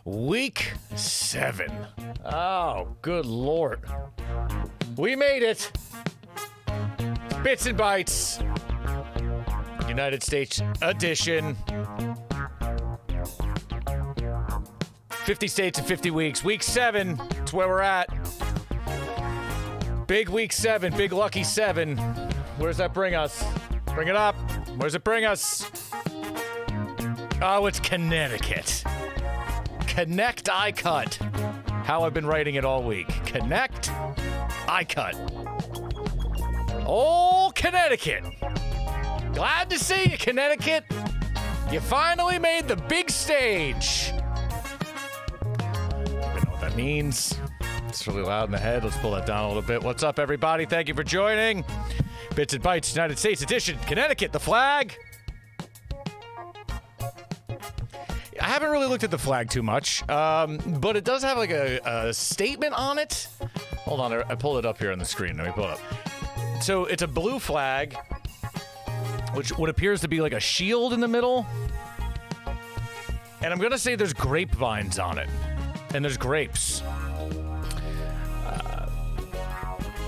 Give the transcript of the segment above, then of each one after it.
Week 7. Oh, good Lord. We made it. Bits and Bites. United States edition. 50 states in 50 weeks. Week 7. That's where we're at. Big week 7. Big lucky 7. Where does that bring us? Bring it up. Where does it bring us? Oh, it's Connecticut. CONNECTICUT. How I've been writing it all week. CONNECTICUT. Oh, Connecticut. Glad to see you, Connecticut. You finally made the big stage. I don't know what that means. It's really loud in the head. Let's pull that down a little bit. What's up, everybody? Thank you for joining. Bits and Bites, United States edition. Connecticut, the flag. I haven't really looked at the flag too much, but it does have like a statement on it. Hold on, I pulled it up here on the screen. Let me pull it up. So it's a blue flag, which what appears to be like a shield in the middle. And I'm going to say there's grapevines on it, and there's grapes.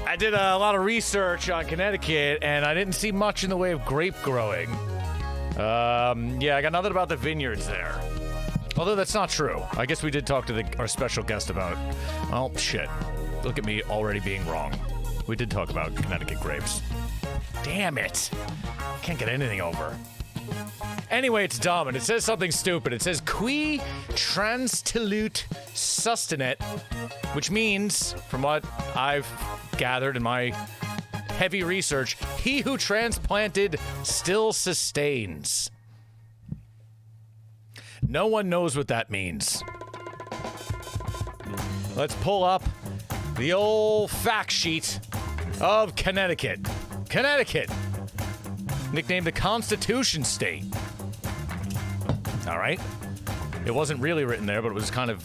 I did a lot of research on Connecticut, and I didn't see much in the way of grape growing. Yeah, I got nothing about the vineyards there. Although that's not true. I guess we did talk to our special guest about... Oh, shit. Look at me already being wrong. We did talk about Connecticut grapes. Damn it. Can't get anything over. Anyway, it's dumb, and it says something stupid. It says, qui transtilut sustinet, which means, from what I've gathered in my heavy research, he who transplanted still sustains. No one knows what that means. Let's pull up the old fact sheet of Connecticut. Connecticut, nicknamed the Constitution State. All right. It wasn't really written there, but it was kind of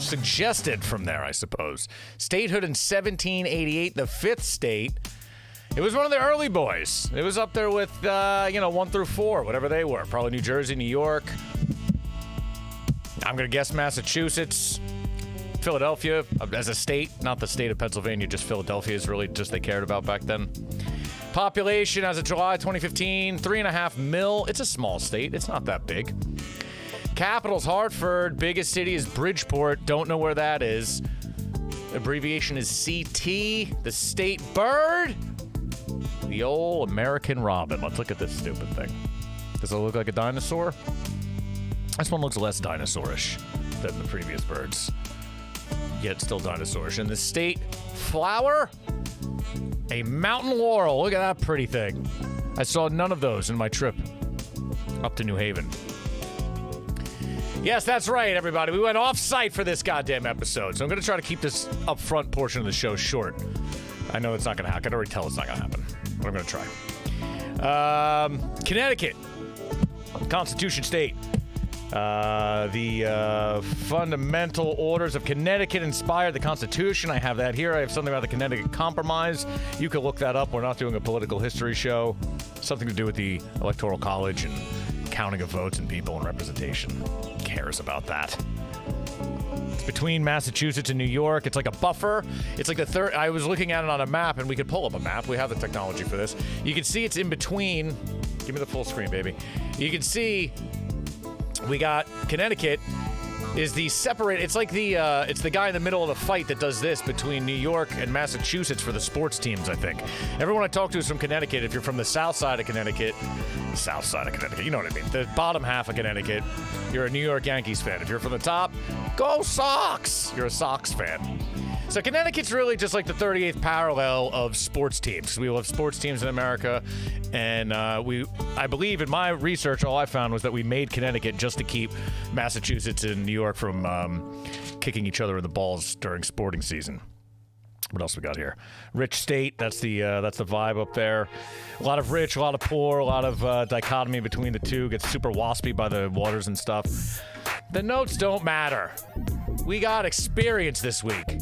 suggested from there, I suppose. Statehood in 1788, the fifth state. It was one of the early boys. It was up there with, 1 through 4, whatever they were. Probably New Jersey, New York. I'm going to guess Massachusetts. Philadelphia as a state, not the state of Pennsylvania, just Philadelphia is really just they cared about back then. Population as of July 2015, 3.5 mil. It's a small state. It's not that big. Capital's Hartford. Biggest city is Bridgeport. Don't know where that is. Abbreviation is CT. The state bird. The old American robin. Let's look at this stupid thing. Does it look like a dinosaur? This one looks less dinosaurish than the previous birds. Yet still dinosaurish. And the state flower? A mountain laurel. Look at that pretty thing. I saw none of those in my trip up to New Haven. Yes, that's right, everybody. We went off-site for this goddamn episode, so I'm going to try to keep this up-front portion of the show short. I know it's not going to happen. I can already tell it's not going to happen, but I'm going to try. Connecticut. Constitution State. The fundamental orders of Connecticut inspired the Constitution. I have that here. I have something about the Connecticut Compromise. You can look that up. We're not doing a political history show. Something to do with the Electoral College and counting of votes and people and representation. Who cares about that? It's between Massachusetts and New York. It's like a buffer. It's like the third. I was looking at it on a map, and we could pull up a map. We have the technology for this. You can see it's in between. Give me the full screen, baby. You can see we got Connecticut is the separate. It's like it's the guy in the middle of the fight that does this between New York and Massachusetts for the sports teams, I think. Everyone I talk to is from Connecticut. If you're from the south side of Connecticut, you know what I mean. The bottom half of Connecticut, you're a New York Yankees fan. If you're from the top, go Sox! You're a Sox fan. So Connecticut's really just like the 38th parallel of sports teams. We will have sports teams in America, and I believe in my research, all I found was that we made Connecticut just to keep Massachusetts and New York from kicking each other in the balls during sporting season. What else we got here? Rich state, that's the vibe up there. A lot of rich, a lot of poor, a lot of dichotomy between the two. Gets super waspy by the waters and stuff. The notes don't matter. We got experience this week.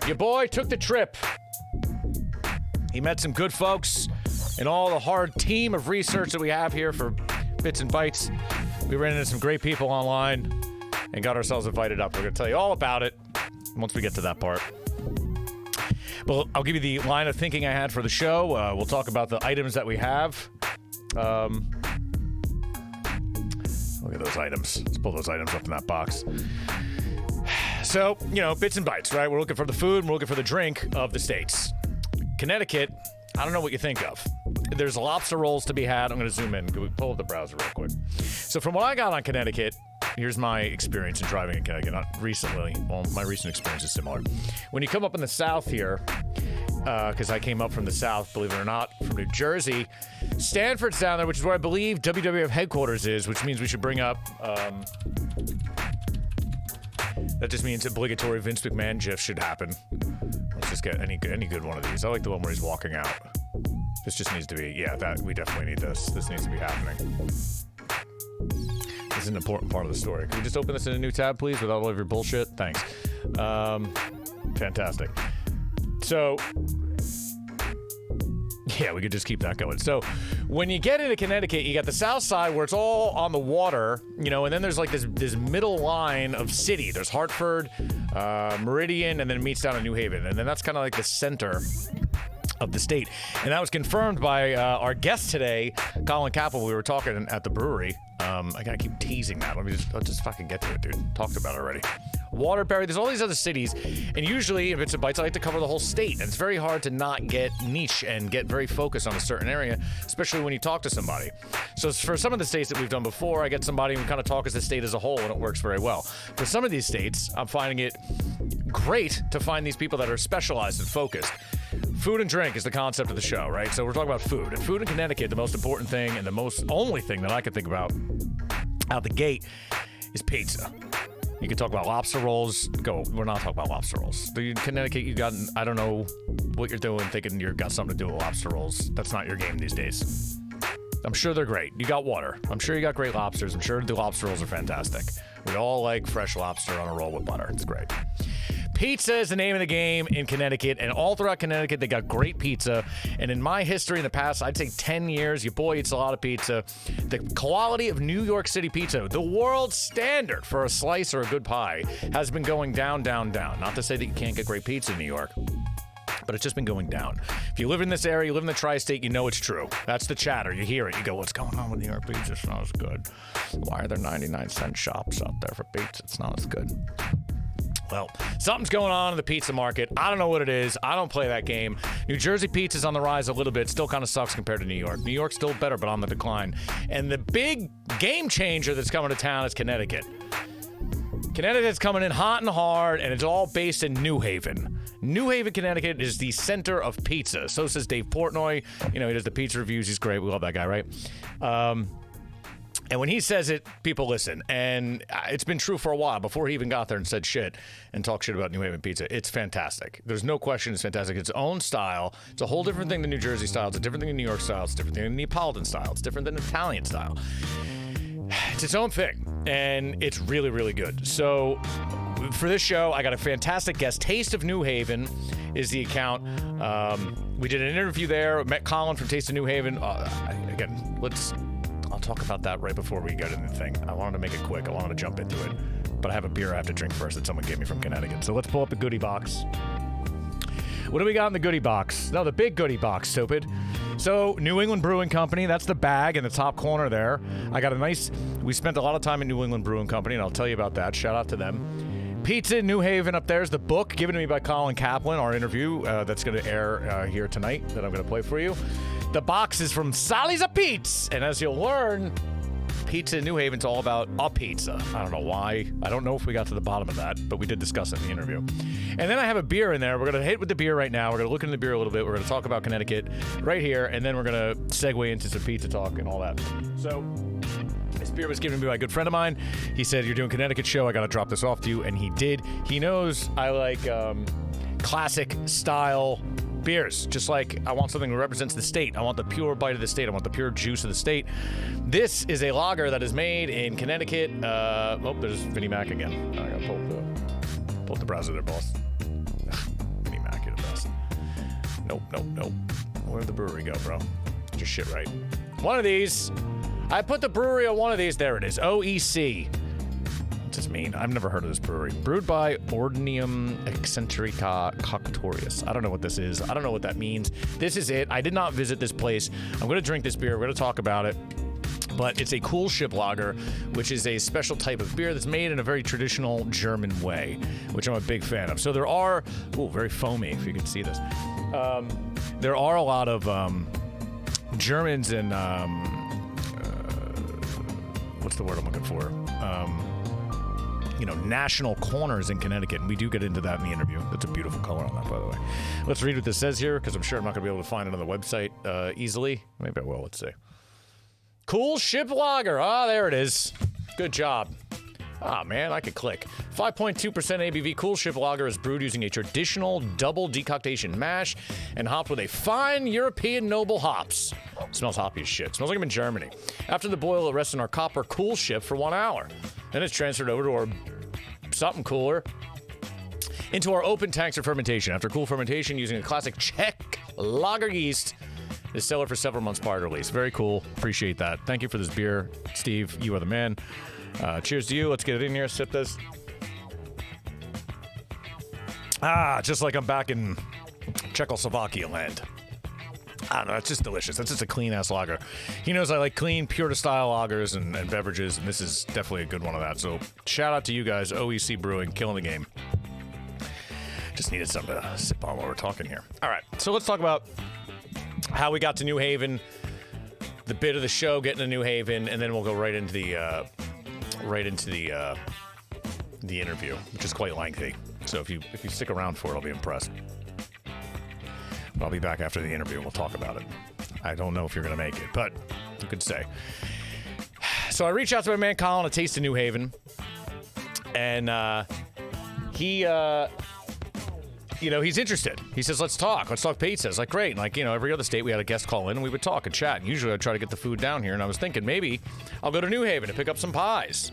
Your boy took the trip. He met some good folks and all the hard team of research that we have here for Bits and Bites. We ran into some great people online and got ourselves invited up. We're going to tell you all about it once we get to that part. Well, I'll give you the line of thinking I had for the show. We'll talk about the items that we have. Look at those items. Let's pull those items up in that box. So, Bits and Bites, right? We're looking for the food and we're looking for the drink of the states. Connecticut, I don't know what you think of. There's lobster rolls to be had. I'm going to zoom in. Can we pull up the browser real quick? So from what I got on Connecticut, here's my experience in driving in Connecticut. Not recently. Well, my recent experience is similar. When you come up in the south here, because I came up from the south, believe it or not, from New Jersey, Stanford's down there, which is where I believe WWF headquarters is, which means we should bring up... that just means obligatory Vince McMahon gif should happen. Let's just get any good one of these. I like the one where he's walking out. This just needs to be, we definitely need this. This needs to be happening. This is an important part of the story. Can we just open this in a new tab, please, without all of your bullshit? Thanks. Fantastic. So, yeah, we could just keep that going. So, when you get into Connecticut, you got the south side where it's all on the water, and then there's like this middle line of city. There's Hartford, Meridian, and then it meets down in New Haven. And then that's kind of like the center of the state. And that was confirmed by our guest today, Colin Caplan. We were talking at the brewery. I gotta keep teasing that. I'll just fucking get to it, dude. Talked about it already. Waterbury, there's all these other cities, and usually if it's a Bites, I like to cover the whole state, and it's very hard to not get niche and get very focused on a certain area, especially when you talk to somebody. So for some of the states that we've done before, I get somebody and we kind of talk as the state as a whole, and it works very well. For some of these states, I'm finding it great to find these people that are specialized and focused. Food and drink is the concept of the show, right? So we're talking about food. And food in Connecticut, the most important thing and the only thing that I can think about out the gate is pizza. You can talk about lobster rolls. We're not talking about lobster rolls. In Connecticut, I don't know what you're doing thinking you've got something to do with lobster rolls. That's not your game these days. I'm sure they're great. You got water. I'm sure you got great lobsters. I'm sure the lobster rolls are fantastic. We all like fresh lobster on a roll with butter. It's great. Pizza is the name of the game in Connecticut, and all throughout Connecticut, they got great pizza. And in my history in the past, I'd say 10 years, your boy eats a lot of pizza. The quality of New York City pizza, the world standard for a slice or a good pie, has been going down, down, down. Not to say that you can't get great pizza in New York, but it's just been going down. If you live in this area, you live in the tri-state, you know it's true. That's the chatter. You hear it. You go, what's going on with New York pizza? It's not as good. Why are there 99-cent shops out there for pizza? It's not as good. Well, something's going on in the pizza market. I don't know what it is. I don't play that game. New Jersey pizza's on the rise a little bit. Still kind of sucks compared to New York. New York's still better, but on the decline. And the big game changer that's coming to town is Connecticut. Connecticut's coming in hot and hard, and it's all based in New Haven. New Haven, Connecticut is the center of pizza. So says Dave Portnoy. He does the pizza reviews. He's great. We love that guy, right? And when he says it, people listen. And it's been true for a while, before he even got there and said shit and talked shit about New Haven pizza. It's fantastic. There's no question it's fantastic. It's its own style. It's a whole different thing than New Jersey style. It's a different thing than New York style. It's a different thing than Neapolitan style. It's different than Italian style. It's its own thing. And it's really, really good. So for this show, I got a fantastic guest. Taste of New Haven is the account. We did an interview there. Met Colin from Taste of New Haven. I'll talk about that right before we get into the thing. I wanted to make it quick. I wanted to jump into it. But I have a beer I have to drink first that someone gave me from Connecticut. So let's pull up the goodie box. What do we got in the goodie box? No, the big goodie box, stupid. So, New England Brewing Company, that's the bag in the top corner there. I got we spent a lot of time at New England Brewing Company, and I'll tell you about that. Shout out to them. Pizza in New Haven up there's the book given to me by Colin Caplan, our interview that's going to air here tonight that I'm going to play for you. The box is from Sally's Apizza, and as you'll learn, pizza in New Haven's all about a pizza. I don't know why. I don't know if we got to the bottom of that, but we did discuss it in the interview. And then I have a beer in there. We're going to hit with the beer right now. We're going to look into the beer a little bit. We're going to talk about Connecticut right here, and then we're going to segue into some pizza talk and all that. So this beer was given to me by a good friend of mine. He said, you're doing Connecticut show. I got to drop this off to you, and he did. He knows I like classic style beers, just like I want something that represents the state. I want the pure bite of the state. I want the pure juice of the state. This is a lager that is made in Connecticut. There's Vinnie Mac again. I gotta pull up the browser there, boss. Vinnie Mac, you're the best. Nope. Where'd the brewery go, bro? Get your shit right. One of these. I put the brewery on one of these. There it is. OEC. What's this mean? I've never heard of this brewery. Brewed by Ordinium Eccentrica Coctorius. I don't know what this is. I don't know what that means. This is it. I did not visit this place. I'm going to drink this beer. We're going to talk about it. But it's a cool ship lager, which is a special type of beer that's made in a very traditional German way, which I'm a big fan of. So there are, very foamy, if you can see this. There are a lot of Germans and, what's the word I'm looking for? National corners in Connecticut. And we do get into that in the interview. That's a beautiful color on that, by the way. Let's read what this says here, because I'm sure I'm not going to be able to find it on the website easily. Maybe I will. Let's see. Cool ship lager. There it is. Good job. Man, I could click. 5.2% ABV Cool Ship Lager is brewed using a traditional double decoction mash and hopped with a fine European noble hops. Smells hoppy as shit. Smells like I'm in Germany. After the boil, it rests in our copper cool ship for 1 hour. Then it's transferred over to our something cooler into our open tanks for fermentation. After cool fermentation, using a classic Czech lager yeast, is stellar for several months prior to release. Very cool. Appreciate that. Thank you for this beer, Steve. You are the man. Cheers to you. Let's get it in here. Sip this. Just like I'm back in Czechoslovakia land. I don't know. It's just delicious. That's just a clean-ass lager. He knows I like clean, pure-to-style lagers and beverages, and this is definitely a good one of that. So shout out to you guys, OEC Brewing, killing the game. Just needed something to sip on while we're talking here. All right. So let's talk about how we got to New Haven, the bit of the show getting to New Haven, and then we'll go right into the interview, which is quite lengthy. So if you stick around for it, I'll be impressed. But I'll be back after the interview and we'll talk about it. I don't know if you're going to make it, but you could say. So I reached out to my man Colin at Taste of New Haven, and he he's interested. He says, let's talk pizza. It's like, great. And every other state, we had a guest call in and we would talk and chat. And usually I'd try to get the food down here. And I was thinking maybe I'll go to New Haven to pick up some pies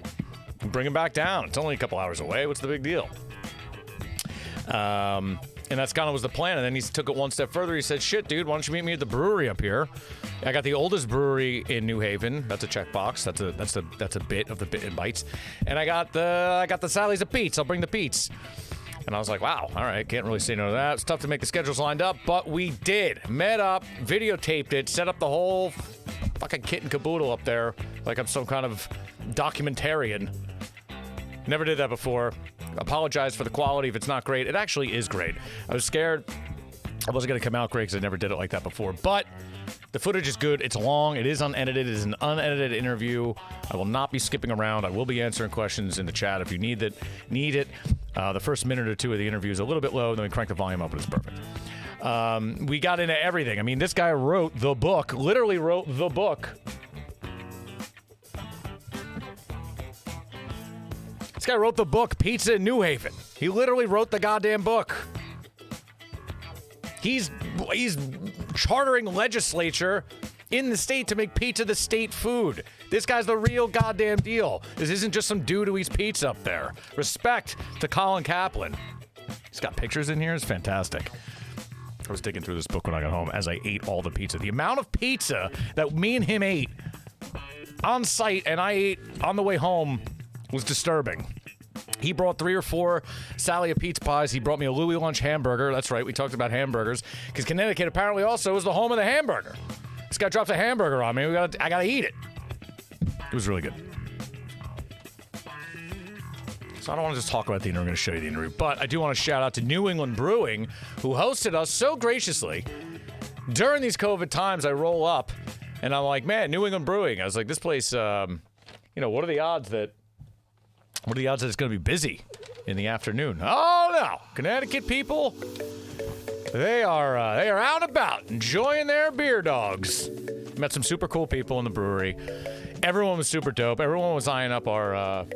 and bring them back down. It's only a couple hours away. What's the big deal? And that's kind of was the plan. And then he took it one step further. He said, shit, dude, why don't you meet me at the brewery up here? I got the oldest brewery in New Haven. That's a checkbox. That's a bit of the bit and bites. And I got the Sally's of Pete's. I'll bring the Pete's. And I was like, wow, all right, can't really say no to that. It's tough to make the schedules lined up, but we did. Met up, videotaped it, set up the whole fucking kit and caboodle up there like I'm some kind of documentarian. Never did that before. Apologize for the quality if it's not great. It actually is great. I was scared I wasn't going to come out great because I never did it like that before, but the footage is good. It's long. It is unedited. It is an unedited interview. I will not be skipping around. I will be answering questions in the chat if you need it. The first minute or two of the interview is a little bit low, then we crank the volume up and it's perfect. We got into everything. I mean, this guy wrote the book, literally wrote the book. This guy wrote the book, Pizza in New Haven. He literally wrote the goddamn book. He's chartering legislature in the state to make pizza the state food. This guy's the real goddamn deal. This isn't just some dude who eats pizza up there. Respect to Colin Caplan. He's got pictures in here. It's fantastic. I was digging through this book when I got home as I ate all the pizza. The amount of pizza that me and him ate on site and I ate on the way home was disturbing. He brought 3 or 4 Sally of Pete's pies. He brought me a Louis Lunch hamburger. That's right, we talked about hamburgers. Because Connecticut apparently also is the home of the hamburger. This guy dropped a hamburger on me. I gotta eat it. It was really good. So I don't want to just talk about the interview. I'm going to show you the interview. But I do want to shout out to New England Brewing, who hosted us so graciously. During these COVID times, I roll up, and I'm like, man, New England Brewing. I was like, this place, what are the odds that it's going to be busy in the afternoon? Oh, no. Connecticut people, they are out and about enjoying their beer dogs. Met some super cool people in the brewery. Everyone was super dope. Everyone was eyeing up our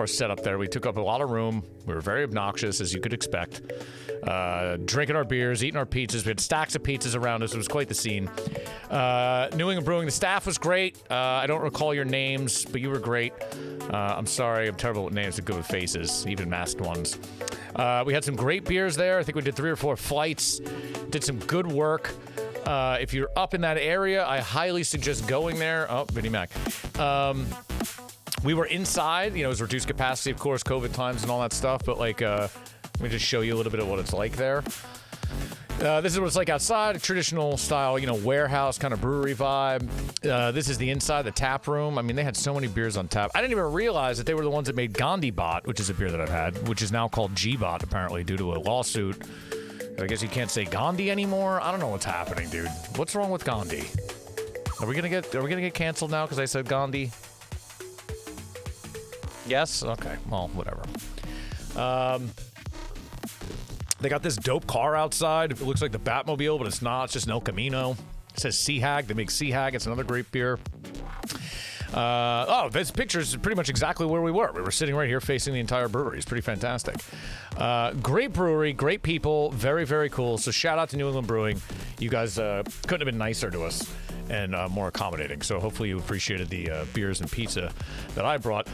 setup there. We took up a lot of room. We were very obnoxious, as you could expect. Drinking our beers, eating our pizzas. We had stacks of pizzas around us. It was quite the scene. New England Brewing, the staff was great. I don't recall your names, but you were great. I'm sorry, I'm terrible with names, but good with faces, even masked ones. We had some great beers there. I think we did 3 or 4 flights. Did some good work. If you're up in that area, I highly suggest going there. Oh, Vinnie Mac. We were inside. You know, it was reduced capacity, of course, COVID times and all that stuff. But, like, let me just show you a little bit of what it's like there. This is what it's like outside, a traditional style, you know, warehouse kind of brewery vibe. This is the inside, the tap room. I mean, they had so many beers on tap. I didn't even realize that they were the ones that made Gandhi Bot, which is a beer that I've had, which is now called G-Bot, apparently, due to a lawsuit. I guess you can't say Gandhi anymore. I don't know what's happening, dude. What's wrong with Gandhi? Are we gonna get canceled now because I said Gandhi? Yes? Okay. Well, whatever. They got this dope car outside. It looks like the Batmobile, but it's not. It's just an El Camino. It says Sea Hag. They make Sea Hag. It's another great beer. This picture is pretty much exactly where we were. We were sitting right here facing the entire brewery. It's pretty fantastic. Great brewery, great people, very, very cool. So shout out to New England Brewing. You guys couldn't have been nicer to us and more accommodating. So hopefully you appreciated the beers and pizza that I brought.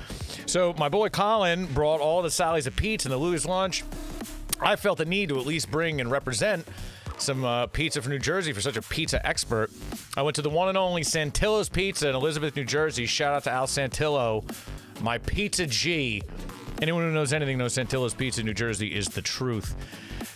So my boy Colin brought all the Sally's of Pete's and the Louis lunch. I felt the need to at least bring and represent some pizza from New Jersey for such a pizza expert. I went to the one and only Santillo's Pizza in Elizabeth, New Jersey. Shout out to Al Santillo, my pizza G. Anyone who knows anything knows Santillo's Pizza in New Jersey is the truth.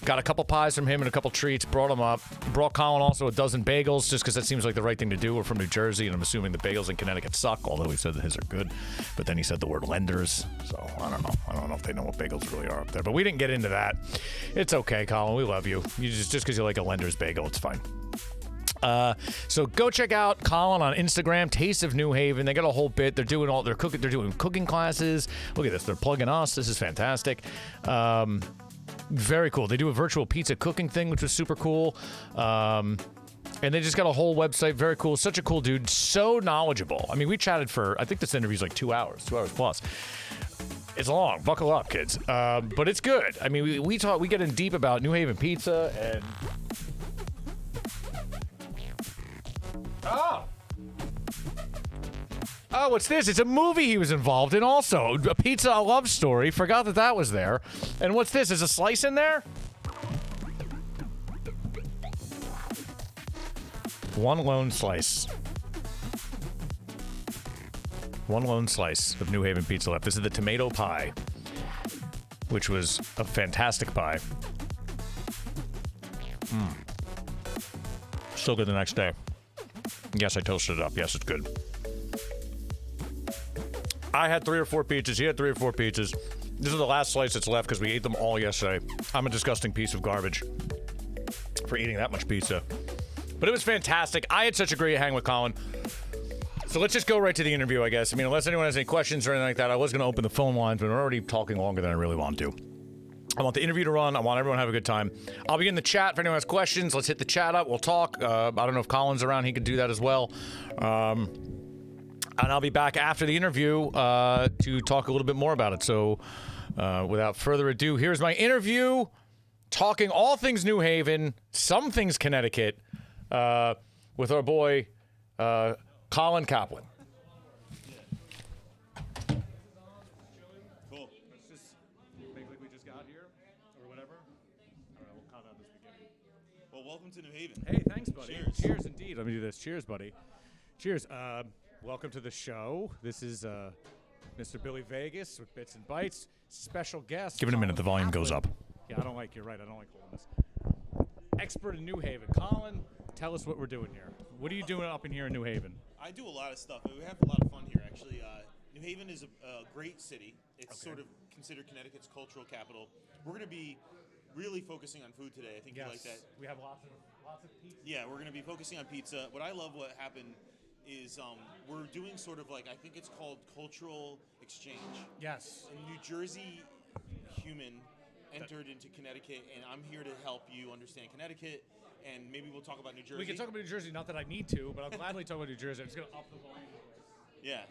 Got a couple pies from him and a couple treats, brought them up. Brought Colin also a dozen bagels, just because that seems like the right thing to do. We're from New Jersey, and I'm assuming the bagels in Connecticut suck, although he said that his are good. But then he said the word lenders, so I don't know. I don't know if they know what bagels really are up there. But we didn't get into that. It's okay, Colin. We love you. You just because you like a lender's bagel, it's fine. So go check out Colin on Instagram, Taste of New Haven. They got a whole bit. They're doing cooking classes. Look at this. They're plugging us. This is fantastic. Very cool. They do a virtual pizza cooking thing, which was super cool. And they just got a whole website. Very cool. Such a cool dude. So knowledgeable. I mean, we chatted for, I think this interview's like 2 hours plus. It's long. Buckle up, kids. But it's good. I mean, we get in deep about New Haven pizza and... Oh, what's this? It's a movie he was involved in also. A Pizza, a Love Story. Forgot that was there. And what's this? Is a slice in there? One lone slice. One lone slice of New Haven pizza left. This is the tomato pie, which was a fantastic pie. Still good the next day. Yes, I toasted it up. Yes, it's good. I had 3 or 4 pizzas. He had 3 or 4 pizzas. This is the last slice that's left because we ate them all yesterday. I'm a disgusting piece of garbage for eating that much pizza. But it was fantastic. I had such a great hang with Colin. So let's just go right to the interview, I guess. I mean, unless anyone has any questions or anything like that, I was going to open the phone lines, but we're already talking longer than I really want to. I want the interview to run. I want everyone to have a good time. I'll be in the chat if anyone has questions. Let's hit the chat up. We'll talk. I don't know if Colin's around. He could do that as well. And I'll be back after the interview to talk a little bit more about it. So without further ado, here's my interview talking all things New Haven, some things Connecticut, with our boy Colin Caplan. Cool. Let's just make like we just got here or whatever. All right, we'll count down this beginning. Well, welcome to New Haven. Hey, thanks, buddy. Cheers. Cheers, indeed. Let me do this. Cheers, buddy. Cheers. Welcome to the show. This is Mr. Billy Vegas with Bits and Bites. Special guest. Give it a minute. The volume goes up. Yeah, you're right. I don't like holding this. Expert in New Haven. Colin, tell us what we're doing here. What are you doing up in here in New Haven? I do a lot of stuff. We have a lot of fun here, actually. New Haven is a great city. It's sort of considered Connecticut's cultural capital. We're going to be really focusing on food today. I think you like that. We have lots of pizza. Yeah, we're going to be focusing on pizza. What I love what happened is we're doing sort of like, I think it's called cultural exchange. Yes. A New Jersey human entered into Connecticut, and I'm here to help you understand Connecticut, and maybe we'll talk about New Jersey. We can talk about New Jersey, not that I need to, but I'll gladly talk about New Jersey. I'm just going to up the volume. Yeah.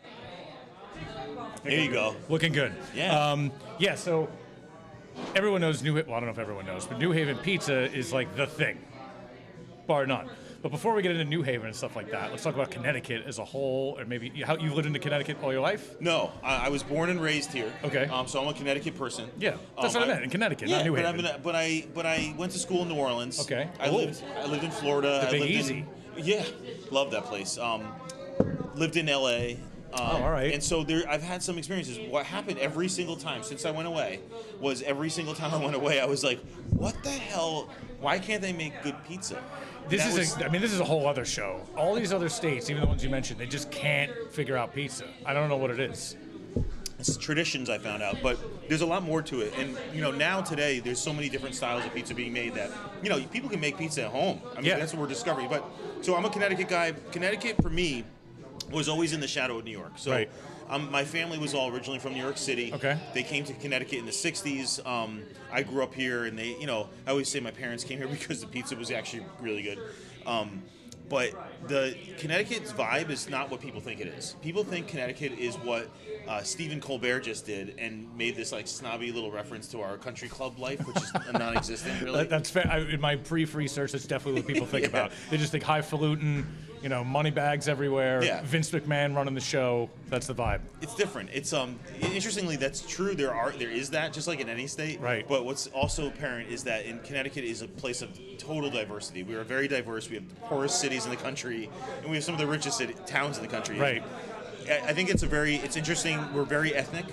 There you go. Looking good. Yeah. So everyone knows I don't know if everyone knows, but New Haven pizza is like the thing. bar none. But before we get into New Haven and stuff like that, let's talk about Connecticut as a whole, or maybe how you've lived in Connecticut all your life. No, I was born and raised here. Okay. So I'm a Connecticut person. Yeah, that's what I meant, in Connecticut, not New Haven. But I went to school in New Orleans. Okay. I lived in Florida. The Big I lived Easy. Yeah, love that place. Lived in LA. All right. And so I've had some experiences. What happened every single time since I went away was every single time I went away, I was like, what the hell? Why can't they make good pizza? This is a whole other show. All these other states, even the ones you mentioned, they just can't figure out pizza. I don't know what it is. It's traditions, I found out, but there's a lot more to it. And now today there's so many different styles of pizza being made that people can make pizza at home. I mean, that's what we're discovering. But so I'm a Connecticut guy. Connecticut for me was always in the shadow of New York. So right. My family was all originally from New York City. Okay. They came to Connecticut in the 60s. I grew up here, and I always say my parents came here because the pizza was actually really good. But the Connecticut's vibe is not what people think it is. People think Connecticut is what Stephen Colbert just did and made this like snobby little reference to our country club life, which is non-existent, really. That's fair. In my brief research, that's definitely what people think about. They just think highfalutin, money bags everywhere. Yeah. Vince McMahon running the show. That's the vibe. It's different. It's interestingly, that's true. There is that, just like in any state. Right. But what's also apparent is that in Connecticut is a place of total diversity. We are very diverse. We have the poorest cities in the country, and we have some of the richest towns in the country. Right. I think it's interesting. We're very ethnic.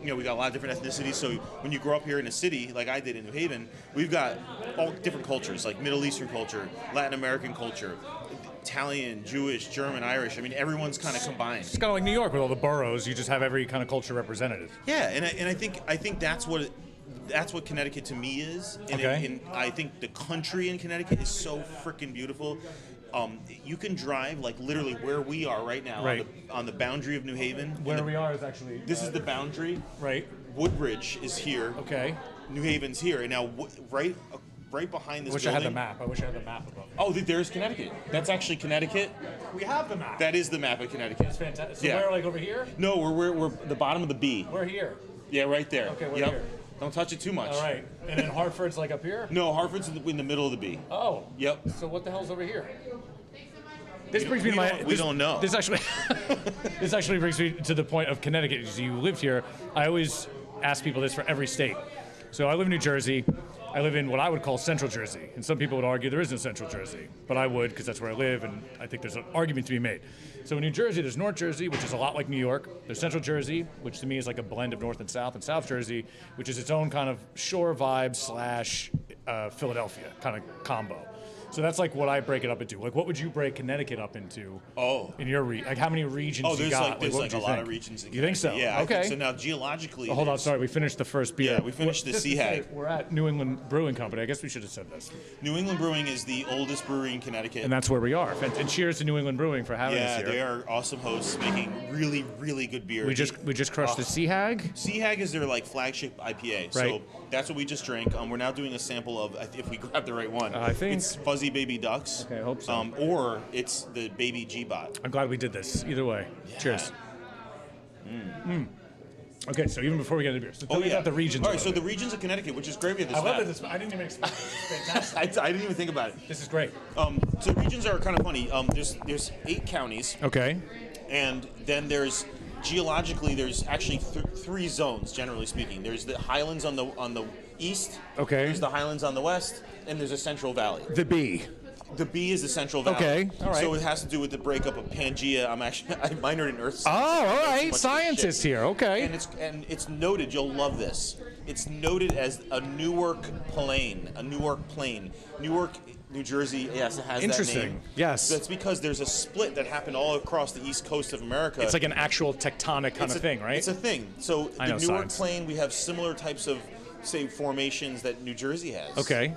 We got a lot of different ethnicities. So when you grow up here in a city, like I did in New Haven, we've got all different cultures, like Middle Eastern culture, Latin American culture, Italian, Jewish, German, Irish. I mean, everyone's kind of combined. It's kind of like New York with all the boroughs. You just have every kind of culture represented. Yeah, and I think that's what Connecticut to me is. And, Okay. and I think the country in Connecticut is so freaking beautiful. You can drive like literally where we are right now, right. on the boundary of New Haven. Where we are is actually... This is the boundary. Right. Woodbridge is here. Okay. New Haven's here. And now right behind this I wish building... I had the map. I wish I had the map above. Oh, there's Connecticut. That's actually Connecticut. We have the map. That is the map of Connecticut. That's fantastic. So Yeah. we're like over here? No, we're the bottom of the B. We're here. Yeah, right there. Okay, we're Yep. here. Don't touch it too much. All right. And then Hartford's like up here? No, Hartford's in the middle of the B. Oh. Yep. So what the hell's over here? This brings me to my. We don't know. This actually brings me to the point of Connecticut. Because you lived here. I always ask people this for every state. So I live in New Jersey. I live in what I would call Central Jersey, and some people would argue there isn't Central Jersey, but I would because that's where I live, and I think there's an argument to be made. So in New Jersey, there's North Jersey, which is a lot like New York. There's Central Jersey, which to me is like a blend of North and South Jersey, which is its own kind of shore vibe / Philadelphia kind of combo. So that's like what I break it up into. Like, what would you break Connecticut up into? Oh. In your like, how many regions you got? There's what like would a you lot think? of regions in You think so? Connecticut. Yeah. Okay. I think so now geologically. Hold on, sorry, we finished the first beer. Yeah, we finished the Just to Sea say, Hag. we're at New England Brewing Company. I guess we should have said this. New England Brewing is the oldest brewery in Connecticut. And that's where we are. And cheers to New England Brewing for having us Yeah, here. they are awesome hosts making really, really good beer. We just crushed the Sea Hag. Sea Hag is their like flagship IPA. Right. So that's what we just drank. We're now doing a sample of, if we grab the right one. I think it's Fuzzy Baby Ducks. Okay, I hope so. Or it's the Baby G-Bot. I'm glad we did this. Either way. Yeah. Cheers. Okay, so even before we get into beer, so tell me about the regions. All right, so the regions of Connecticut, which is great. We have this I love map. that this. I didn't even expect this. It's fantastic. I didn't even think about it. This is great. So regions are kind of funny. There's 8 counties, Okay. and then there's geologically there's actually 3 zones generally speaking. There's the highlands on the east. Okay. There's the highlands on the west, and there's a central valley. The B. The B is the Central Valley. Okay, all right. So it has to do with the breakup of Pangea. I minored in Earth Oh, Science. all right. Much Scientist shit. here. Okay. And it's noted. You'll love this. It's noted as a Newark Plain. Newark, New Jersey. Yes, it has Interesting. that name. Yes. That's because there's a split that happened all across the east coast of America. It's like an actual tectonic kind of thing, right? It's a thing. So I the know Newark science. Plain, we have similar types of, say, formations that New Jersey has. Okay.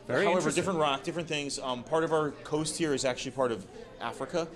Very However, interesting. different rock, different things. Part of our coast here is actually part of Africa.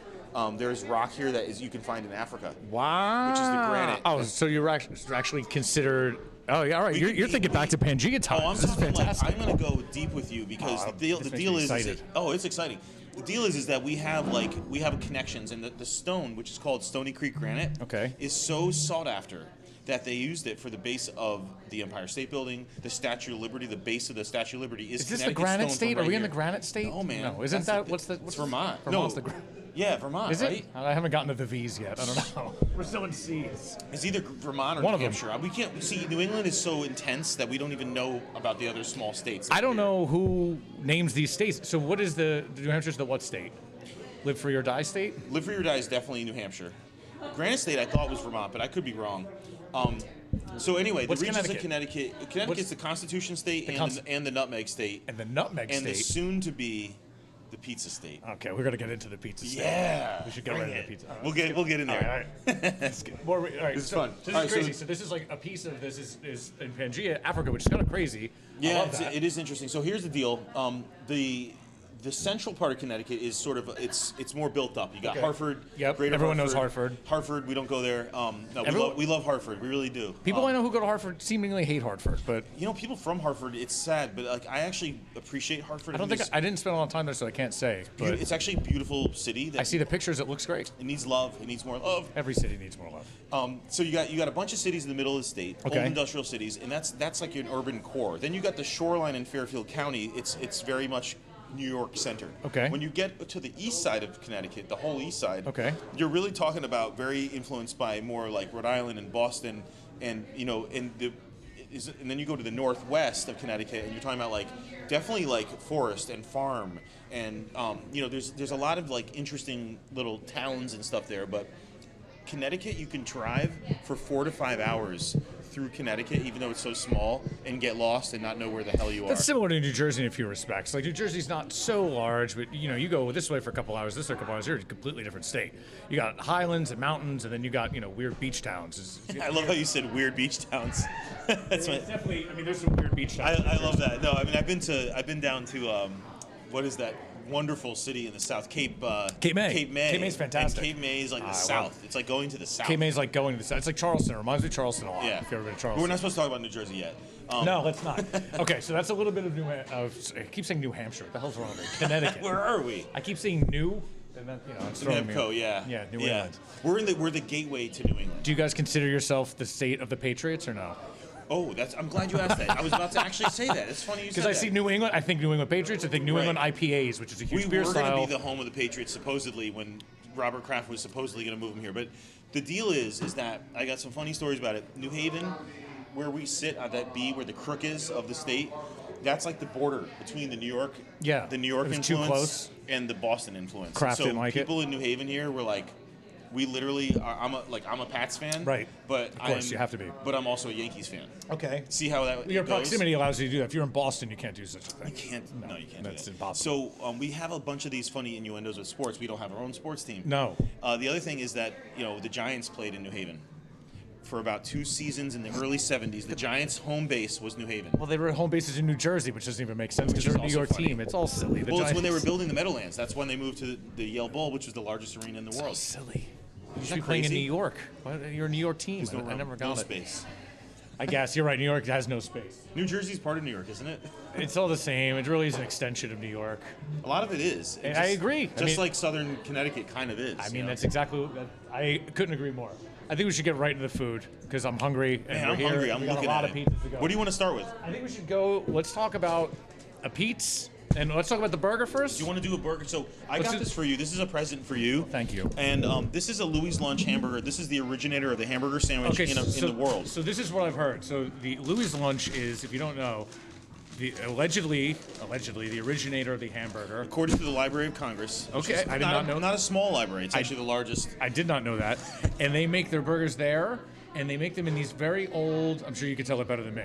There's rock here that you can find in Africa. Wow. Which is the granite. Oh, so you're actually considered. Oh, yeah. All right. You're thinking back to Pangea times. Oh, I'm This is talking fantastic. I'm going to go deep with you because the deal makes is me excited. it's exciting. The deal is that we have connections, and the stone, which is called Stony Creek granite, Okay. is so sought after that they used it for the base of the Empire State Building, the Statue of Liberty. The base of the Statue of Liberty is this the Connecticut Granite stone State? from Are we in here. the Granite State? No, man. No, isn't That's that what's the? It's Vermont. Vermont's No. the. Yeah, Vermont. Is right? it? I haven't gotten to the V's yet. I don't know. We're still in C's. It's either Vermont or One New of them. Hampshire. We can't see. New England is so intense that we don't even know about the other small states. I don't know who names these states. So what is the New Hampshire's the what state? Live free or die state? Live Free or Die is definitely New Hampshire. Granite State I thought was Vermont, but I could be wrong. So anyway, What's the regions Connecticut? of Connecticut's the Constitution State and the Nutmeg State, And the Nutmeg and the State. soon-to-be the Pizza State. Okay, we're gonna get into the pizza state. Yeah, We should get bring right into it. the pizza. All right, We'll get in there. All right. Let's get more. All right, This is so fun. This All is right, crazy. so- So this is like a piece of this is in Pangea, Africa, which is kind of crazy. I Yeah, love that. it is interesting. So here's the deal. The central part of Connecticut is sort of it's more built up. You got Okay. Hartford. Yep, Greater everyone knows Hartford. Hartford, we don't go there. No, Everyone- we love Hartford. We really do. People I know who go to Hartford seemingly hate Hartford, but You know, people from Hartford, it's sad, but like I actually appreciate Hartford. I don't think I didn't spend a lot of time there, so I can't say. But it's actually a beautiful city. That I see the pictures; it looks great. It needs love. It needs more love. Every city needs more love. So you got a bunch of cities in the middle of the state, Okay. old industrial cities, and that's like an urban core. Then you got the shoreline in Fairfield County. It's very much New York centered. Okay. When you get to the east side of Connecticut, the whole east side, Okay. you're really talking about very influenced by more like Rhode Island and Boston, and and then you go to the northwest of Connecticut, and you're talking about like definitely like forest and farm, and there's a lot of like interesting little towns and stuff there, but Connecticut, you can drive for 4 to 5 hours through Connecticut, even though it's so small, and get lost and not know where the hell you are. That's similar to New Jersey in a few respects. Like New Jersey's not so large, but you go this way for a couple hours, this way for a couple hours, you're in a completely different state. You got highlands and mountains, and then you got weird beach towns. I love how you said weird beach towns. That's my. Definitely. I mean, there's some weird beach towns. I love that. No, I mean I've been down to what is that wonderful city in the south, Cape May. Cape May's fantastic. And Cape May is like the I south. love It's like going to the south. Cape May's like going to the south. It's like Charleston. It reminds me of Charleston a lot. Yeah. If you ever been to But Charleston. we're not supposed to talk about New Jersey yet. No, let's not. Okay, so that's a little bit of I keep saying New Hampshire. What the hell's wrong with me? Connecticut. Where are we? I keep saying New, and then it's throwing me. Nepco, yeah. Yeah, New England. We're the gateway to New England. Do you guys consider yourself the state of the Patriots or no? Oh, I'm glad you asked that. I was about to actually say that. It's funny you said Because that. I see New England, I think New England Patriots, I think New Right. England IPAs, which is a huge We beer were going style. to be the home of the Patriots supposedly when Robert Kraft was supposedly going to move them here. But the deal is that I got some funny stories about it. New Haven, where we sit on that B, where the crook is of the state, that's like the border between the New York It was too influence close. and the Boston influence. Kraft so didn't like it. people in New Haven here were like, we literally are, I'm a Pats fan, Right. But Of course, you have to be. But I'm also a Yankees fan. Okay. See how that Your goes? proximity allows you to do that. If you're in Boston, you can't do such a thing. You can't. No, you can't. That's do that. impossible. So we have a bunch of these funny innuendos with sports. We don't have our own sports team. No. The other thing is that the Giants played in New Haven for about 2 seasons in the early '70s. The Giants' home base was New Haven. Well, they were home bases in New Jersey, which doesn't even make sense because Which they're is a New also York funny. team. It's all silly. The Well, it's when they were Giants- building the Meadowlands. That's when they moved to the Yale Bowl, which was the largest arena in the world. silly. You should that be playing in crazy? New York. You're a New York team. There's I never no got it. space. I guess you're right. New York has no space. New Jersey's part of New York, isn't it? It's all the same. It really is an extension of New York. A lot of it is. It I agree. Just I mean- like Southern Connecticut kind of is. I mean, that's exactly what I couldn't agree more. I think we should get right into the food because I'm hungry and Man, we're I'm here. hungry. I'm we got looking a lot at of it. pizzas to go. What do you want to start with? I think we should go. Let's talk about a pizza and let's talk about the burger first. Do you want to do a burger? So I Let's got do- this for you. This is a present for you. Thank you. And this is a Louis Lunch hamburger. This is the originator of the hamburger sandwich in the world. So this is what I've heard. So the Louis Lunch is, if you don't know, allegedly the originator of the hamburger. According to the Library of Congress. which Okay, is I did not know. Not a small library. It's actually the largest. I did not know that. And they make their burgers there, and they make them in these very old. I'm sure you could tell it better than me.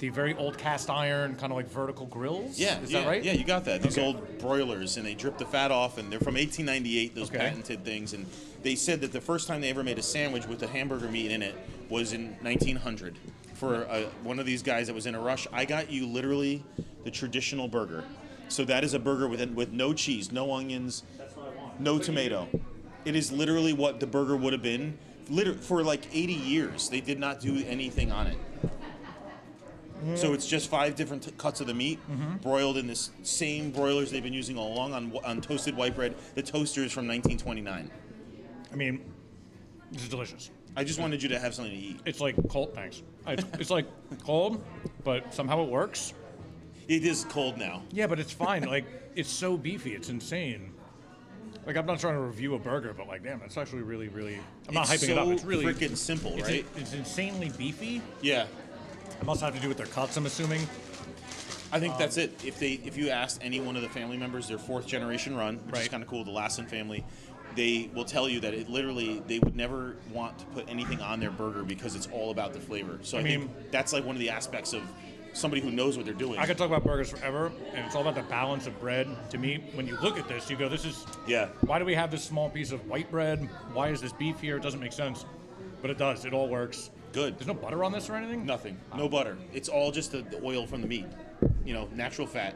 The very old cast iron, kind of like vertical grills. Yeah, is yeah, that right? Yeah, you got that. These Okay. old broilers, and they drip the fat off, and they're from 1898. Those Okay. patented things, and they said that the first time they ever made a sandwich with the hamburger meat in it was in 1900 for one of these guys that was in a rush. I got you literally the traditional burger. So that is a burger with no cheese, no onions, no tomato. It is literally what the burger would have been. For like 80 years, they did not do anything on it. So it's just 5 different cuts of the meat, broiled in this same broilers they've been using all along on toasted white bread. The toaster is from 1929. I mean, this is delicious. I just wanted you to have something to eat. It's like cold. Thanks. It's like cold, but somehow it works. It is cold now. Yeah, but it's fine. Like, it's so beefy. It's insane. Like, I'm not trying to review a burger, but like, damn, that's actually really, really. I'm not hyping it up. It's really freaking simple, right? It's insanely beefy. Yeah. It must have to do with their cuts, I'm assuming. I think that's it. If you asked any one of the family members, their 4th generation run, which is kind of cool, the Lassen family, they will tell you that it literally, they would never want to put anything on their burger because it's all about the flavor. So I think that's like one of the aspects of somebody who knows what they're doing. I could talk about burgers forever, and it's all about the balance of bread. To me, when you look at this, you go, this is, why do we have this small piece of white bread? Why is this beef here? It doesn't make sense. But it does. It all works. Good. There's no butter on this or anything? Nothing. No butter. It's all just the oil from the meat. You know, natural fat.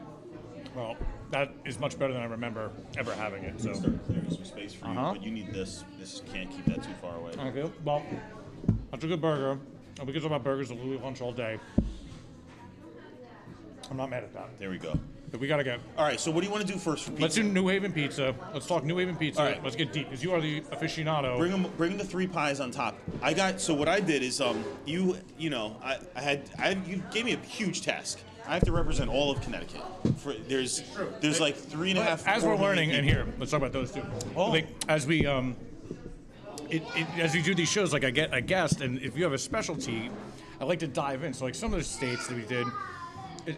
Well, that is much better than I remember ever having it. So start clearing some space for you, but you need this. This can't keep that too far away. Okay. Well, that's a good burger. And we can talk about burgers at Louis lunch all day. I'm not mad at that. There we go. But we gotta get. All right. So what do you want to do first for pizza? Let's do New Haven pizza. Let's talk New Haven pizza. All right. Let's get deep because you are the aficionado. Bring the 3 pies on top. So what I did is you gave me a huge task. I have to represent all of Connecticut. There's like 3.5. As we're learning, and here, let's talk about those two. Oh. Like, as we as we do these shows, like I get a guest, and if you have a specialty, I like to dive in. So like some of the states that we did.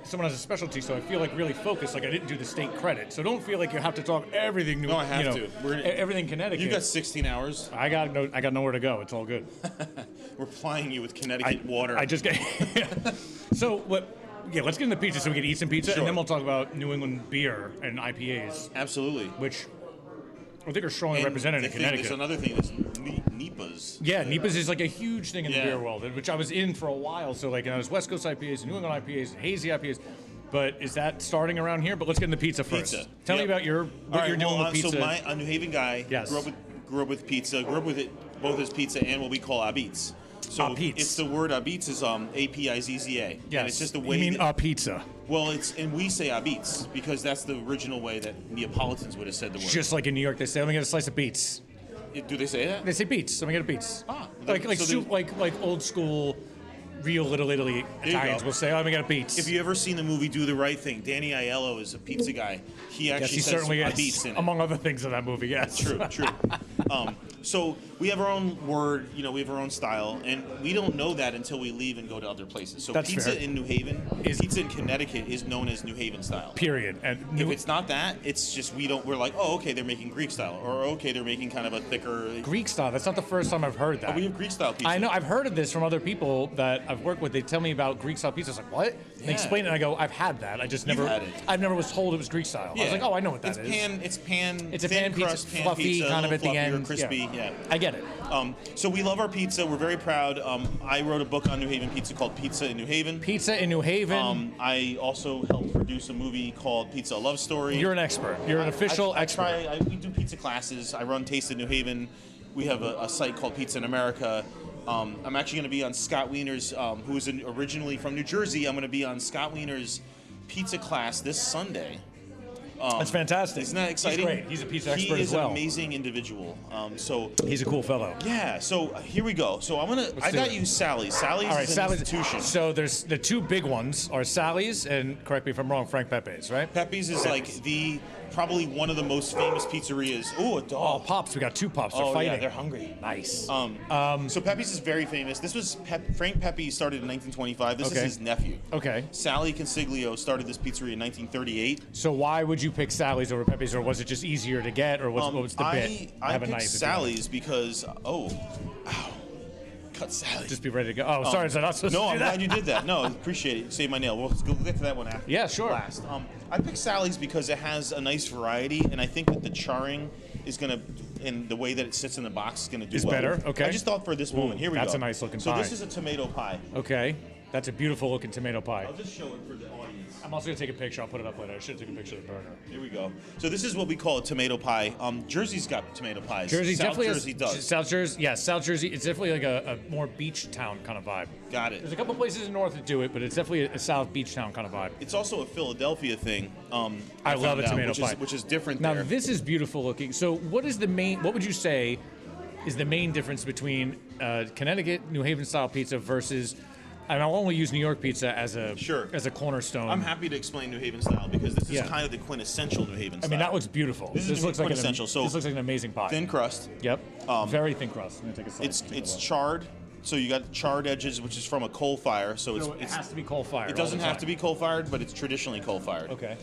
Someone has a specialty, so I feel like really focused. Like I didn't do the state credit, so don't feel like you have to talk everything. No, I have to. Everything Connecticut. You've got 16 hours. I got nowhere to go. It's all good. We're plying you with Connecticut water. I just get. So what? Yeah, let's get into pizza so we can eat some pizza, and then we'll talk about New England beer and IPAs. Absolutely. Which I think are strongly represented in Connecticut. There's another thing that's NEPAs. Yeah, NEPAs is like a huge thing in the beer world, which I was in for a while. So like, I was West Coast IPAs, New England IPAs, hazy IPAs. But is that starting around here? But let's get into pizza first. Tell me about what you're doing with pizza. So a New Haven guy. Yes. Grew up with pizza. Grew up with it both as pizza and what we call Apizza. So it's the word Apizza is Apizza. Yes. And it's just the way. You mean pizza? Well, and we say Apizza because that's the original way that Neapolitans would have said the word. Just like in New York, they say, "Let me get a slice of beets." Do they say that? They say beets. Let me get a beets. So like old school, real Little Italy Italians will say, "Oh, let me get a beets." If you ever seen the movie Do the Right Thing, Danny Aiello is a pizza guy. He actually says certainly beets in it. among other things in that movie. Yes, true. So we have our own word, we have our own style, and we don't know that until we leave and go to other places. So That's pizza fair. in New Haven, pizza in Connecticut is known as New Haven style. Period. And if it's not that, it's just we're like, oh, okay, they're making Greek style, or okay, they're making kind of a thicker Greek style. That's not the first time I've heard that. Oh, we have Greek style pizza. I know. I've heard of this from other people that I've worked with. They tell me about Greek style pizza. I was like, what? They explain it, and I go, I've had that. I just never. had it. I've never was told it was Greek style. I was like, oh, I know what that is. It's a thin pan crust, pizza, fluffy, pizza, kind of at the fluffier, end. crispy. Yeah. I get it. So we love our pizza. We're very proud. I wrote a book on New Haven pizza called Pizza in New Haven. Pizza in New Haven. I also helped produce a movie called Pizza: A Love Story. You're an expert. You're an official expert. We do pizza classes. I run Taste in New Haven. We have a site called Pizza in America. I'm actually going to be on Scott Wiener's, who is originally from New Jersey. I'm going to be on Scott Wiener's pizza class this Sunday. That's fantastic. Isn't that exciting? He's great. He's a pizza expert as well. He is an amazing individual. So he's a cool fellow. Yeah. So here we go. So I got you Sally's. Sally's is an institution. So there's the two big ones are Sally's and, correct me if I'm wrong, Frank Pepe's, right? Pepe's is like probably one of the most famous pizzerias. Oh, a dog. Oh, Pops. We got two Pops. They're fighting. Yeah, they're hungry. Nice. So Pepe's is very famous. This was Frank Pepe started in 1925. This is his nephew. Okay. Sally Consiglio started this pizzeria in 1938. So why would you pick Sally's over Pepe's, or was it just easier to get, or what was the bit? I picked Sally's because cut Sally. Just be ready to go. Oh, sorry, is that not supposed to do I'm that? glad you did that. No, appreciate it. Save my nail. We'll get to that one after. Yeah, sure. Last. I picked Sally's because it has a nice variety, and I think that the charring is gonna, and the way that it sits in the box is gonna do well. better. Okay. I just thought for this moment. Here we go. That's a nice looking pie. So this is a tomato pie. Okay. That's a beautiful looking tomato pie. I'll just show it for the audience. I'm also gonna take a picture. I'll put it up later. I should have taken a picture of the burger. Here we go. So this is what we call a tomato pie. Jersey's got tomato pies. Jersey South definitely Jersey does. South Jersey, yeah, South Jersey. It's definitely like a more beach town kind of vibe. Got it. There's a couple places in North that do it, but it's definitely a South beach town kind of vibe. It's also a Philadelphia thing. I love a tomato pie, which is different. Now there. this is beautiful looking. So what is the main? What would you say? is the main difference between Connecticut New Haven style pizza versus, and I'll only use New York pizza as a cornerstone. I'm happy to explain New Haven style because this is kind of the quintessential New Haven style. I mean, that looks beautiful. This looks like quintessential. this looks like an amazing pie. Thin crust. Yep. Very thin crust. I'm gonna take a slice. It's charred. So you got charred edges, which is from a coal fire. So it has to be coal fired. It doesn't have to be coal fired, but it's traditionally coal fired. Okay.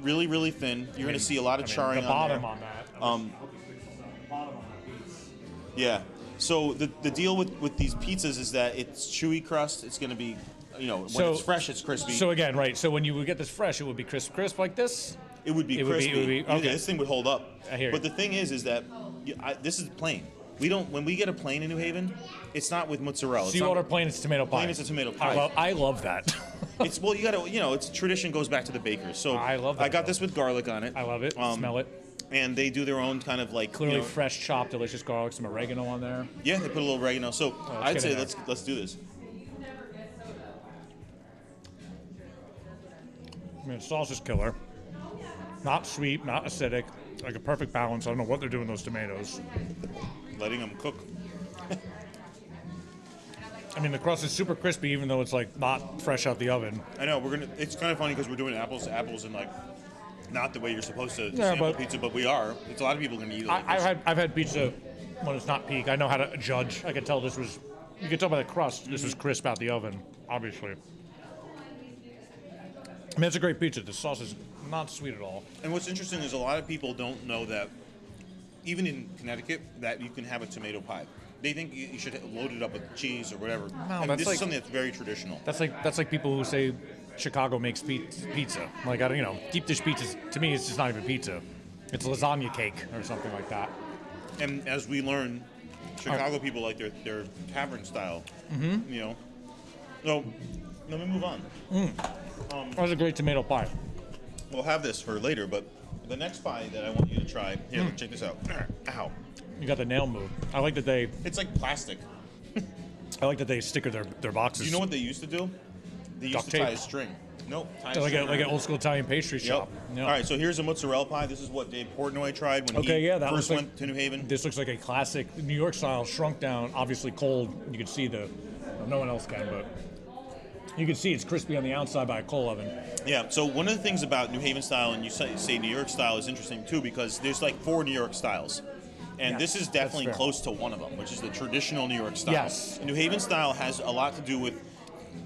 Really, really thin. You're going to see a lot of charring the bottom on that. there. Yeah. So the deal with these pizzas is that it's chewy crust. It's going to be, when it's fresh, it's crispy. So again, right. So when you would get this fresh, it would be crisp like this. It would be crispy. Okay. This thing would hold up. I hear But you. the thing is that this is plain. When we get a plain in New Haven, it's not with mozzarella. So you order plain, it's tomato pie. Plain, it's a tomato pie. I love that. You gotta, it's tradition goes back to the bakers. So I love that. I got this with garlic on it. I love it. Smell it. And they do their own kind of like Clearly fresh chopped, delicious garlic, some oregano on there. Yeah, they put a little oregano. So I'd say let's do this. I mean, the sauce is killer. Not sweet, not acidic. Like a perfect balance. I don't know what they're doing with those tomatoes. Letting them cook. I mean, the crust is super crispy, even though it's like not fresh out the oven. I know it's kind of funny because we're doing apples to apples and like not the way you're supposed to sample pizza, but we are. It's a lot of people going to eat it. Like I've had pizza when it's not peak. I know how to judge. I can tell this was. You can tell by the crust. This was crisp out the oven, obviously. I mean, it's a great pizza. The sauce is not sweet at all. And what's interesting is a lot of people don't know that even in Connecticut that you can have a tomato pie. They think you should load it up with cheese or whatever. No, this is something that's very traditional. That's like people who say Chicago makes pizza. Like, deep dish pizza, to me, it's just not even pizza. It's lasagna cake or something like that. And as we learn, Chicago people like their tavern style. Mm-hmm. So let me move on. That's a great tomato pie. We'll have this for later, but the next pie that I want you to try. Here, check this out. Ow. You got the nail move. I like that they. It's like plastic. I like that they sticker their boxes. Do you know what they used to do? They used Duct to tie tape. a string. Nope. Like an old school Italian pastry shop. Yep. All right, so here's a mozzarella pie. This is what Dave Portnoy tried when he first went to New Haven. This looks like a classic New York style, shrunk down, obviously cold. You can see no one else can, but you can see it's crispy on the outside by a coal oven. Yeah, so one of the things about New Haven style, and you say New York style is interesting too, because there's like 4 New York styles. And this is definitely close to one of them, which is the traditional New York style. Yes. New Haven style has a lot to do with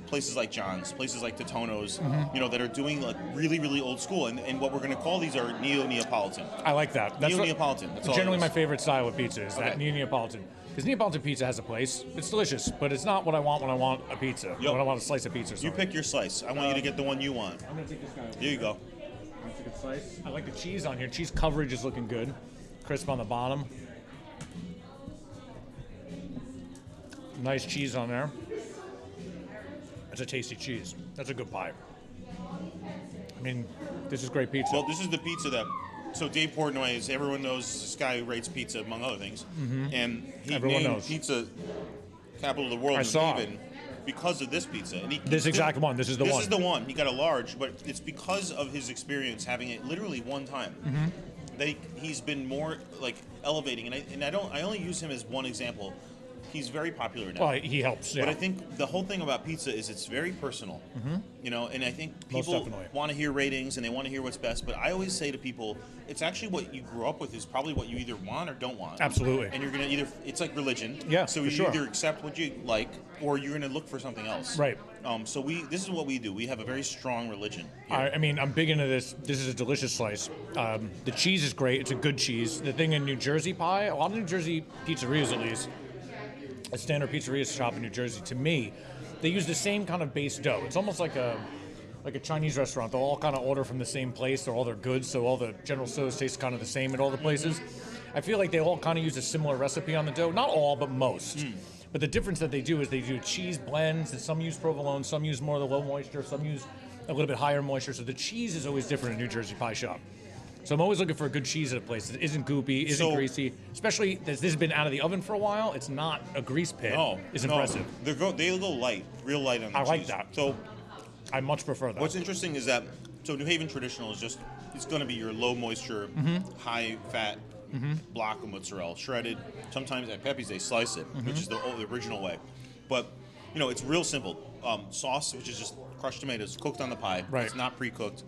places like John's, places like Totonno's, that are doing like really, really old school. And what we're going to call these are Neo-Neapolitan. I like that. That's Neo-Neapolitan. That's generally my favorite style of pizza is that Neo-Neapolitan. Because Neapolitan pizza has a place. It's delicious, but it's not what I want when I want a pizza. When I want a slice of pizza. You pick your slice. I want you to get the one you want. I'm going to take this guy over. Here you go. That's a good slice. I like the cheese on here. Cheese coverage is looking good. Crisp on the bottom. Nice cheese on there. That's a tasty cheese. That's a good pie. I mean, this is great pizza. Well, this is the pizza that... So Dave Portnoy, as everyone knows, is this guy who rates pizza, among other things. And he named pizza capital of the world in New Haven because of this pizza. And this exact one. This is the one. This is the one. He got a large, but it's because of his experience having it literally one time. That he's been more like elevating. And I only use him as one example. He's very popular now. Well, he helps. Yeah. But I think the whole thing about pizza is it's very personal. And I think people definitely want to hear ratings and they want to hear what's best. But I always say to people, it's actually what you grew up with is probably what you either want or don't want. Absolutely. And you're going to either, it's like religion. Yeah, So for you sure. either accept what you like or you're going to look for something else. Right. So this is what we do. We have a very strong religion here. I mean, I'm big into this. This is a delicious slice. The cheese is great. It's a good cheese. The thing in New Jersey pie, a lot of New Jersey pizzerias at least, a standard pizzeria shop in New Jersey, to me, they use the same kind of base dough. It's almost like a Chinese restaurant. They'll all kind of order from the same place. They're all their goods, so all the General Tso's taste kind of the same at all the places. I feel like they all kind of use a similar recipe on the dough. Not all, but most. But the difference that they do is they do cheese blends, and some use provolone, some use more of the low moisture, some use a little bit higher moisture. So the cheese is always different in a New Jersey pie shop. So I'm always looking for a good cheese at a place that isn't goopy, isn't greasy. Especially this has been out of the oven for a while. It's not a grease pit. It's impressive. They go light, real light on the cheese. I like that. So I much prefer that. what's interesting is that New Haven traditional is it's going to be your low moisture, high fat block of mozzarella, shredded. Sometimes at Pepe's they slice it, which is the original way. But it's real simple. Sauce, which is just crushed tomatoes cooked on the pie. Right. It's not pre-cooked.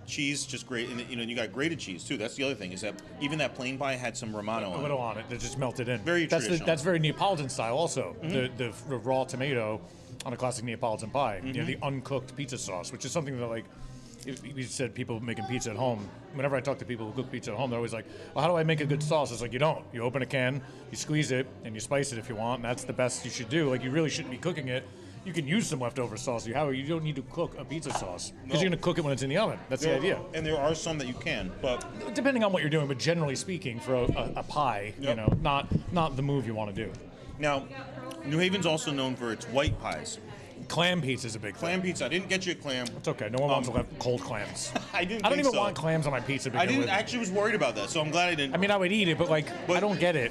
Cheese, just great, and you got grated cheese too. That's the other thing, is that even that plain pie had some Romano A on little it. on it. They're just melted in. Very traditional. That's very Neapolitan style also. The raw tomato on a classic Neapolitan pie. The uncooked pizza sauce, which is something that, like, you said people making pizza at home. Whenever I talk to people who cook pizza at home, they're always like, well, how do I make a good sauce? It's like, you don't. You open a can, you squeeze it, and you spice it if you want, and that's the best you should do. Like, you really shouldn't be cooking it. You can use some leftover sauce. You don't need to cook a pizza sauce because you're going to cook it when it's in the oven. That's the idea. And there are some that you can, but Depending on what you're doing, but generally speaking, for a pie, not the move you want to do. now New Haven's also known for its white pies. Clam pizza is a big Clam thing. pizza. I didn't get you a clam. It's okay. No one wants to have cold clams. I didn't. I don't think even so. want clams on my pizza. to I begin didn't. with. Actually was worried about that, so I'm glad I didn't. I mean, I would eat it, but I don't get it.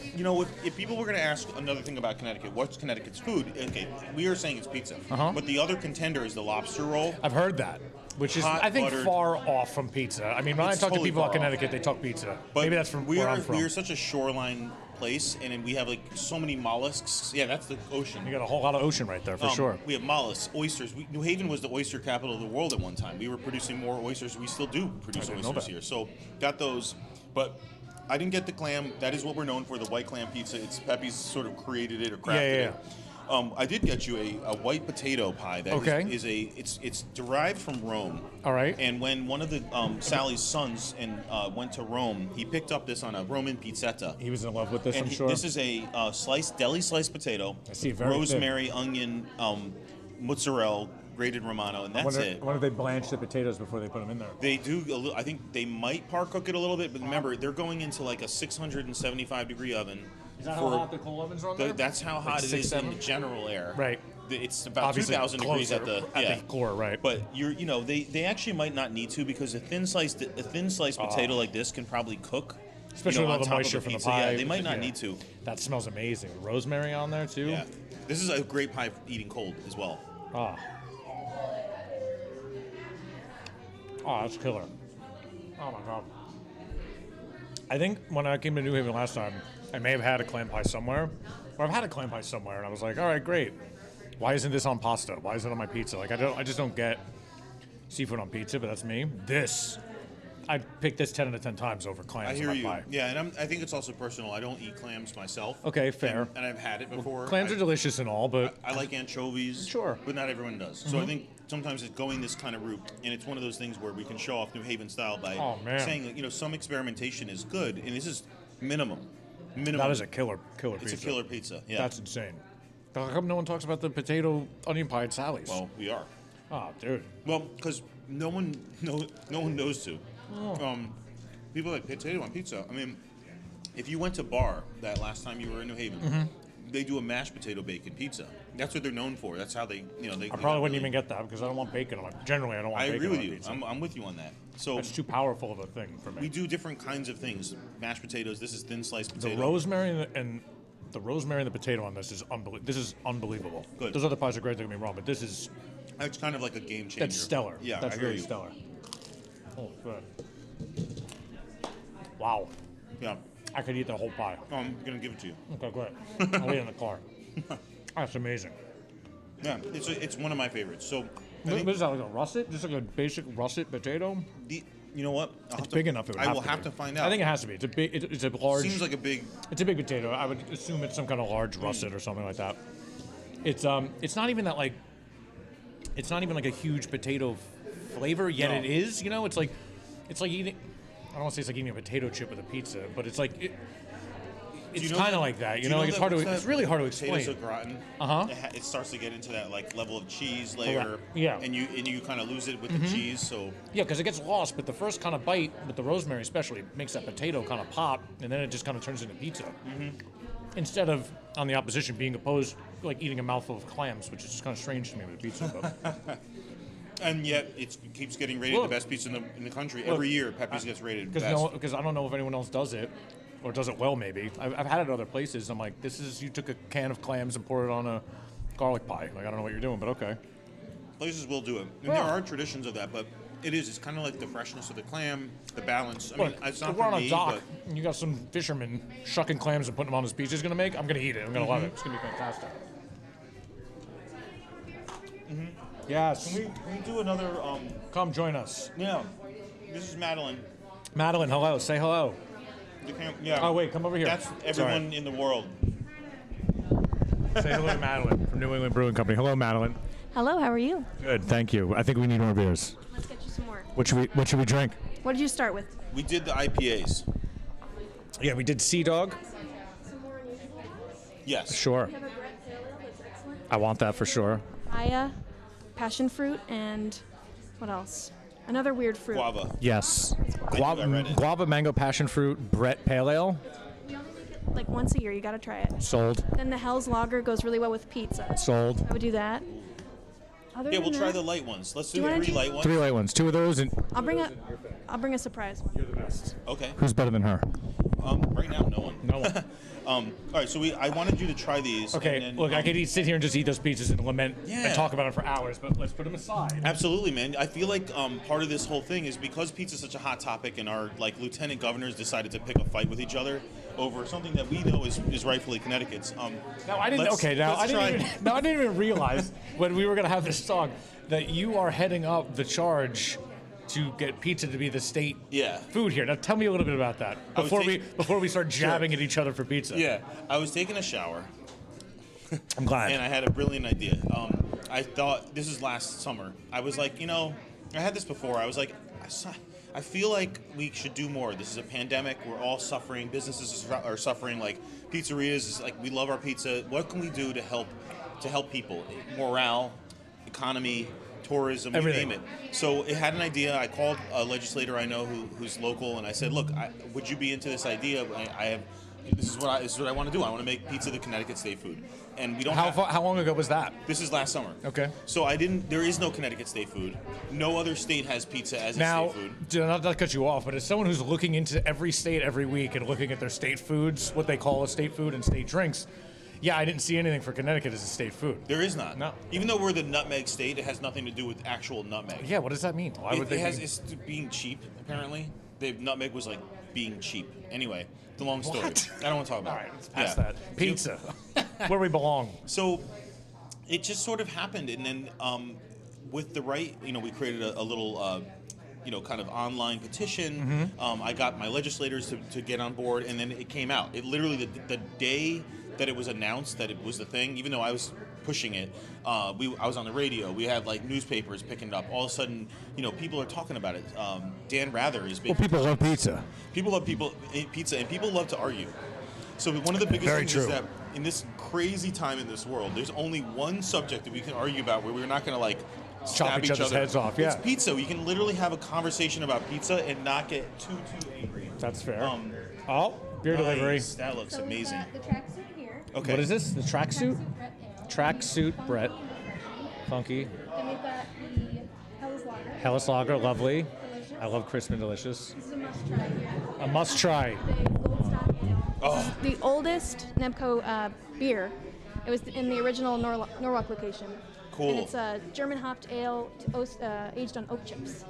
If people were going to ask another thing about Connecticut, what's Connecticut's food? Okay, we are saying it's pizza, but the other contender is the lobster roll. I've heard that, which is, Hot, I think, buttered. far off from pizza. I mean, when It's I talk to totally people far about off. Connecticut, they talk pizza. But Maybe that's from we where are I'm from. we are such a shoreline place, and we have like so many mollusks. Yeah, that's the ocean. You got a whole lot of ocean right there, for sure. We have mollusks, oysters. New Haven was the oyster capital of the world at one time. We were producing more oysters. We still do produce I didn't know oysters that. here. So got those, but I didn't get the clam. That is what we're known for, the white clam pizza. It's Pepe's sort of created it or crafted it. I did get you a white potato pie. That Okay. it's derived from Rome. All right. And when one of the Sally's sons went to Rome, he picked up this on a Roman pizzetta. He was in love with this, And I'm sure. this is a deli sliced potato, I see, very rosemary, onion, mozzarella, grated Romano, and that's it. I wonder if they blanch the potatoes before they put them in there. They do. I think they might par cook it a little bit, but remember they're going into like a 675-degree oven. Is that how hot the coal ovens are on there? That's how hot it 6, is 7? in the general air. Right. It's about Obviously 2,000 degrees at closer the core, right? But they actually might not need to, because a thin sliced potato like this can probably cook. Especially with all on the top of moisture a from the pizza. pie. Yeah, they might not Yeah. need to. That smells amazing. Rosemary on there, too. Yeah. This is a great pie for eating cold as well. Ah. Oh, that's killer. Oh, my God. I think when I came to New Haven last time, I may have had a clam pie somewhere. Or I've had a clam pie somewhere, and I was like, all right, great. Why isn't this on pasta? Why is it on my pizza? Like, I just don't get seafood on pizza, but that's me. I'd pick this 10 out of 10 times over clams I hear on my you. pie. Yeah, and I think it's also personal. I don't eat clams myself. Okay, fair. And I've had it before. Clams are delicious and all, but I like anchovies. Sure. But not everyone does. So I think sometimes it's going this kind of route, and it's one of those things where we can show off New Haven style by saying that, some experimentation is good, and this is minimum. that is a killer pizza. It's a killer pizza. Yeah. That's insane. How come no one talks about the potato onion pie at Sally's? Well, we are. Oh, dude. Well, because no one knows to. People like potato on pizza. I mean, if you went to bar that last time you were in New Haven, they do a mashed potato bacon pizza. That's what they're known for. That's how they. I probably wouldn't even get that because I don't want bacon on it. Generally, I don't want I bacon agree with on you. pizza. I'm with you on that. So That's too powerful of a thing for me. we do different kinds of things. Mashed potatoes. This is thin sliced The potato. rosemary and the potato on this is unbelievable. This is unbelievable. Good. Those other pies are great. Don't get me wrong, but this is It's kind of like a game changer. that's stellar. Yeah, that's I hear really you. stellar. Oh, good. Wow, Yeah, I could eat the whole pie. I'm gonna give it to you. Okay, great. I'll eat it in the car. That's amazing. Yeah, it's one of my favorites. So I What think is that, like a russet? Just like a basic russet potato? you know what? It's big enough. It would I have will to have be. to find out. I think it has to be. It's a big. It's a large. Seems like a big. It's a big potato. I would assume it's some kind of large russet or something like that. It's not even that like. It's not even like a huge potato flavor, yet No. it is. It's like eating. I don't want to say it's like eating a potato chip with a pizza, but it's like it's you know kind that- of like that. do you Like know it's that hard to. once that It's really hard to Potatoes explain. au gratin. Uh-huh. It starts to get into that like level of cheese layer. Correct. Yeah. And you kind of lose it with the cheese. So Yeah, because it gets lost, but the first kind of bite with the rosemary especially makes that potato kind of pop, and then it just kind of turns into pizza. Instead of, on the opposition, being opposed, like eating a mouthful of clams, which is just kind of strange to me with a pizza. But and yet it keeps getting rated Look. the best pizza in the country every year. Pepe's gets rated best. because I don't know if anyone else does it, or does it well maybe. I've had it at other places. I'm like, you took a can of clams and poured it on a garlic pie. Like, I don't know what you're doing, but okay. Places will do it, and Yeah. there are traditions of that. But It is. It's kind of like the freshness of the clam, the balance. I mean, Look, it's not if we're for on me, a dock, but and you got some fisherman shucking clams and putting them on his pizza he's gonna make. I'm gonna eat it. I'm gonna love it. It's gonna be fantastic. Yes. can we do another? Come join us. Yeah. This is Madeline. Madeline, hello. Say hello. Yeah. Oh, wait, come over here. That's everyone in the world. Say hello to Madeline from New England Brewing Company. Hello, Madeline. Hello, how are you? Good, thank you. I think we need more beers. Let's get you some more. What should we drink? What did you start with? We did the IPAs. Yeah, we did Sea Dog. Yes. Sure. We have a Brett Pale Ale that's excellent. I want that for sure. Papaya, passion fruit, and what else? Another weird fruit. Guava. Yes. I read it. Guava, mango, passion fruit, Brett Pale Ale. We only make it like once a year. You gotta try it. Sold. Then the Hell's Lager goes really well with pizza. Sold. I would do that. Other Yeah, than we'll try that, the light ones. Let's Do do you wanna 3 do- light ones. 3 light ones. 2 of those and I'll bring a surprise one. you're the best. Okay. Who's better than her? Right now, no one. No one. All right, so I wanted you to try these. Okay, and then, look, I could sit here and just eat those pizzas and lament Yeah. and talk about it for hours, but let's put them aside. Absolutely, man. I feel like part of this whole thing is because pizza is such a hot topic, and our lieutenant governors decided to pick a fight with each other over something that we know is rightfully Connecticut's. Now I didn't. let's- Okay, now let's try- I didn't even realize when we were gonna have this talk that you are heading up the charge to get pizza to be the state Yeah. food here. Now tell me a little bit about that I was before we start jabbing at each other for pizza. Yeah, I was taking a shower, I'm glad. and I had a brilliant idea. I thought this is last summer. I was like, I had this before. I was like, I feel like we should do more. This is a pandemic. We're all suffering. Businesses are suffering. Like pizzerias is like we love our pizza. What can we do to help people? Morale, economy, tourism, Everything. you name it. So it had an idea. I called a legislator I know who's local, and I said, look, would you be into this idea? This is what I want to do. I want to make pizza the Connecticut state food, and we don't. How long ago was that? This is last summer. Okay. So there is no Connecticut state food. No other state has pizza as Now, a state food. not to cut you off, but as someone who's looking into every state every week and looking at their state foods, what they call a state food and state drinks, yeah, I didn't see anything for Connecticut as a state food. There is not. No. Even though we're the nutmeg state, it has nothing to do with actual nutmeg. Yeah, what does that mean? Why would they? It's being cheap, apparently. The nutmeg was like being cheap. Anyway, the long story. What? I don't want to talk about All it. right, let's pass Yeah. that. Pizza, where we belong. So it just sort of happened, and then with the right, we created a little, kind of online petition. I got my legislators to get on board, and then it came out. It literally the day that it was announced that it was the thing, even though I was pushing it, I was on the radio. We had like newspapers picking it up. All of a sudden, people are talking about it. Dan Rather is big. Well, people love pizza. People love pizza, and people love to argue. So one of the biggest Very things true. is that in this crazy time in this world, there's only one subject that we can argue about where we're not going to like stab each other's heads off, It's yeah. pizza. We can literally have a conversation about pizza and not get too angry. That's fair. Um, Beer delivery. Nice. That looks So we've amazing. got the tracksuit here. Okay. What is this? The tracksuit? Brett Ale. Tracksuit Brett. Funky. Then we've got the Hell's Lager. Hellas Lager, lovely. Delicious. I love crisp and delicious. This is a must try here. A must try. The Gold Stock Ale. Oh. This is the oldest Nebco beer. It was in the original Norwalk location. Cool. And it's a German hopped ale aged on oak chips.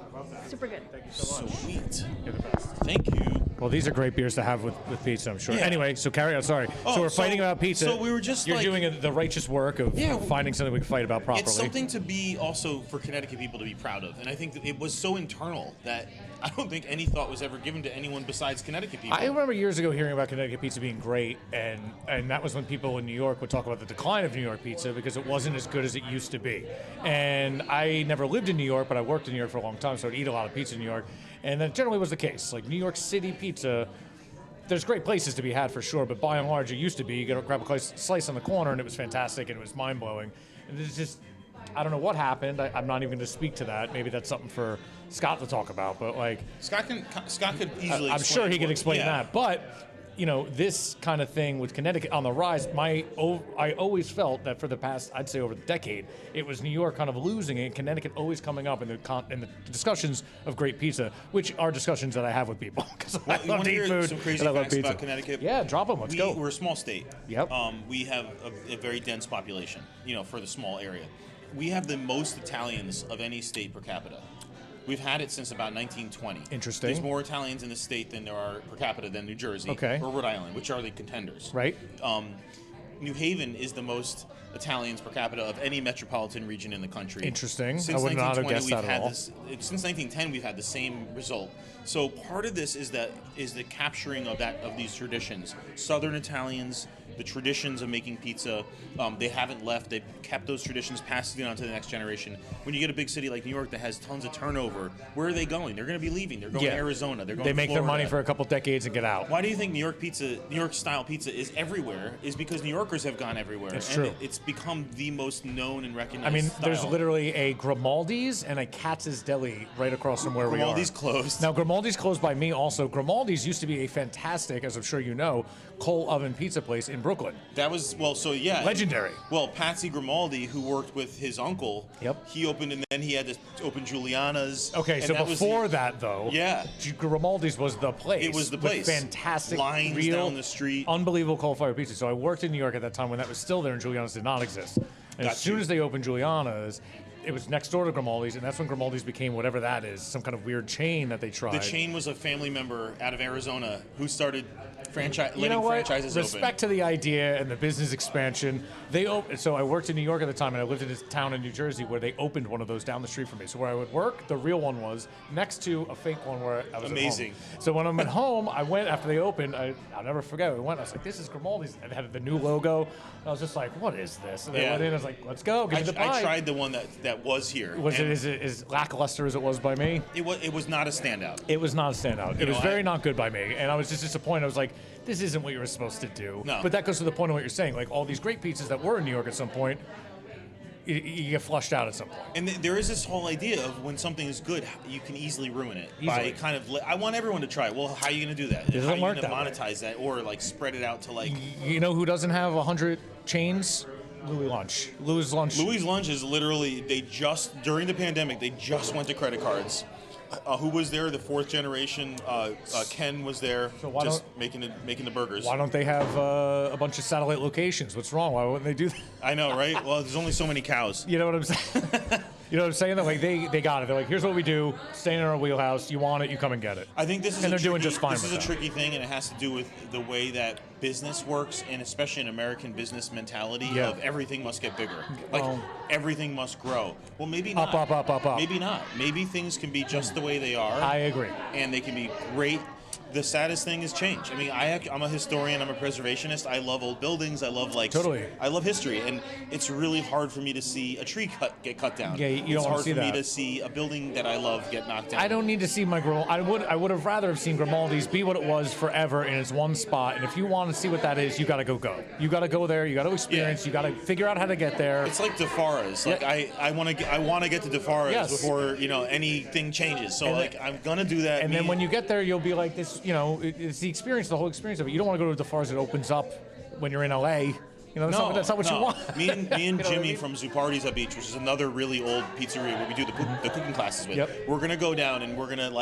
Super good. Sweet. You're the best. Thank you. Well, these are great beers to have with pizza, I'm sure. Yeah. Anyway, so carry on. Sorry. Oh, so we're so- fighting about pizza. so we were just You're like- doing the righteous work of Yeah, finding something we can fight about properly. It's something to be also for Connecticut people to be proud of, and I think that it was so internal that I don't think any thought was ever given to anyone besides Connecticut people. I remember years ago hearing about Connecticut pizza being great, and that was when people in New York would talk about the decline of New York pizza because it wasn't as good as it used to be. And I never lived in New York, but I worked in New York for a long time, so I'd eat a lot of pizza in New York. And that generally was the case. Like New York City pizza, there's great places to be had for sure, but by and large, it used to be you get grab a slice on the corner, and it was fantastic, and it was mind blowing. And it's just, I don't know what happened. I'm not even going to speak to that. Maybe that's something for Scott to talk about. But like, Scott could easily. I'm sure he can explain yeah. that. But this kind of thing with Connecticut on the rise, I always felt that for the past, I'd say over the decade, it was New York kind of losing it, and Connecticut always coming up in the discussions of great pizza, which are discussions that I have with people because Well, I you love want to to eat hear food some crazy and I love facts pizza. about Connecticut? Yeah, drop them. Let's go. We're a small state. Yep. We have a very dense population, for the small area. We have the most Italians of any state per capita. We've had it since about 1920. Interesting. There's more Italians in the state than there are per capita than New Jersey Okay. or Rhode Island, which are the contenders. Right. New Haven is the most Italians per capita of any metropolitan region in the country. Interesting. Since I would not have 1920, guessed we've that at had all. since 1910, we've had the same result. So part of this is the capturing of these traditions. Southern Italians, the traditions of making pizza, they haven't left. They've kept those traditions, passing it on to the next generation. When you get a big city like New York that has tons of turnover, where are they going? They're going to be leaving. They're going to Arizona. They're going They to make their Florida. money for a couple decades and get out. Why do you think New York style pizza is everywhere? Is because New Yorkers have gone everywhere. It's and true. It's become the most known and recognized I mean, style. there's literally a Grimaldi's and a Katz's Deli right across from where we are. Grimaldi's closed. Now, Grimaldi's closed by me also. Grimaldi's used to be a fantastic, as I'm sure you know, coal oven pizza place in Brooklyn. That was, Legendary. Well, Patsy Grimaldi, who worked with his uncle, Yep. he opened, and then he had to open Giuliana's. Okay, and so that was before that, though, Yeah. Grimaldi's was the place. It was the with place. fantastic, Lines real, down the street. unbelievable coal-fired pizza. So I worked in New York at that time when that was still there and Giuliana's did not exist. And Got as soon you. as they opened Giuliana's, it was next door to Grimaldi's, and that's when Grimaldi's became whatever that is, some kind of weird chain that they tried. The chain was a family member out of Arizona who started You know what? franchises Respect to the idea and the business expansion. So I worked in New York at the time, and I lived in this town in New Jersey where they opened one of those down the street from me. So where I would work, the real one was next to a fake one where I was Amazing. at home. So when I'm at home, I went after they opened. I'll never forget. I went. I was like, "This is Grimaldi's." It had the new logo. And I was just like, "What is this?" And they Yeah. went in. I was like, "Let's go. Give me the pie." I tried the one that was here. Was it and as lackluster as it was by me? It was not a standout. It was not a standout. It know, was very not good by me, and I was just disappointed. I was like, this isn't what you were supposed to do. No. But that goes to the point of what you're saying. Like, all these great pizzas that were in New York at some point, you get flushed out at some point. And there is this whole idea of when something is good, you can easily ruin it Easily. by kind of. I want everyone to try it. Well, how are you going to do that? doesn't How are you work going to that way. monetize that or like spread it out to like? You know who doesn't have 100 chains? Louis Lunch. Louis Lunch. Louis Lunch is literally during the pandemic they just went to credit cards. Who was there? The fourth generation. Ken was there, So why just making the burgers. Why don't they have a bunch of satellite locations? What's wrong? Why wouldn't they do that? I know, right? Well, there's only so many cows. You know what I'm saying? You know what I'm saying? They're like, they got it. They're like, here's what we do. Stay in our wheelhouse. You want it, you come and get it. I think this is And they're doing just fine This is with a that. tricky thing, and it has to do with the way that business works, and especially an American business mentality Yeah. of everything must get bigger, like Well- everything must grow. Well, maybe not. Up. Maybe not. Maybe things can be just the way they are. I agree. And they can be great. The saddest thing is change. I mean, I'm a historian. I'm a preservationist. I love old buildings. I love Totally. I love history, and it's really hard for me to see a tree get cut down. Yeah, you it's don't wanna hard see for me that. to see a building that I love get knocked down. I don't need to see my Grimaldi. I would have rather have seen Grimaldi's be what it was forever in its one spot. And if you want to see what that is, you got to go. You got to go there. You got to experience. Yeah. You got to figure out how to get there. It's like DeFara's. Like Yeah. I want to get to DeFara's Yes. before anything changes. So And like I'm gonna do that. And then when you get there, you'll be like this. It's the experience, the whole experience of it. You don't want to go to the Fars that opens up when you're in LA. That's not what you want. Me and You know what I Jimmy mean? from Zupardi's at Beach, which is another really old pizzeria where we do the cooking classes with. Yep. We're gonna go down and we're gonna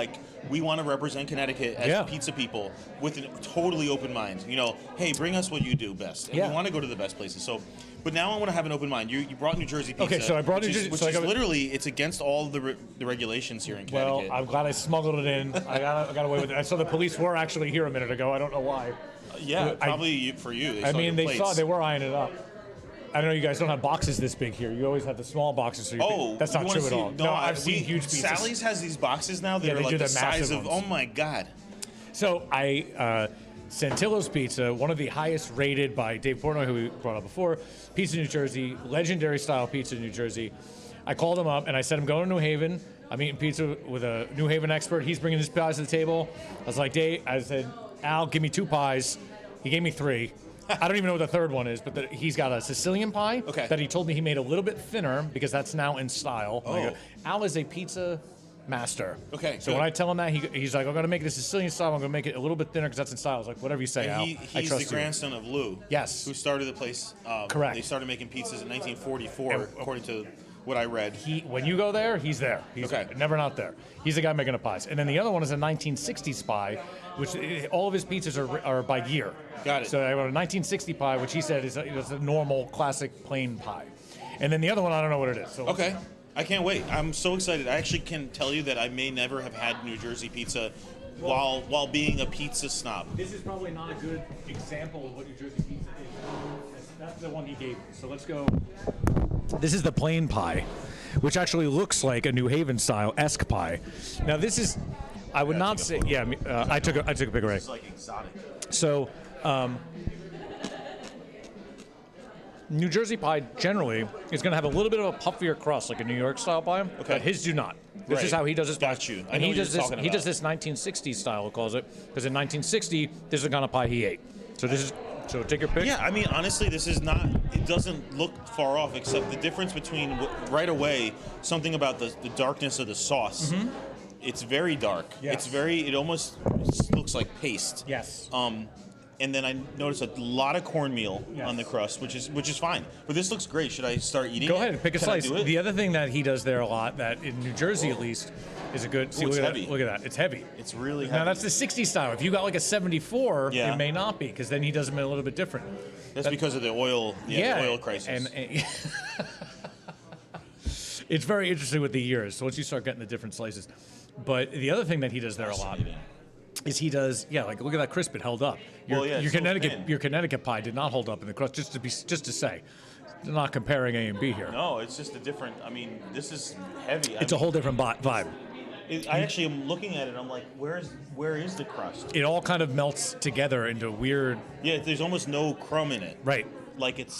we want to represent Connecticut as Yeah. pizza people with a totally open mind. Hey, bring us what you do best. And Yeah. we want to go to the best places. So, but now I want to have an open mind. You brought New Jersey pizza. Okay, so I brought which New is- Jersey- which so I is got- literally it's against all the regulations here in Well, Connecticut. I'm glad I smuggled it in. I got away with it. I saw the police were actually here a minute ago. I don't know why. Yeah, probably for you. They were eyeing it up. I know you guys don't have boxes this big here. You always have the small boxes. So that's you not wanna true at see- all. No, I've seen huge pizzas. Sally's has these boxes now that Yeah, are they like do the the massive size of. ones. Oh my god! So Santillo's Pizza, one of the highest rated by Dave Portnoy, who we brought up before, Pizza New Jersey, legendary style pizza in New Jersey. I called him up and I said, I'm going to New Haven. I'm eating pizza with a New Haven expert. He's bringing his pies to the table. I was like, Dave, I said, Al, give me 2 pies. He gave me 3. I don't even know what the third one is, but he's got a Sicilian pie that he told me he made a little bit thinner because that's now in style. Oh. Al is a pizza master. Okay, So good. when I tell him that, he's like, I'm going to make it a Sicilian style. I'm going to make it a little bit thinner because that's in style. I was like, whatever you say, Al. And I he's trust the you. grandson of Lou. Yes. Who started the place. Correct. They started making pizzas in 1944, according to what I read. When you go there, he's there. He's Okay. never not there. He's the guy making the pies. And then the other one is a 1960s pie, which all of his pizzas are by year. Got it. So I got a 1960 pie, which he said is a normal, classic, plain pie. And then the other one, I don't know what it is. So Okay. I can't wait. I'm so excited. I actually can tell you that I may never have had New Jersey pizza while being a pizza snob. This is probably not a good example of what New Jersey pizza is. That's the one he gave me. So let's go. This is the plain pie, which actually looks like a New Haven style esque pie. Now this is, I would not say. Yeah, I took a picture. Right. It's like exotic. So, New Jersey pie generally is going to have a little bit of a puffier crust, like a New York style pie. Okay. But his do not. This is Right. how he does his pie. Got you. I And know he what you're does this. talking He does about. this 1960s style, he calls it, because in 1960 this is the kind of pie he ate. So this is. So take your pick. Yeah, I mean, honestly, this is not. It doesn't look far off, except the difference between right away something about the darkness of the sauce. It's very dark. Yes. It's very. It almost looks like paste. Yes. And then I noticed a lot of cornmeal Yes. on the crust, which is fine. But this looks great. Should I start eating? Go it? ahead and pick a Can I slice. do it? The other thing that he does there a lot, that in New Jersey at least, is a good. See, Ooh, look it's at heavy. that. Look at that. It's heavy. It's really Now heavy. that's the 60 style. If you got like a 74, Yeah. it may not be, because then he does them a little bit different. That's because of the oil. Yeah, the oil crisis. And it's very interesting with the years. So once you start getting the different slices, but the other thing that he does there a lot Fascinating. is he does like look at that crisp, it held up. Your, Well, yeah, your it's so Connecticut thin. your Connecticut pie did not hold up in the crust. Just to say, not comparing A and B here. No, it's just a different. I mean, this is heavy. It's a whole different vibe. I actually am looking at it. I'm like, where is the crust? It all kind of melts together into weird. Yeah, there's almost no crumb in it. Right. Like it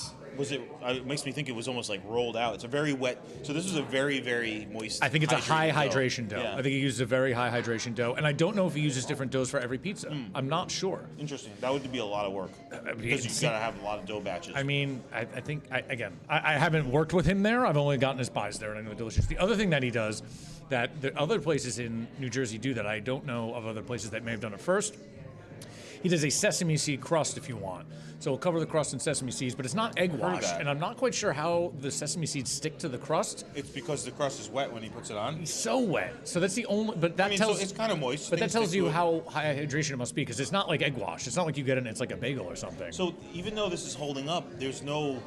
makes me think it was almost like rolled out. It's a very wet. So this is a very, very moist. I think it's a high hydrated hydration dough. Yeah. I think he uses a very high hydration dough, and I don't know if he uses different doughs for every pizza. I'm not sure. Interesting. That would be a lot of work because you've got to have a lot of dough batches. I mean, I think I haven't worked with him there. I've only gotten his pies there, and I know they're delicious. The other thing that he does, that the other places in New Jersey do that I don't know of other places that may have done it first. He does a sesame seed crust if you want. So he'll cover the crust in sesame seeds, but it's not egg washed, that. and I'm not quite sure how the sesame seeds stick to the crust. it's because the crust is wet when he puts it on. It's so wet. So that's the only. But that I mean, tells. so it's kind of moist. But that Things tells stick you to it. how high hydration it must be, because it's not like egg wash. It's not like you get it and it's like a bagel or something. So even though this is holding up, there's no.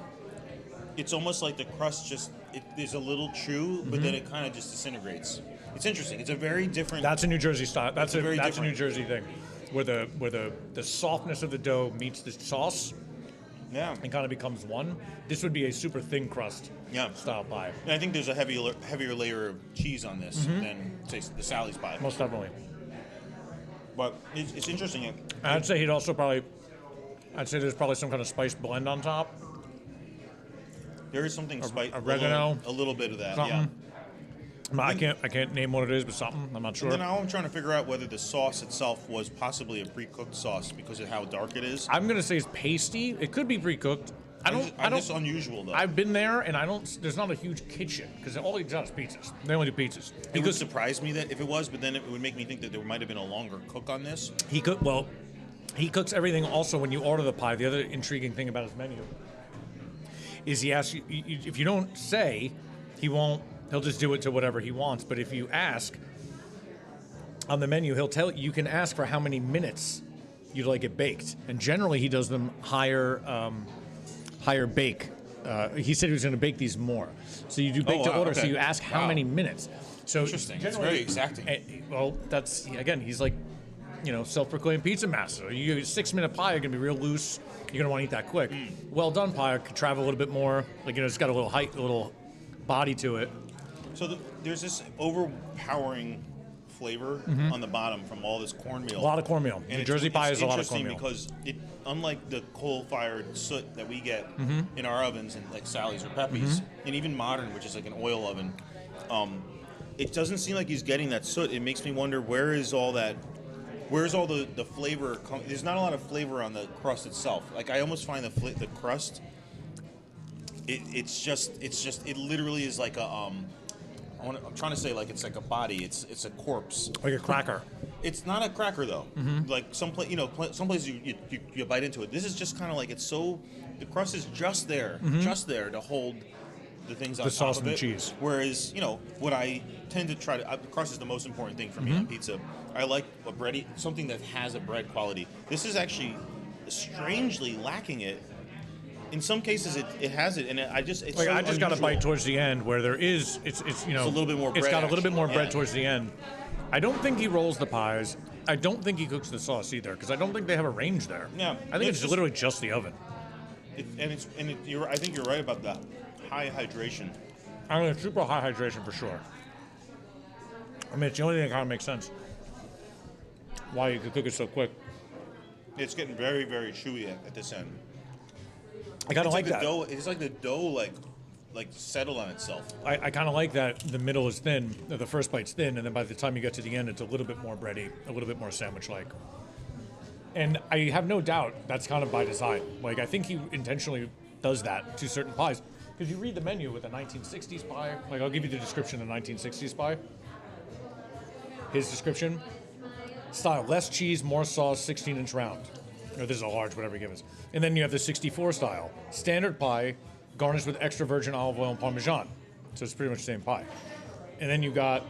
It's almost like the crust just is a little chew, but then it kind of just disintegrates. It's interesting. It's a very different. That's a New Jersey style. That's a very New different. Jersey thing, where the softness of the dough meets the sauce yeah. and kind of becomes one. This would be a super thin crust Yeah. style pie. And I think there's a heavier layer of cheese on this than say the Sally's pie. Most definitely. But it's interesting. I'd say he'd also probably. I'd say there's probably some kind of spice blend on top. There is something spicy. oregano, A little bit of that. something. Yeah. I can't name what it is, but something. I'm not sure. And then now I'm trying to figure out whether the sauce itself was possibly a pre-cooked sauce because of how dark it is. I'm gonna say it's pasty. It could be pre-cooked. I don't. It's unusual though. I've been there, and I don't. There's not a huge kitchen because all he does is pizzas. They only do pizzas. It would surprise me that if it was, but then it would make me think that there might have been a longer cook on this. He cooks everything. Also, when you order the pie, the other intriguing thing about his menu is he asks you if you don't say, he won't. He'll just do it to whatever he wants. But if you ask on the menu, he'll tell you can ask for how many minutes you'd like it baked, and generally he does them higher bake. He said he was going to bake these more, so you do bake to wow, order. okay. So you ask how Wow. many minutes. So Interesting. It's generally- very exacting. well, that's again, he's like, self-proclaimed pizza master. You get a 6-minute pie, you're gonna be real loose. You're gonna want to eat that quick. Well done pie could travel a little bit more. It's got a little height, a little body to it. So there's this overpowering flavor on the bottom from all this cornmeal. A lot of cornmeal. And New it's- Jersey pie it's is a lot of interesting cornmeal. because unlike the coal-fired soot that we get in our ovens and like Sally's or Pepe's, and even modern, which is like an oil oven, it doesn't seem like he's getting that soot. It makes me wonder where's all the flavor? There's not a lot of flavor on the crust itself. Like I almost find the crust. It literally is like a I'm trying to say like it's like a body. It's a corpse. Like a cracker. It's not a cracker though. Like some places you bite into it. This is just kind of like the crust is just there to hold the things on The top sauce of and the it. cheese. Whereas what I tend to try to the crust is the most important thing for me on pizza. I like a bready, something that has a bread quality. This is actually strangely lacking it. in some cases it has it, and I just Like so I just got a unusual. bite towards the end where there is it's you know It's a little bit more It's bread, got a little bit more actually. bread Yeah. towards the end. I don't think he rolls the pies. I don't think he cooks the sauce either because I don't think they have a range there. Yeah, I think it's just- literally just the oven. I think you're right about the high hydration. I mean, it's super high hydration for sure. I mean, it's the only thing that kind of makes sense. Why you could cook it so quick. It's getting very, very chewy at this end. I kind of like the that. dough. It's like the dough like settled on itself. I kind of like that the middle is thin, or the first bite's thin, and then by the time you get to the end, it's a little bit more bready, a little bit more sandwich-like. And I have no doubt that's kind of by design. Like, I think he intentionally does that to certain pies. Because you read the menu with a 1960s pie, like I'll give you the description of 1960s pie. His description, style, less cheese, more sauce, 16-inch round. Or this is a large, whatever you give us. And then you have the 64 style, standard pie, garnished with extra virgin olive oil and Parmesan. So it's pretty much the same pie. And then you got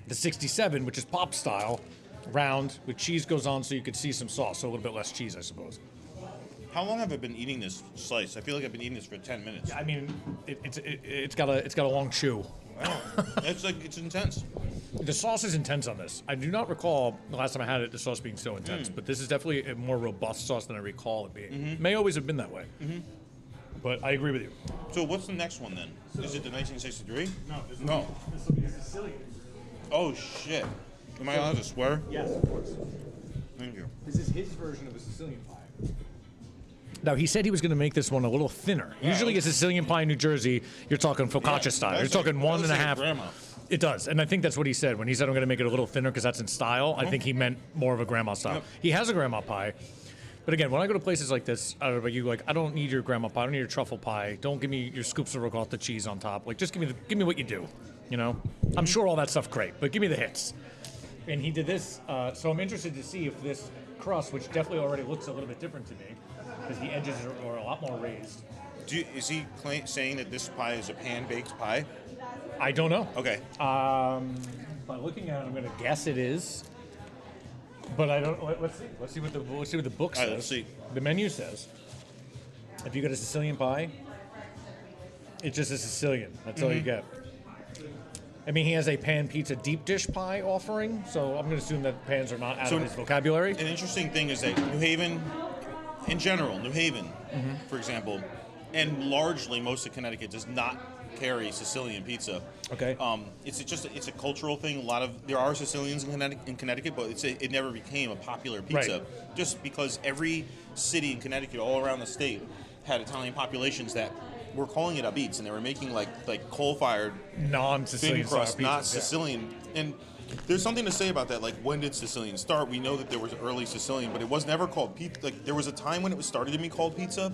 the 67, which is pop style, round, with cheese goes on so you could see some sauce, so a little bit less cheese, I suppose. How long have I been eating this slice? I feel like I've been eating this for 10 minutes. I mean, it's got a long chew. Wow. It's intense. The sauce is intense on this. I do not recall the last time I had it, the sauce being so intense, but this is definitely a more robust sauce than I recall it being. May always have been that way. But I agree with you. So what's the next one then? Is it the 1963? No. No. This will be Sicilian. Oh shit. Am I allowed to swear? Yes, of course. Thank you. This is his version of a Sicilian pie. Now, he said he was going to make this one a little thinner. Usually a Sicilian pie in New Jersey, you're talking focaccia style. You're that's talking like- one that's and a like half. grandma. It does, and I think that's what he said. When he said, I'm going to make it a little thinner because that's in style, I think he meant more of a grandma style. Yep. He has a grandma pie. But again, when I go to places like this, I don't know about you, like, I don't need your grandma pie. I don't need your truffle pie. Don't give me your scoops of ricotta cheese on top. Like, just give me what you do, you know? I'm sure all that stuff's great, but give me the hits. And he did this, so I'm interested to see if this crust, which definitely already looks a little bit different to me, because the edges are a lot more raised. Is he saying that this pie is a pan-baked pie? I don't know. Okay. By looking at it, I'm going to guess it is. But I don't. Let's see. Let's see what the book says. All right, let's see. The menu says, if you get a Sicilian pie, it's just a Sicilian. That's all you get. I mean, he has a pan pizza deep dish pie offering, so I'm going to assume that pans are not out of his vocabulary. An interesting thing is that New Haven, in general, for example, and largely most of Connecticut does not carry Sicilian pizza. Okay. It's a cultural thing. There are Sicilians in Connecticut, but it never became a popular pizza. Right. Just because every city in Connecticut, all around the state, had Italian populations that were calling it Apizza, and they were making like coal-fired Non-Sicilian thin crust, style not pizzas, yeah. Sicilian. And there's something to say about that. Like, when did Sicilian start? We know that there was early Sicilian, but it was never called pizza. Like, there was a time when it was started to be called pizza,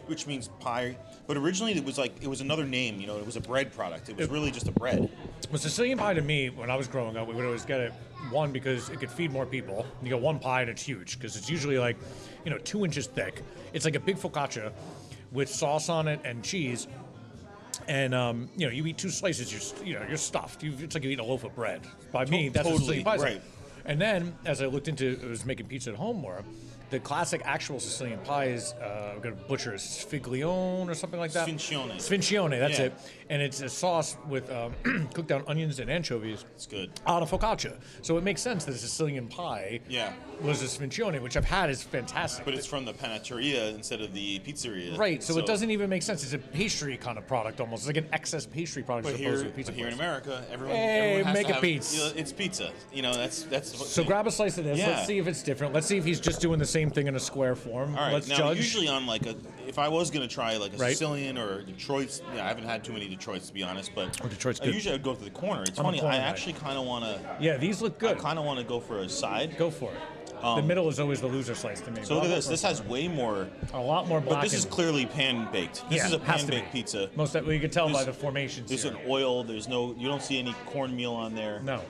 which means pie. But originally, it was another name. You know, it was a bread product. It was really just a bread. Well, Sicilian pie to me, when I was growing up, we would always get it, one, because it could feed more people. You get one pie and it's huge, because it's usually like, 2 inches thick. It's like a big focaccia with sauce on it and cheese. And, you eat 2 slices, you're stuffed. It's like you eat a loaf of bread. By me, that's what Totally, Sicilian pie is. right. And then, as I looked into, I was making pizza at home more, the classic actual Sicilian pie is, I'm going to butcher it, Sfiglione or something like that. Sfincione, that's Yeah. it. And it's a sauce with cooked down onions and anchovies It's good. on a focaccia. So it makes sense that a Sicilian pie Yeah. was a Sfincione, which I've had is fantastic. But it's from the panetteria instead of the pizzeria. Right, so it doesn't even make sense. It's a pastry kind of product almost. It's like an excess pastry product But as here, opposed to a pizza here in place. America, everyone Hey, has make to a have, pizza. It's pizza. That's. So grab a slice of this. Yeah. Let's see if it's different. Let's see if he's just doing the same thing in a square form. All right. Let's now, judge. usually on if I was gonna try like a Right. Sicilian or Detroit's, I haven't had too many Detroits to be honest, but Detroit's I good. usually I'd go to the corner. It's I'm a funny. corner I guy. actually kind of want to. Yeah, these look I good. kind of want to go for a side. Go for it. The middle is always the loser slice to me. So look at this. This has way more. a lot more black. But this is and- clearly pan baked. This is a has to pan baked be. pizza. Most of, well, you can tell by There's- the formations. There's here. an oil. There's no. You don't see any cornmeal on there. No.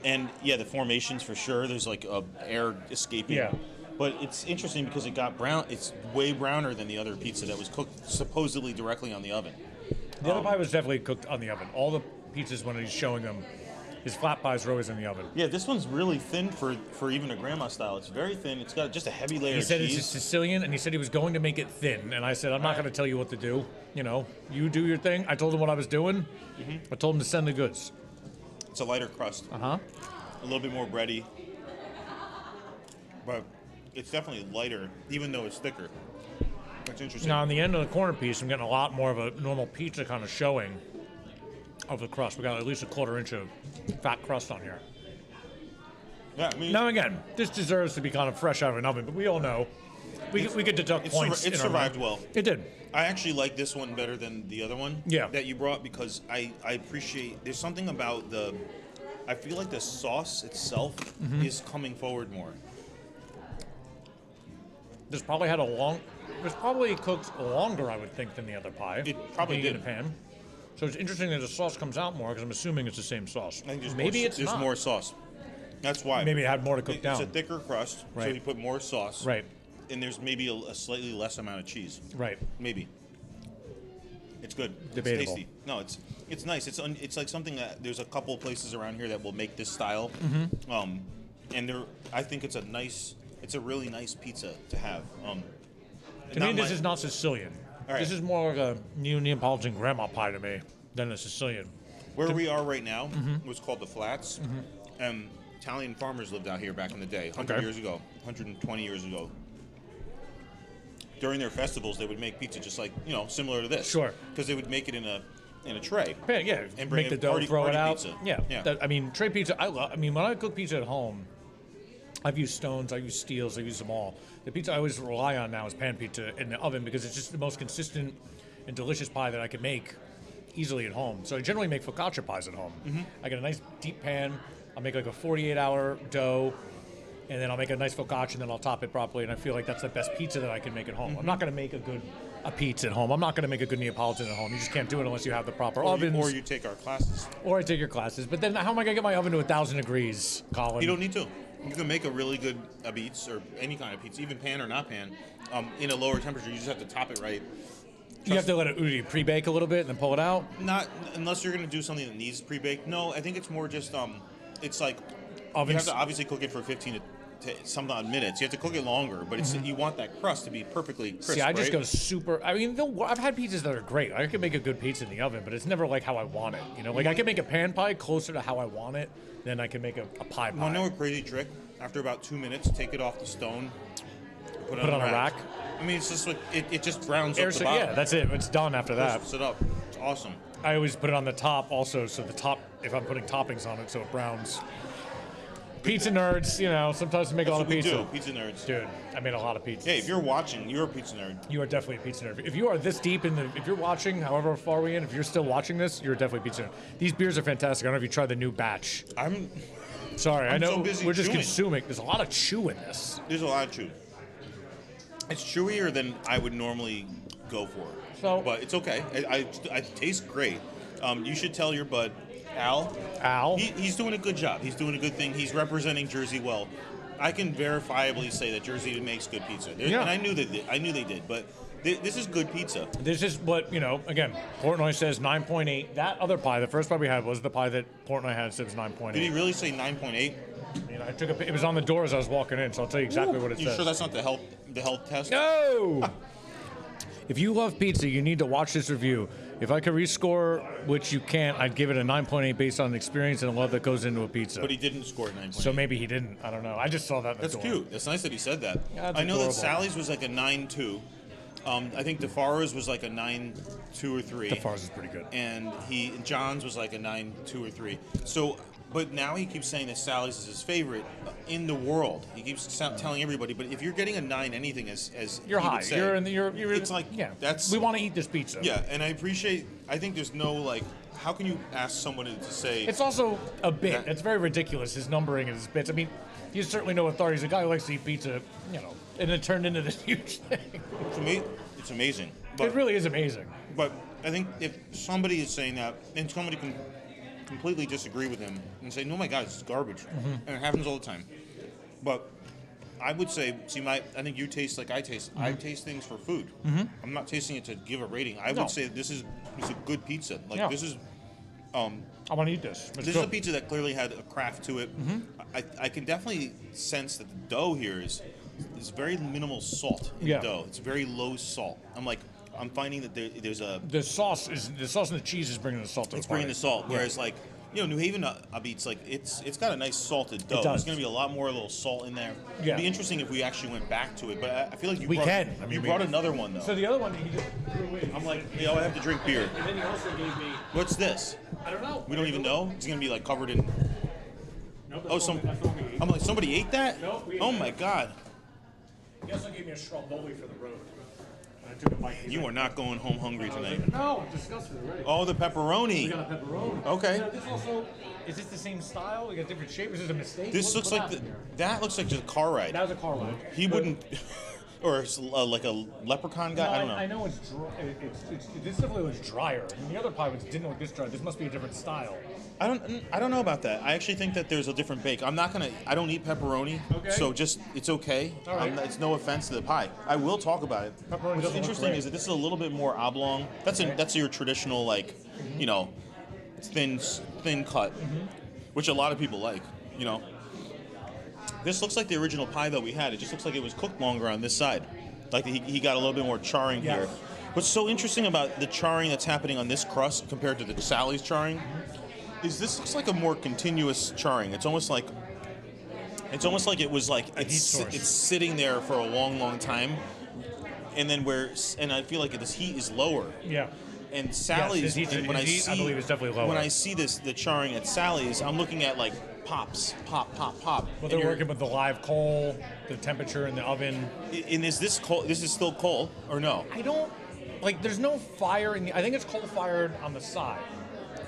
And yeah, the formations for sure. There's like air escaping. Yeah. But it's interesting because it got brown. It's way browner than the other pizza that was cooked supposedly directly on the oven. The other pie was definitely cooked on the oven. All the pizzas when he's showing them His flat pies are always in the oven. Yeah, this one's really thin for even a grandma style. It's very thin. It's got just a heavy layer He of said cheese. it's a Sicilian, and he said he was going to make it thin. And I said, I'm not going to tell you what to do. You know, you do your thing. I told him what I was doing. I told him to send the goods. It's a lighter crust. Uh-huh. A little bit more bready. But it's definitely lighter, even though it's thicker. That's interesting. Now, on the end of the corner piece, I'm getting a lot more of a normal pizza kind of showing of the crust. We got at least a 1/4 inch of fat crust on here. Yeah, I mean, Now, again, this deserves to be kind of fresh out of an oven, but we all know we could deduct points. it in our survived mind. well. It did. I actually like this one better than the other one that you brought because I appreciate, there's something about I feel like the sauce itself is coming forward more. This probably cooked longer, I would think, than the other pie. It probably being in did. a pan. So it's interesting that the sauce comes out more because I'm assuming it's the same sauce. I think there's Maybe more, it's there's not. more sauce. That's why. Maybe it had more to cook down. It's a thicker crust, so Right. you put more sauce. Right. And there's maybe a slightly less amount of cheese. Right. Maybe. It's good. Debatable. It's tasty. No, it's nice. It's like something that there's a couple of places around here that will make this style. And I think it's a really nice pizza to have. To me, this is not Sicilian. All right. This is more like a Neapolitan grandma pie to me than a Sicilian. Where we are right now was called the Flats. Italian farmers lived out here back in the day, 100 years ago, 120 years ago. During their festivals, they would make pizza just like, similar to this. Sure. Because they would make it in a tray. Yeah, And bring make the it dough, party- throw it party out. pizza. Yeah. Yeah. Tray pizza. When I cook pizza at home, I've used stones, I've used steels, I've used them all. The pizza I always rely on now is pan pizza in the oven because it's just the most consistent and delicious pie that I can make easily at home. So I generally make focaccia pies at home. I get a nice deep pan. I'll make like a 48-hour dough, and then I'll make a nice focaccia, and then I'll top it properly. And I feel like that's the best pizza that I can make at home. I'm not going to make a pizza at home. I'm not going to make a good Neapolitan at home. You just can't do it unless you have the proper ovens. Or you take our classes. Or I take your classes. But then how am I going to get my oven to 1,000 degrees, Colin? You don't need to. You can make a really good Apizza or any kind of pizza, even pan or not pan, in a lower temperature. You just have to top it right. You have to let it pre-bake a little bit and then pull it out? Not unless you're going to do something that needs pre-baked. No, I think it's more just it's like Ovens. you have to obviously cook it for 15 to some odd minutes. You have to cook it longer, but it's you want that crust to be perfectly crisp. See, I just right? go super. I've had pizzas that are great. I can make a good pizza in the oven, but it's never like how I want it. Like I can make a pan pie closer to how I want it than I can make a pie pie. Want to know a crazy trick? After about 2 minutes, take it off the stone, put it on a rack. I mean, it's just like it just browns up Air the so, bottom. yeah, that's it. It's done after that. Crisps it up. It's awesome. I always put it on the top also, so the top, if I'm putting toppings on it, so it browns. Pizza nerds, sometimes we make a lot of That's pizza. what we do, pizza nerds. Dude, I made a lot of pizza. Hey, if you're watching, you're a pizza nerd. You are definitely a pizza nerd. If you are this deep if you're watching, however far we in, if you're still watching this, you're definitely a pizza nerd. These beers are fantastic. I don't know if you tried the new batch. Sorry, I I'm know so busy we're just chewing. consuming. There's a lot of chew in this. There's a lot of chew. It's chewier than I would normally go for. But it's okay. I taste great. You should tell your bud, Al. He's doing a good job. He's doing a good thing. He's representing Jersey well. I can verifiably say that Jersey makes good pizza. Yeah. And I knew they did. But this is good pizza. This is what, again, Portnoy says 9.8. That other pie, the first pie we had was the pie that Portnoy had, said was 9.8. Did he really say 9.8? I took it was on the door as I was walking in, so I'll tell you exactly what it You says. sure that's not the health test? No! If you love pizza, you need to watch this review. If I could rescore, which you can't, I'd give it a 9.8 based on the experience and love that goes into a pizza. But he didn't score 9.8. So maybe he didn't. I don't know. I just saw that in the That's door. cute. That's nice that he said that. Yeah, that's I know adorable. that Sally's was like a 9.2. I think DeFara's was like a 9.2 or 3. DeFara's is pretty good. And John's was like a 9.2 or 3. So, but now he keeps saying that Sally's is his favorite in the world. He keeps telling everybody. But if you're getting a 9 anything, as You're he would high. say, You're it's like we want to eat this pizza. Yeah, and I think there's no how can you ask someone to say It's also a bit. Yeah. It's very ridiculous, his numbering and his bits. I mean, he's certainly no authority. He's a guy who likes to eat pizza, and it turned into this huge thing. To me, it's amazing. But, It really is amazing. But I think if somebody is saying that, and somebody can completely disagree with him and say, "No, my God, it's garbage," and it happens all the time. But I would say, I think you taste like I taste. I taste things for food. I'm not tasting it to give a rating. I would say this is a good pizza. Yeah. This is I want to eat this. This is a pizza that clearly had a craft to it. I can definitely sense that the dough here is very minimal salt in the dough. It's very low salt. I'm finding that there's a the sauce and the cheese is bringing the salt to the it's bringing the salt. Whereas like New Haven Apizza, like it's got a nice salted dough. There's going to be a lot more little salt in there. Yeah. It'd be interesting if we actually went back to it, but I feel like you we brought another one though. So the other one he just threw in. I'm like, I have to drink beer. And then he also gave me. What's this? I don't know. We don't even know. It's going to be like covered in. Nope, I'm like, somebody ate that? Nope, we ate Oh that. my god. He also gave me a stromboli for the road. I took a bite. You are not going home hungry tonight. No, I'm disgusted already. Oh, the pepperoni. We got a pepperoni. Okay. Now, this also, is this the same style? We got different shape. Is this a mistake? This looks like that looks like just a car ride. That was a car ride. He wouldn't, or like a leprechaun guy. I don't know. I know it's dry. This definitely looks drier. And the other pie didn't look this dry. This must be a different style. I don't know about that. I actually think that there's a different bake. I don't eat pepperoni, Okay. so it's okay. All right. It's no offense to the pie. I will talk about it. Pepperoni What's doesn't interesting look great. is that this is a little bit more oblong. That's your traditional thin cut, which a lot of people like. This looks like the original pie that we had. It just looks like it was cooked longer on this side. Like he got a little bit more charring here. What's so interesting about the charring that's happening on this crust compared to the Sally's charring is this looks like a more continuous charring. It's almost like it was like it's sitting there for a long time, and I feel like this heat is lower. Yeah. And Sally's, his heat, I believe, is definitely lower. When I see the charring at Sally's, I'm looking at like pops, pop. Well, they're working with the live coal, the temperature in the oven. And is this coal? This is still coal or no? I don't there's no fire in the. I think it's coal fired on the side.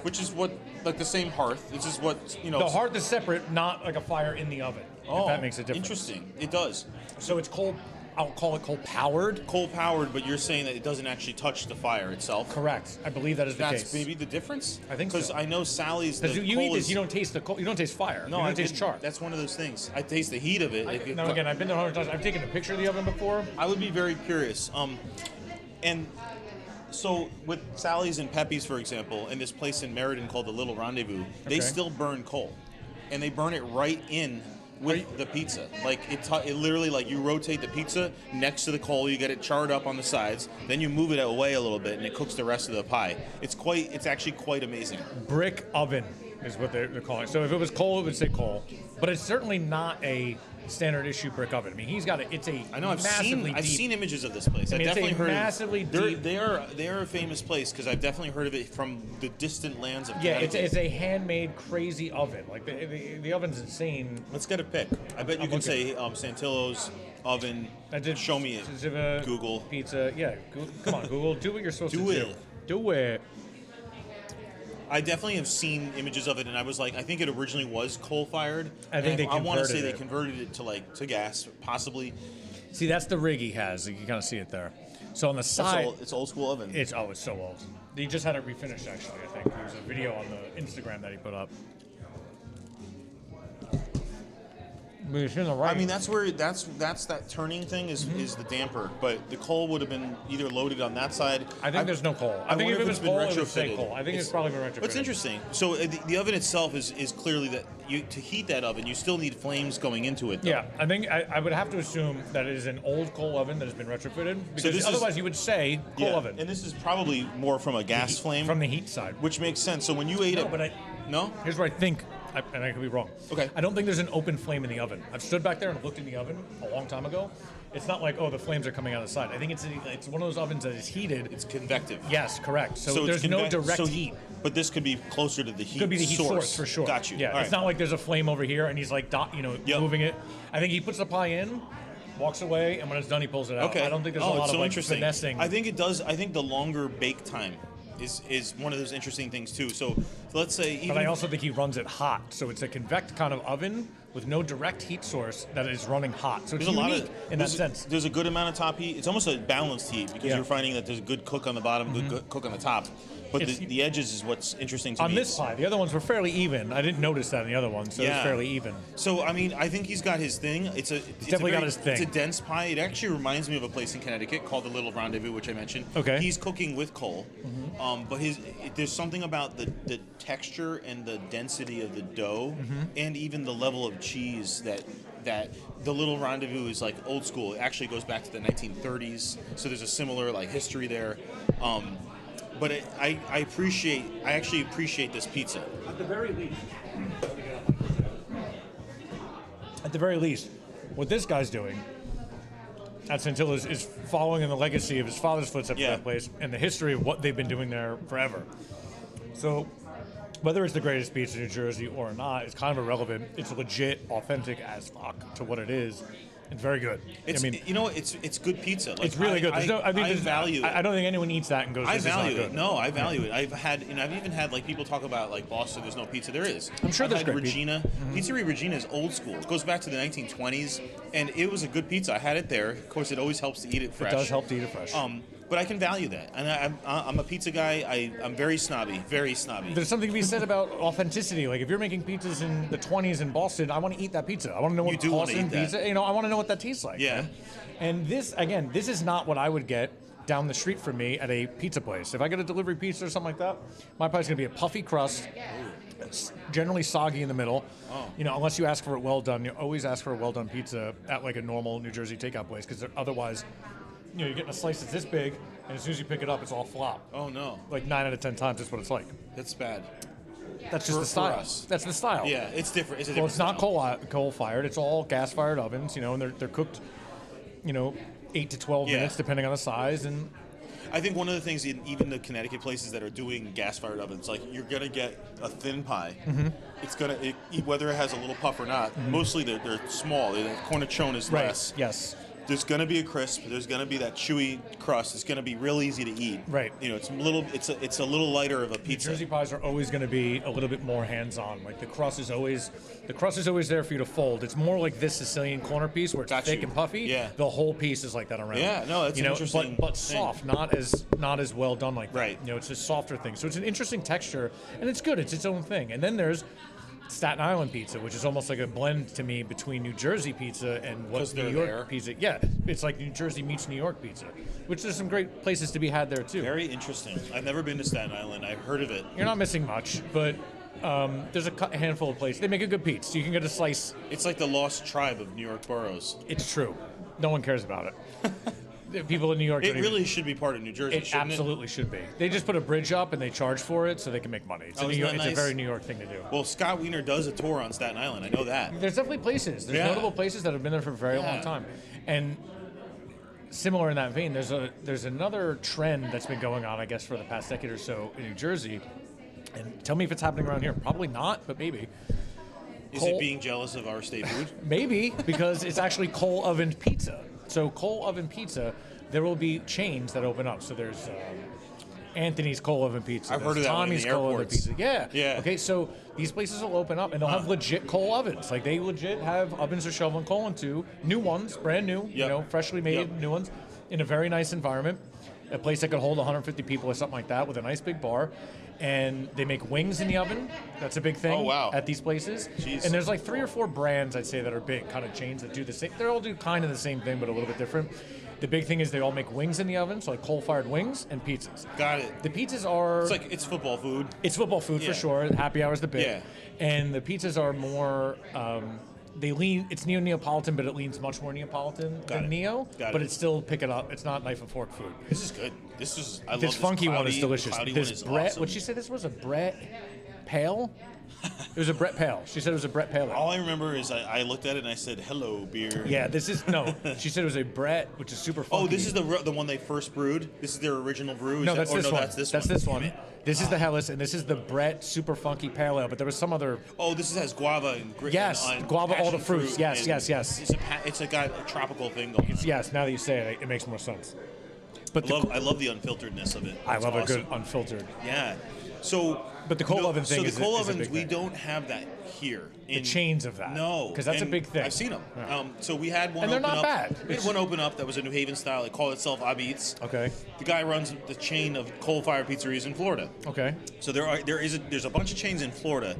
Which is what, like the same hearth. This is what The hearth is separate, not like a fire in the oven. Oh, if that makes a difference. Interesting. It does. So it's coal. I'll call it coal powered. Coal powered, but you're saying that it doesn't actually touch the fire itself. Correct. I believe that is the case. That's maybe the difference. I think so. Because I know Sally's. Because you eat this, you don't taste the coal. You don't taste fire. No, you I don't taste char. That's one of those things. I taste the heat of it. Now again, I've been there 100 times. I've taken a picture of the oven before. I would be very curious. And so with Sally's and Pepe's, for example, and this place in Meriden called the Little Rendezvous, they still burn coal, and they burn it right in with the pizza. Like it literally, like you rotate the pizza next to the coal, you get it charred up on the sides, then you move it away a little bit, and it cooks the rest of the pie. It's actually quite amazing. Brick oven is what they're calling it. So if it was coal, it would say coal, but it's certainly not a standard issue brick oven. I mean, he's got it. It's a I know. I've seen images of this place. I mean, I've definitely it's a heard massively of it. deep. They are a famous place because I've definitely heard of it from the distant lands of Yeah, Connecticut. it's a handmade crazy oven. Like the oven's insane. Let's get a pick. I bet you can say Santillo's oven. Show me it. Google. Pizza. Yeah. Come on, Google. Do what you're supposed to do. Do it. I definitely have seen images of it, and I was like, I think it originally was coal-fired. I think I want to say they they converted it to gas, possibly. See, that's the rig he has. You can kind of see it there. So on the side, It's old school oven. it's so old. He just had it refinished, actually. I think there's a video on the Instagram that he put up. But it's in the right. I mean, that's that turning thing is the damper, but the coal would have been either loaded on that side. I think there's no coal. I think wonder if it was it's been coal, it would say retrofitted. coal. I think it's probably been retrofitted. What's interesting? So the oven itself is clearly that to heat that oven, you still need flames going into it. Though. Yeah, I think I would have to assume that it is an old coal oven that has been retrofitted, because otherwise you would say coal oven. And this is probably more from a gas flame. From the heat side. Which makes sense. So when you ate it... No? Here's where I think, and I could be wrong. Okay. I don't think there's an open flame in the oven. I've stood back there and looked in the oven a long time ago. It's not like, the flames are coming out of the side. I think it's one of those ovens that is heated. It's convective. Yes, correct. So there's no direct heat. But this could be closer to the heat source. Could be the heat source for sure. Got you. Yeah, All it's right. not like there's a flame over here and he's like, moving it. I think he puts the pie in, walks away, and when it's done, he pulls it out. Okay. I don't think there's a lot of interesting. finessing. I think it does. I think the longer bake time is one of those interesting things too. So let's say. But I also think he runs it hot, so it's a convect kind of oven, with no direct heat source that is running hot. So it's There's a lot unique of in that sense. There's a good amount of top heat. It's almost a balanced heat because you're finding that there's a good cook on the bottom, good cook on the top. But the edges is what's interesting to me. On this pie, the other ones were fairly even. I didn't notice that in the other ones, so it was fairly even. So I mean, I think he's got his thing. It's definitely got his thing. It's a dense pie. It actually reminds me of a place in Connecticut called the Little Rendezvous, which I mentioned. Okay. He's cooking with coal, but there's something about the texture and the density of the dough, and even the level of cheese that the Little Rendezvous is like old school. It actually goes back to the 1930s, so there's a similar like history there. But I actually appreciate this pizza. At the very least, what this guy's doing at Centilla is following in the legacy of his father's footsteps at that place and the history of what they've been doing there forever. So whether it's the greatest pizza in New Jersey or not, it's kind of irrelevant. It's legit, authentic as fuck to what it is. It's very good. It's, it's good pizza. Like, it's really good. I value it. I don't think anyone eats that and goes, this is not good. I value it. No, I value it. I've even had like people talk about like Boston. There's no pizza. There is. I'm sure there's had great Regina. Pizzeria Regina is old school. It goes back to the 1920s, and it was a good pizza. I had it there. Of course, it always helps to eat it fresh. It does help to eat it fresh. But I can value that, and I'm a pizza guy. I'm very snobby, very snobby. There's something to be said about authenticity. Like if you're making pizzas in the 20s in Boston, I want to eat that pizza. I want to know what Boston pizza. I want to know what that tastes like. Yeah. Man. And this is not what I would get down the street from me at a pizza place. If I get a delivery pizza or something like that, my pie's gonna be a puffy crust, generally soggy in the middle. Unless you ask for it well done. You always ask for a well done pizza at like a normal New Jersey takeout place because otherwise. You're getting a slice that's this big, and as soon as you pick it up, it's all flop. Oh, no. Like 9 out of 10 times, that's what it's like. That's bad. That's just the style. That's the style. Yeah, it's different. It's not coal-fired. It's all gas-fired ovens, and they're cooked, 8 to 12 minutes, depending on the size. And I think one of the things in even the Connecticut places that are doing gas-fired ovens, like you're gonna get a thin pie. It's whether it has a little puff or not. Mostly they're small. The cornichone is less. Yes. There's going to be a crisp. There's going to be that chewy crust. It's going to be real easy to eat. Right. It's a little lighter of a pizza. New Jersey pies are always going to be a little bit more hands-on. Like the crust is always there for you to fold. It's more like this Sicilian corner piece where it's thick and puffy. Yeah. The whole piece is like that around. Yeah. No, that's an interesting. But soft, not as well done like that. Right. It's a softer thing. So it's an interesting texture, and it's good. It's its own thing. And then there's Staten Island pizza, which is almost like a blend to me between New Jersey pizza and what New York pizza. Yeah, it's like New Jersey meets New York pizza, which there's some great places to be had there too. Very interesting. I've never been to Staten Island. I've heard of it. You're not missing much, but there's a handful of places. They make a good pizza. You can get a slice. It's like the lost tribe of New York boroughs. It's true. No one cares about it. People in New York. It really should be part of New Jersey. It absolutely should be. They just put a bridge up and they charge for it so they can make money. It's a very New York thing to do. Well, Scott Wiener does a tour on Staten Island. I know that. There's definitely places. There's notable places that have been there for a very long time. And similar in that vein, there's another trend that's been going on, I guess, for the past decade or so in New Jersey. And tell me if it's happening around here. Probably not, but maybe. Is it being jealous of our state food? Maybe, because it's actually coal oven pizza. So coal oven pizza, there will be chains that open up. So there's Anthony's coal oven pizza. I've heard of that one in the coal oven airports. pizza. Yeah. Yeah. Okay, so these places will open up and they'll have legit coal ovens. Like they legit have ovens they're shoveling coal into. New ones, brand new, freshly made new ones in a very nice environment. A place that could hold 150 people or something like that with a nice big bar. And they make wings in the oven. That's a big thing at these places. Jeez. And there's like 3 or 4 brands, I'd say, that are big kind of chains that do the same. They all do kind of the same thing, but a little bit different. The big thing is they all make wings in the oven, so like coal-fired wings and pizzas. Got it. The pizzas are... It's football food. It's football food for sure. Happy hour's the bit. Yeah. And the pizzas are more... they lean. It's Neapolitan, but it leans much more Neapolitan than Neo. But it's still pick it up. It's not knife and fork food. This is good. I love this funky one is delicious. This Brett. awesome. What'd she say? This was a Brett Pale. It was a Brett Pale. She said it was a Brett Pale. All I remember is I looked at it and I said, "Hello, beer." Yeah, this is no. She said it was a Brett, which is super funky. Oh, this is the one they first brewed. This is their original brew. No, that's this one. That's this one. That's this one. This is the Hellas, and this is the Brett super funky pale ale. But there was some other. Oh, this has guava and yes, and guava, all the passion fruits. fruit Yes. It's a tropical thing going on. Yes, now that you say it, it makes more sense. But I love the unfilteredness of it. I love awesome. a good unfiltered. Yeah. So, But the coal oven thing so is the coal is a ovens, big we thing. don't have that here. The chains of that. No, because that's a and big thing. I've seen them. Yeah. So we had one. And they're open not up. bad. We had one open up that was a New Haven style. It called itself Apizza. Okay. The guy runs the chain of coal-fired pizzerias in Florida. Okay. So there's a bunch of chains in Florida.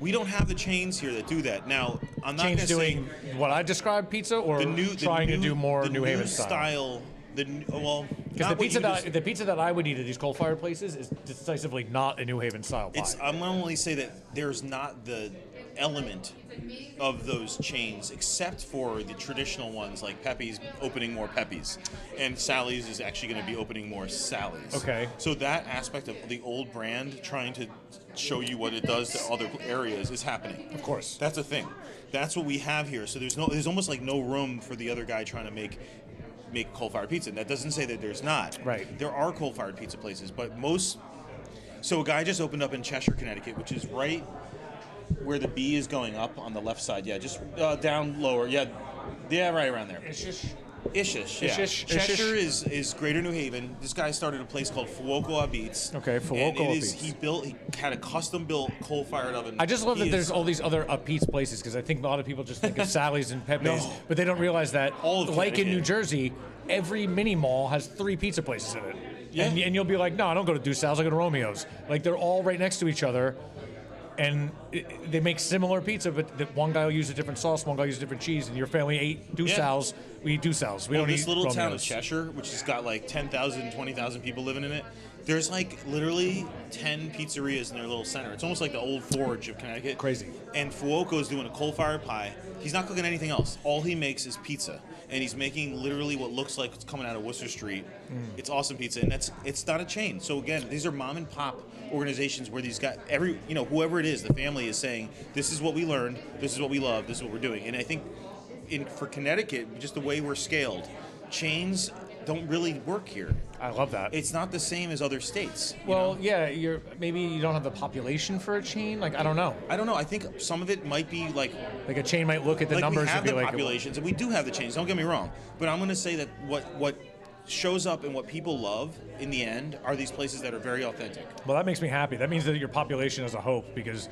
We don't have the chains here that do that. Now, I'm not going Chains to say doing what I described pizza, or trying to do more the New Haven style. style. Because the pizza that I would eat at these coal-fired places is decisively not a New Haven style pie. I'm going to only say that there's not the element of those chains, except for the traditional ones like Pepe's opening more Pepe's, and Sally's is actually going to be opening more Sally's. Okay. So that aspect of the old brand trying to show you what it does to other areas is happening. Of course. That's a thing. That's what we have here. So there's almost like no room for the other guy trying to make coal-fired pizza. And that doesn't say that there's not. Right. There are coal-fired pizza places, but most. So a guy just opened up in Cheshire, Connecticut, which is right where the B is going up on the left side. Yeah, just down lower. Yeah, right around there. Ish. Ishish, yeah. Cheshire is Greater New Haven. This guy started a place called Fuoco Apizza. Okay, Fuoco Apizza. He had a custom-built coal-fired oven. I just love that there's all these other Apizza places, because I think a lot of people just think of Sally's and Pepe's, No. but they don't realize that, All of like in Connecticut. New Jersey, every mini mall has 3 pizza places in it. Yeah. And you'll be like, no, I don't go to DuSal's, I go to Romeo's. Like, they're all right next to each other, and they make similar pizza, but one guy will use a different sauce, one guy will use a different cheese, and your family ate DuSal's, we eat DuSal's. We don't this eat little town of Romeo's. Cheshire, which has got like 10,000, 20,000 people living in it, there's like literally 10 pizzerias in their little center. It's almost like the old Forge of Connecticut. Crazy. And Fuoco's doing a coal-fired pie. He's not cooking anything else. All he makes is pizza. And he's making literally what looks like it's coming out of Worcester Street. It's awesome pizza, and it's not a chain. So again, these are mom and pop organizations where these guys, whoever it is, the family is saying, this is what we learned, this is what we love, this is what we're doing. And I think for Connecticut, just the way we're scaled, chains don't really work here. I love that. It's not the same as other states. Well, yeah, maybe you don't have the population for a chain. Like, I don't know. I don't know. I think some of it might be like A chain might look at the numbers we have and be the like, populations, and we do have the chains. Don't get me wrong, but I'm going to say that what shows up and what people love in the end are these places that are very authentic. well, that makes me happy. That means that your population has a hope, because,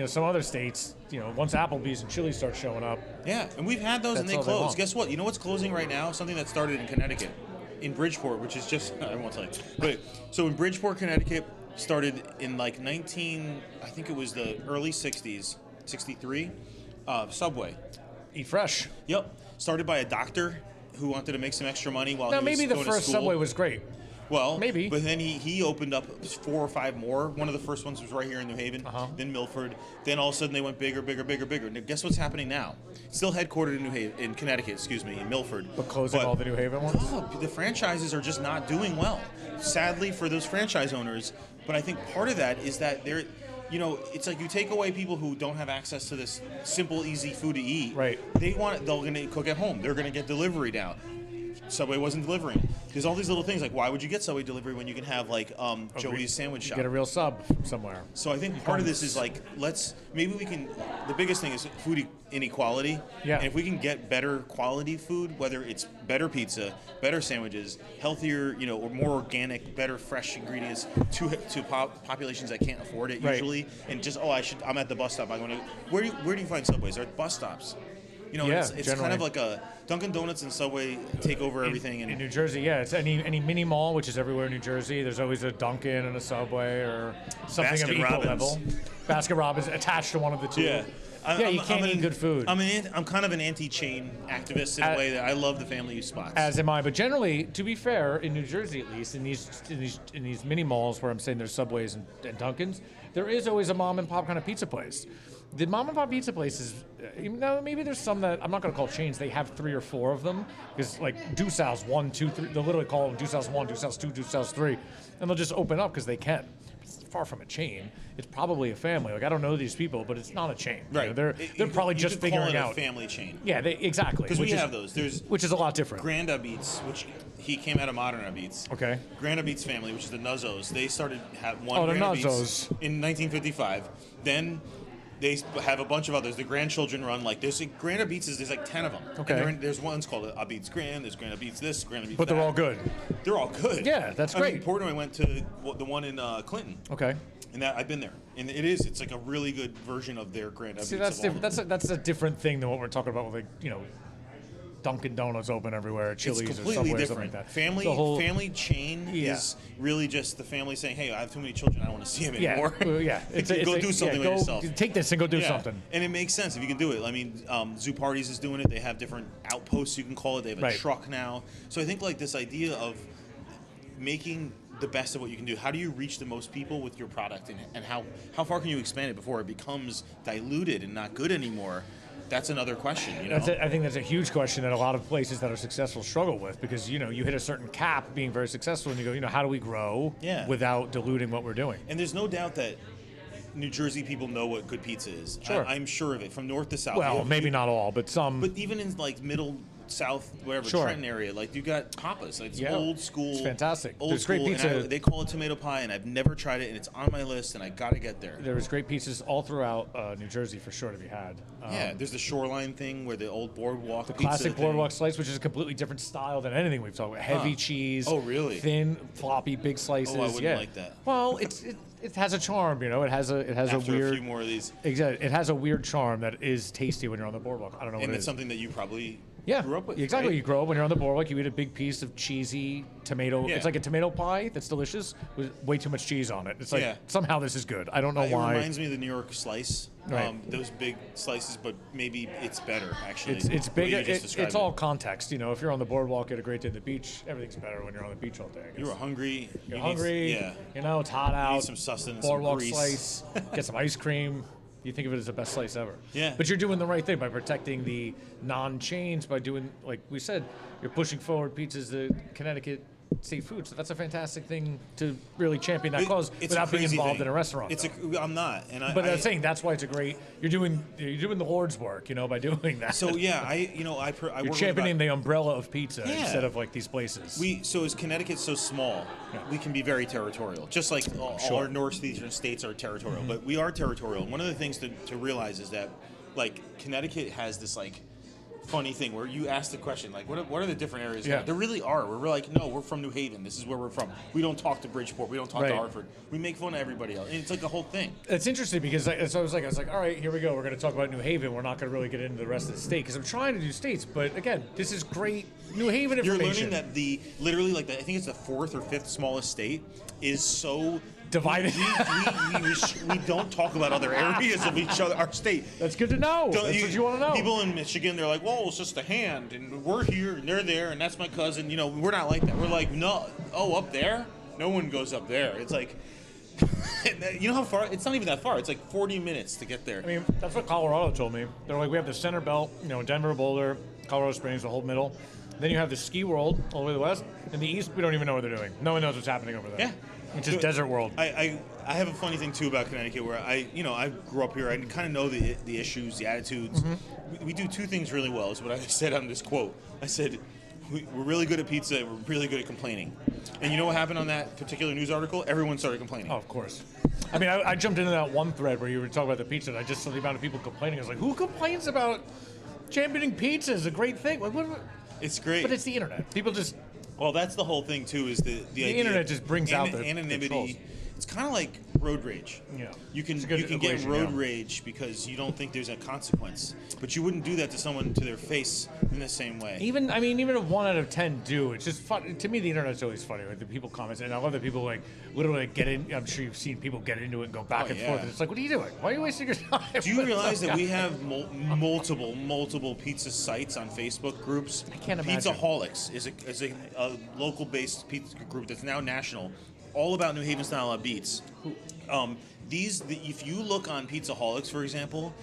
some other states, once Applebee's and Chili's start showing up. Yeah, and we've had those and That's they all they closed. want. Guess what? You know what's closing right now? Something that started in Connecticut, in Bridgeport, which is just I won't tell you. But so in Bridgeport, Connecticut, started in like I think it was the early '60s, '63. Subway. Eat fresh. Yep. Started by a doctor who wanted to make some extra money while Now, he was maybe the going to first school. Subway was great. Well, Maybe. But then he opened up 4 or 5 more. One of the first ones was right here in New Haven, then Milford. Then all of a sudden they went bigger. Now, guess what's happening now? Still headquartered in Connecticut, in Milford. But closing all the New Haven ones? Oh, the franchises are just not doing well. Sadly for those franchise owners. But I think part of that is that they're, it's like you take away people who don't have access to this simple, easy food to eat. Right. They're going to cook at home. They're going to get delivery now. Subway wasn't delivering. There's all these little things like, why would you get Subway delivery when you can have Joey's Sandwich Shop? Get a real sub somewhere. So I think part of this is maybe we can. The biggest thing is food inequality. Yeah. And if we can get better quality food, whether it's better pizza, better sandwiches, healthier, or more organic, better fresh ingredients to populations that can't afford it Right. usually, and just I'm at the bus stop. I'm going to where do you find Subways? They're at bus stops. Yeah, it's kind generally. of like a Dunkin' Donuts and Subway take over everything. In And New Jersey, yeah, it's any mini mall, which is everywhere in New Jersey. There's always a Dunkin' and a Subway or something of Baskin equal Robbins. level. Baskin Robbins attached to one of the two. yeah. You can't eat good food. I'm kind of an anti-chain activist in a way that I love the family use spots. As am I, but generally, to be fair, in New Jersey at least, in these mini malls where I'm saying there's Subways and Dunkins, there is always a mom and pop kind of pizza place. The mom and pop pizza places, maybe there's some that I'm not going to call chains. They have 3 or 4 of them, because like DuSal's 1, 2, 3. They'll literally call them DuSal's 1, DuSal's 2, DuSal's 3, and they'll just open up because they can. It's far from a chain. It's probably a family. Like, I don't know these people, but it's not a chain. Right. They're probably just could call figuring it a out. family chain. Yeah, exactly. Because we have those. There's which is a lot different. Grand Apizza, which he came out of Modern Apizza. Okay. Grand Apizza family, which is the Nuzzos. They started one Oh, the Grand Nuzzos. Apizza in 1955. Then they have a bunch of others. The grandchildren run there's Grand Apizzas. There's 10 of them. Okay. And there's ones called Apizza Grand. There's Grand Apizza this, Grand Apizza But they're that. all good. They're all good. Yeah, that's I mean, great. Portnoy went to the one in Clinton. Okay. And that I've been there, and it's like a really good version of their Grand See, Apizza that's Walnut. different. That's a different thing than what we're talking about with, like, you know, Dunkin' Donuts open everywhere, It's Chili's or completely Subway or different. something like that. Family The whole- family chain Yeah. is really just the family saying, "Hey, I have too many children. I don't want to see them Yeah, anymore." yeah. Go do something with yourself. Take this and go do Yeah. something. And it makes sense if you can do it. I mean, Zoo Parties is doing it. They have different outposts, you can call it. They have a Right. truck now. So I think like this idea of making the best of what you can do. How do you reach the most people with your product, and how far can you expand it before it becomes diluted and not good anymore? That's another question, you know. I think that's a huge question that a lot of places that are successful struggle with, because, you know, you hit a certain cap being very successful and you go, you know, how do we grow Yeah. without diluting what we're doing? And there's no doubt that New Jersey people know what good pizza is. Sure. I'm sure of it. From north to south. Well, maybe not all, but some. But even in like middle, south, whatever, Sure. Trenton area, like you got Papa's. Like, it's Yeah. old school. It's fantastic. Old There's great school, pizza. and they call it tomato pie, and I've never tried it, and it's on my list, and I got to get there. There was great pizzas all throughout New Jersey for sure to be had. Yeah, there's the Shoreline thing where the old boardwalk. The pizza classic thing. boardwalk slice, which is a completely different style than anything we've talked about. Heavy cheese. Oh, really? Thin, floppy, big slices. Oh, I wouldn't yeah. like that. Well, it has a charm, you know. It has a After weird. a few more of these, Exactly. It has a weird charm that is tasty when you're on the boardwalk. I don't know what and it it's is. something that you probably Yeah, grew up with. exactly. right? You grow up when you're on the boardwalk. You eat a big piece of cheesy tomato. Yeah. It's like a tomato pie that's delicious with way too much cheese on it. It's like Yeah. somehow this is good. I don't know It why. reminds me of the New York slice. Right. Those big slices, but maybe it's better actually. It's the way big. you just described It's all context. You know, if you're on the boardwalk at a great day at the beach, everything's better when you're on the beach all day. I guess. You were hungry. You're you need- hungry. yeah. You know, it's hot out. some sustenance, some Boardwalk grease. slice. Get some ice cream. You think of it as the best slice ever. Yeah. But you're doing the right thing by protecting the non-chains, by doing, like we said, you're pushing forward pizzas, the Connecticut state food. So that's a fantastic thing to really champion that cause It's a without being crazy involved thing. in a restaurant. I'm not, and but I'm saying that's why it's a great. You're doing the Lord's work, you know, by doing that. So yeah, I you're work with championing about- the umbrella of pizza Yeah. instead of like these places. So as Connecticut's so small, we can be very territorial, just like all our northeastern states are territorial. But we are territorial. One of the things to realize is that, like, Connecticut has this like funny thing where you ask the question, like, what are the different areas? Yeah. There really are. We're like, no, we're from New Haven. This is where we're from. We don't talk to Bridgeport. We don't talk Right. to Hartford. We make fun of everybody else. And it's like a whole thing. It's interesting because I was like, all right, here we go. We're going to talk about New Haven. We're not going to really get into the rest of the state because I'm trying to do states. But again, this is great New Haven You're information. learning that I think it's the fourth or fifth smallest state is so Divided. We don't talk about other areas of our state. That's good to know. That's what you want to know. People in Michigan, they're like, well, it's just a hand, and we're here, and they're there, and that's my cousin. You know, we're not like that. We're like, no, up there? No one goes up there. It's like, you know how far? It's not even that far. It's like 40 minutes to get there. I mean, that's what Colorado told me. They're like, we have the center belt, you know, Denver, Boulder, Colorado Springs, the whole middle. Then you have the ski world all the way to the west. In the east, we don't even know what they're doing. No one knows what's happening over there. Yeah. It's just desert world. I have a funny thing too about Connecticut where I grew up here. I kind of know the issues, the attitudes. We do two things really well, is what I said on this quote. I said, we're really good at pizza and we're really good at complaining. And you know what happened on that particular news article? Everyone started complaining. Oh, of course. I mean, I jumped into that one thread where you were talking about the pizza, and I just saw the amount of people complaining. I was like, who complains about championing pizza is a great thing? Like, what? It's great. But it's the internet. People just... Well, that's the whole thing too. Is the idea internet just brings out the trolls. anonymity. It's kind of like road rage. Yeah. You can It's a good get equation, road yeah. rage because you don't think there's a consequence, but you wouldn't do that to someone to their face in the same way. Even if 1 out of 10 do, it's just fun. To me, the internet's always funny. Like the people comment, and I love that people like literally get in. I'm sure you've seen people get into it and go back and yeah. forth. And it's like, what are you doing? Why are you wasting your time? Do you realize that we have multiple pizza sites on Facebook groups? I can't imagine. Pizzaholics is a local-based pizza group that's now national, all about New Haven style beats. If you look on Pizzaholics, for example,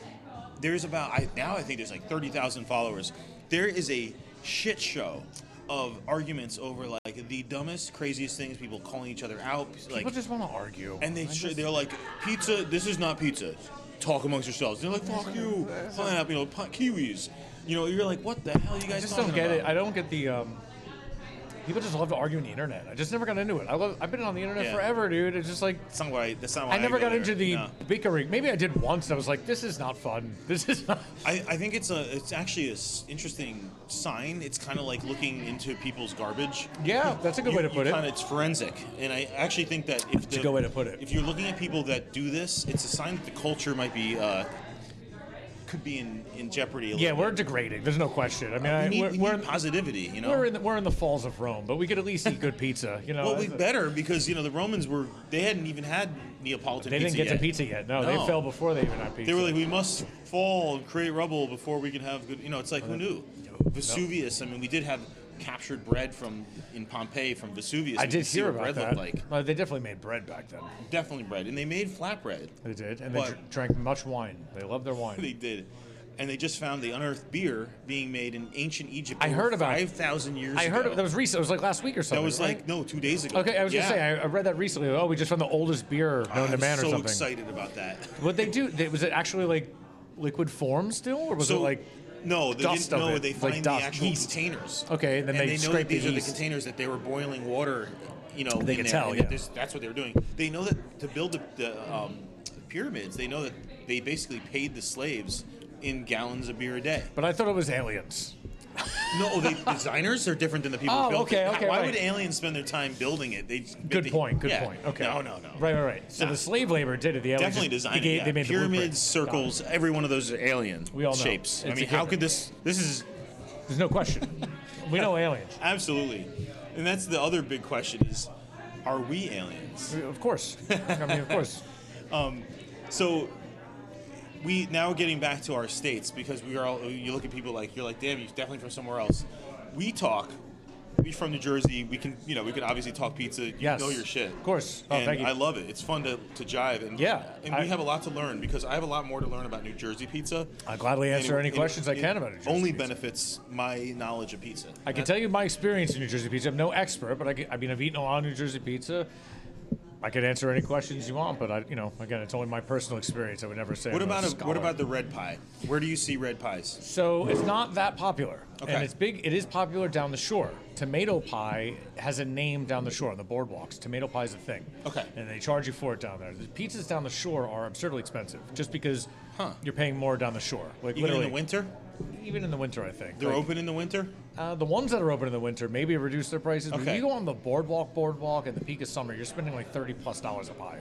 there's about I think there's like 30,000 followers. There is a shit show of arguments over like the dumbest, craziest things. People calling each other out. People just want to argue. And they're like, pizza. This is not pizza. Talk amongst yourselves. They're like, fuck you, kiwis. You know, you're like, what the hell are you guys I just talking don't get about? it. I don't get the People just love to argue on the internet. I just never got into it. I've been on the internet Yeah. forever, dude. It's just like That's not why I never go got there. into the No. bickering. Maybe I did once. And I was like, this is not fun. This is not. I think it's actually an interesting sign. It's kind of like looking into people's garbage. Yeah, that's a good way to put it. It's forensic, and I actually think that It's a good way to put it. if you're looking at people that do this, it's a sign that the culture might be could be in jeopardy. Yeah, we're degrading. There's no question. I mean, we we're need positivity. You know, we're in the falls of Rome, but we could at least eat good pizza. You know, well, we better because the Romans they hadn't even had Neapolitan they pizza didn't get yet. to pizza yet. No, they fell before they even had pizza. They were like, we must fall and create rubble before we can have good. It's like who knew? Vesuvius. I mean, we did have captured bread in Pompeii from Vesuvius. I We did could see hear what about bread that. looked like. Well, they definitely made bread back then. Definitely bread, and they made flatbread. They did, and But- they drank much wine. They loved their wine. They did. And they just found the unearthed beer being made in ancient Egypt. I heard about it. 5,000 years ago. I heard that was recent. It was like last week or something. That was right? like, no, 2 days ago. Okay, I was yeah. gonna say I read that recently. Oh, we just found the oldest beer known to I'm man or so something. excited about that. What they do? Was it actually like liquid form still, or was it like? No, they dust didn't of know. it, They like find dust, the actual yeast. containers. Okay, and then they know that scrape these the are the yeast. containers that they were boiling water. They in could there, tell, and yeah. that's what they were doing. They know that to build the pyramids, they know that they basically paid the slaves in gallons of beer a day. But I thought it was aliens. No, designers are different than the people Oh, who built okay, it. okay, Why right. would aliens spend their time building it? Good point. Good yeah. point. Okay. No. Right. So Nah. the slave labor did it. The aliens Definitely just, designed they, it. they made the Pyramids, blueprint. circles, every one of those are alien We all know. shapes. I It's mean, a how could given. this is There's no question. We know aliens. absolutely. And that's the other big question is, are we aliens? Of course. I mean, of course. So we now getting back to our states because we are all, you look at people like, you're like, damn, you're definitely from somewhere else. We from New Jersey, we can obviously talk pizza. You Yes. know your shit. Of course. Oh, And thank you. I love it. It's fun to jive. And, Yeah, and we have a lot to learn because I have a lot more to learn about New Jersey pizza. I'll gladly answer And any it- questions I it can about New Jersey only pizza. benefits my knowledge of pizza. I can tell you my experience in New Jersey pizza. I'm no expert, but I've eaten a lot of New Jersey pizza. I could answer any questions you want, but again, it's only my personal experience. I would never say. What I'm a about scholar. the red pie? Where do you see red pies? So it's not that popular, Okay. and it's big. It is popular down the shore. Tomato pie has a name down the shore on the boardwalks. Tomato pie is a thing. Okay. And they charge you for it down there. The pizzas down the shore are absurdly expensive, just because you're paying more down the shore. Like Even literally, in the winter? even in the winter, I think. They're Like, open in the winter? the ones that are open in the winter maybe reduce their prices. But if Okay. you go on the boardwalk in the peak of summer, you're spending like $30+ a pie.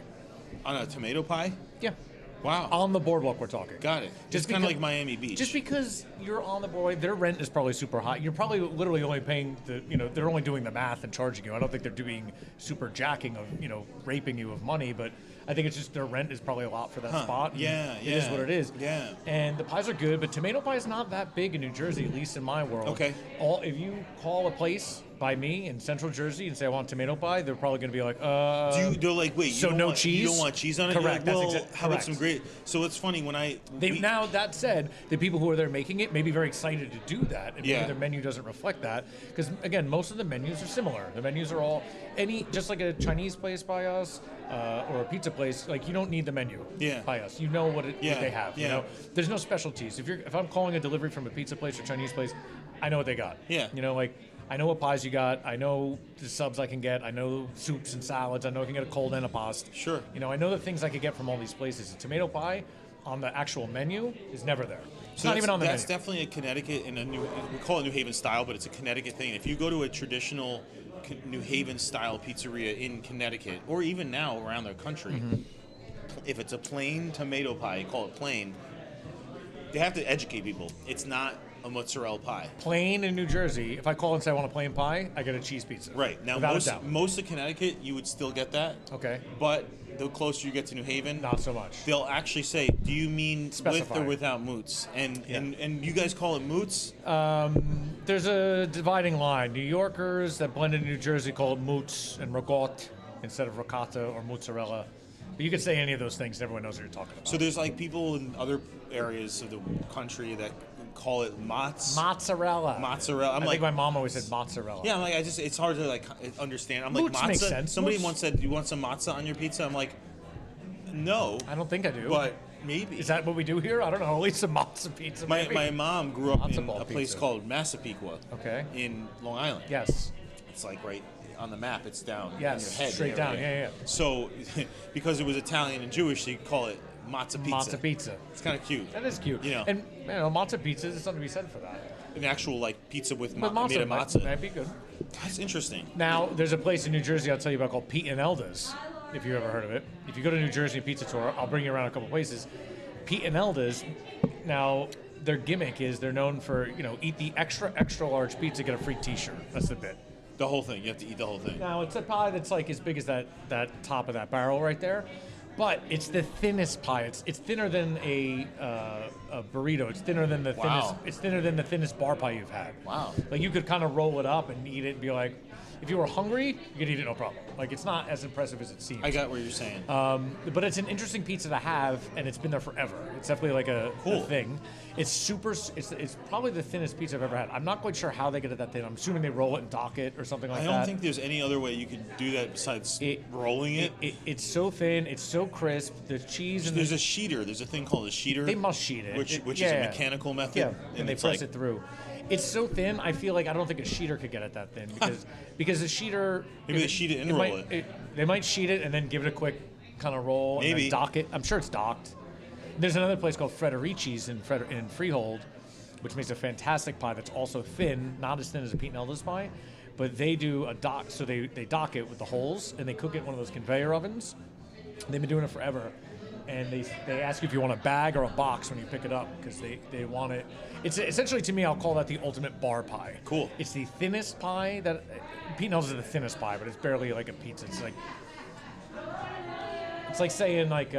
On a tomato pie? Yeah. Wow. On the boardwalk, we're talking. Got it. Just It's kind of because- like Miami Beach. Just because you're on the board, their rent is probably super high. You're probably literally only paying they're only doing the math and charging you. I don't think they're doing super jacking of, raping you of money, but I think it's just their rent is probably a lot for that spot. and Yeah, It is yeah, what it is. yeah. And the pies are good, but tomato pie is not that big in New Jersey, at least in my world. Okay. If you call a place by me in Central Jersey and say I want tomato pie, they're probably going to be like, They're like, wait, so no cheese? You don't want cheese on it? Correct, You're that's like, well, exact- how about correct. some great? So it's funny when Now that said, the people who are there making it may be very excited to do that, and Yeah. maybe their menu doesn't reflect that. Because again, most of the menus are similar. The menus are all just like a Chinese place by us or a pizza place. Like you don't need the menu Yeah. by us. You know what Yeah, they have. yeah. There's no specialties. If I'm calling a delivery from a pizza place or Chinese place, I know what they got. Yeah. I know what pies you got. I know the subs I can get. I know soups and salads. I know I can get a cold antipasto. Sure. I know the things I could get from all these places. A tomato pie on the actual menu is never there. It's So not even on the that's menu. definitely a Connecticut and we call it New Haven style, but it's a Connecticut thing. If you go to a traditional New Haven style pizzeria in Connecticut, or even now around the country, Mm-hmm. if it's a plain tomato pie, call it plain. They have to educate people. It's not a mozzarella pie. Plain in New Jersey, if I call and say I want a plain pie, I get a cheese pizza. Right. Now, without a doubt. most of Connecticut, you would still get that. Okay. But the closer you get to New Haven, Not so much. they'll actually say, do you mean Specify. with or without moots? And, Yeah. and you guys call it moots? There's a dividing line. New Yorkers that blend in New Jersey call it moots and ricotta instead of ricotta or mozzarella. But you could say any of those things, and everyone knows what you're talking about. So there's like people in other areas of the country that call it Mozzarella. mozzarella. I'm I like, think my mom always said mozzarella. yeah, I'm like, it's hard to like understand. I'm like, Moots makes matzah. sense. Somebody Moots- once said, "Do you want some matzah on your pizza?" I'm like, no, I don't think I do. but maybe. Is that what we do here? I don't know. At least a matzo pizza. my maybe. my mom grew up Matzo in ball a place pizza. called Massapequa, Okay. in Long Island. Yes. it's like right on the map. It's down in Yes, your head. straight down. right? Yeah. So, because it was Italian and Jewish, they call it matzo pizza. Matzo pizza. It's kind of cute. That is cute. You know. And matzo pizza, there's something to be said for that. An actual like pizza with But made of matzo. that'd be good. That's interesting. Now, there's a place in New Jersey I'll tell you about called Pete and Elda's, if you've ever heard of it. If you go to New Jersey Pizza Tour, I'll bring you around a couple places. Pete and Elda's, now, their gimmick is they're known for, eat the extra, extra large pizza, get a free t-shirt. That's the bit. The whole thing. You have to eat the whole thing. Now, it's a pie that's like as big as that top of that barrel right there. But it's the thinnest pie. It's thinner than a burrito. It's thinner than the thinnest. Wow. It's thinner than the thinnest bar pie you've had. Wow. Like you could kind of roll it up and eat it and be like, if you were hungry, you could eat it no problem. Like it's not as impressive as it seems. I got what you're saying. But it's an interesting pizza to have, and it's been there forever. It's definitely like a thing. It's super. It's probably the thinnest pizza I've ever had. I'm not quite sure how they get it that thin. I'm assuming they roll it and dock it or something like I that. don't think there's any other way you could do that besides rolling it. It's so thin. It's so crisp. The cheese and There's a sheeter. There's a thing called a sheeter. they must sheet it. Which is a mechanical method. Yeah, and they it's press like, it through. It's so thin. I feel like I don't think a sheeter could get it that thin because the sheeter. Maybe they sheet it and roll it. They might sheet it and then give it a quick kind of roll. Maybe. And then dock it. I'm sure it's docked. There's another place called Frederici's in Freehold, which makes a fantastic pie that's also thin, not as thin as a Pete and Elda's pie, but they do a dock. So they dock it with the holes and they cook it in one of those conveyor ovens. They've been doing it forever. And they ask you if you want a bag or a box when you pick it up because they want it. It's essentially, to me, I'll call that the ultimate bar pie. Cool. It's the thinnest pie that Pete and Elda's is the thinnest pie, but it's barely like a pizza. It's like saying like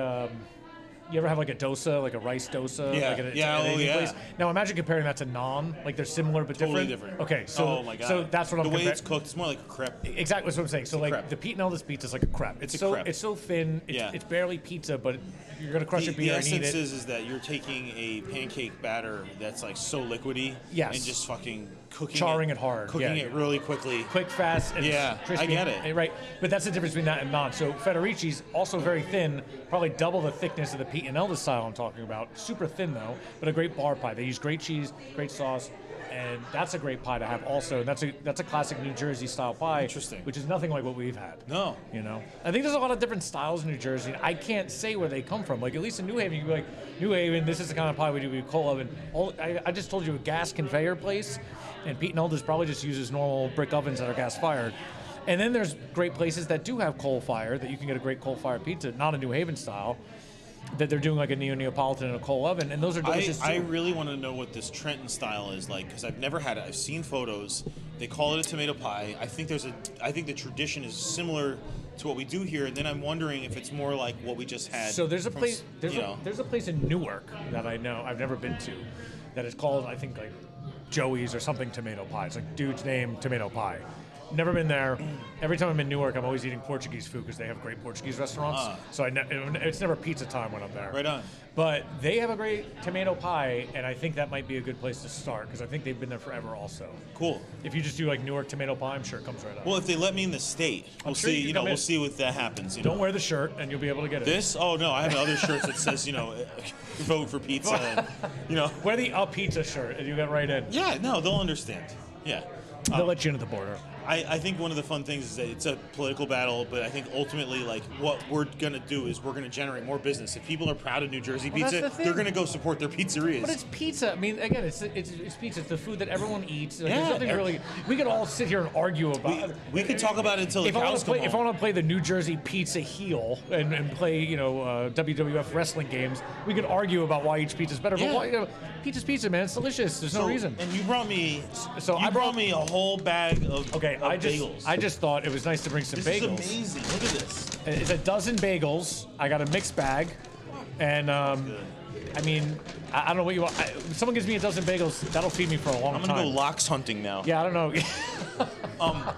you ever have like a dosa, like a rice dosa? Yeah. Like at Yeah, an oh, Indian yeah. place? Now imagine comparing that to naan. Like they're similar but Totally different. different. Okay, so oh my God. so that's what I'm the way compar- it's cooked. It's more like a crepe. Exactly, that's what I'm saying. So like crepe. the Pete and Elda's pizza is like a crepe. It's a so crepe. it's so thin. It's barely pizza, but you're gonna crush a The beer and eat essence it. is that you're taking a pancake batter that's like so liquidy. Yes. And just fucking Charring it hard. Cooking Yeah. it really quickly. Quick, fast, and Yeah, crispy. I get it. Right, but that's the difference between that and naan. So Federici's also very thin, probably double the thickness of the Pete and Elda's style I'm talking about. Super thin though, but a great bar pie. They use great cheese, great sauce, and that's a great pie to have also. And that's a classic New Jersey style pie. Interesting. Which is nothing like what we've had. No. I think there's a lot of different styles in New Jersey. I can't say where they come from. Like at least in New Haven, you can be like, New Haven, this is the kind of pie we do with coal oven. I just told you a gas conveyor place, and Pete and Elda's probably just uses normal brick ovens that are gas fired. And then there's great places that do have coal fire that you can get a great coal fired pizza, not a New Haven style, that they're doing like a Neapolitan in a coal oven, and those are delicious I too. really want to know what this Trenton style is like because I've never had it. I've seen photos. They call it a tomato pie. I think the tradition is similar to what we do here, and then I'm wondering if it's more like what we just had. So there's a from place. s- There's a place in Newark that I know I've never been to, that is called I think like Joey's or something tomato pie. It's like dude's name tomato pie. Never been there. Every time I'm in Newark, I'm always eating Portuguese food because they have great Portuguese restaurants. So it's never pizza time when I'm there. Right on. But they have a great tomato pie, and I think that might be a good place to start because I think they've been there forever also. Cool. If you just do like Newark tomato pie, I'm sure it comes right up. Well, if they let me in the state, we'll sure you see. can You know, come we'll in. see what that happens. Don't wear the shirt, and you'll be able to get it. This? Oh no, I have other shirts that says vote for pizza. And, Wear the pizza shirt, and you get right in. Yeah, no, they'll understand. Yeah. They'll let you in at the border. I think one of the fun things is that it's a political battle, but I think ultimately, like, what we're going to do is we're going to generate more business. If people are proud of New Jersey Well, that's pizza, the thing. they're going to go support their pizzerias. But it's pizza. I mean, again, it's pizza. It's the food that everyone eats. Like, Yeah, there's nothing really. We could all sit here and argue about. we could talk about it until the If I want cows to come play, if I home. want to play the New Jersey pizza heel and play, WWF wrestling games, we could argue about why each pizza's better. Yeah. But why, pizza's pizza, man. It's delicious. There's no reason. And you brought me. So you I brought me a whole bag of bagels. I just thought it was nice to bring some This bagels. is amazing. Look at this. It's a dozen bagels. I got a mixed bag, and I mean, I don't know what you want. If someone gives me a dozen bagels, that'll feed me for a long I'm time. gonna go lox hunting now. Yeah, I don't know.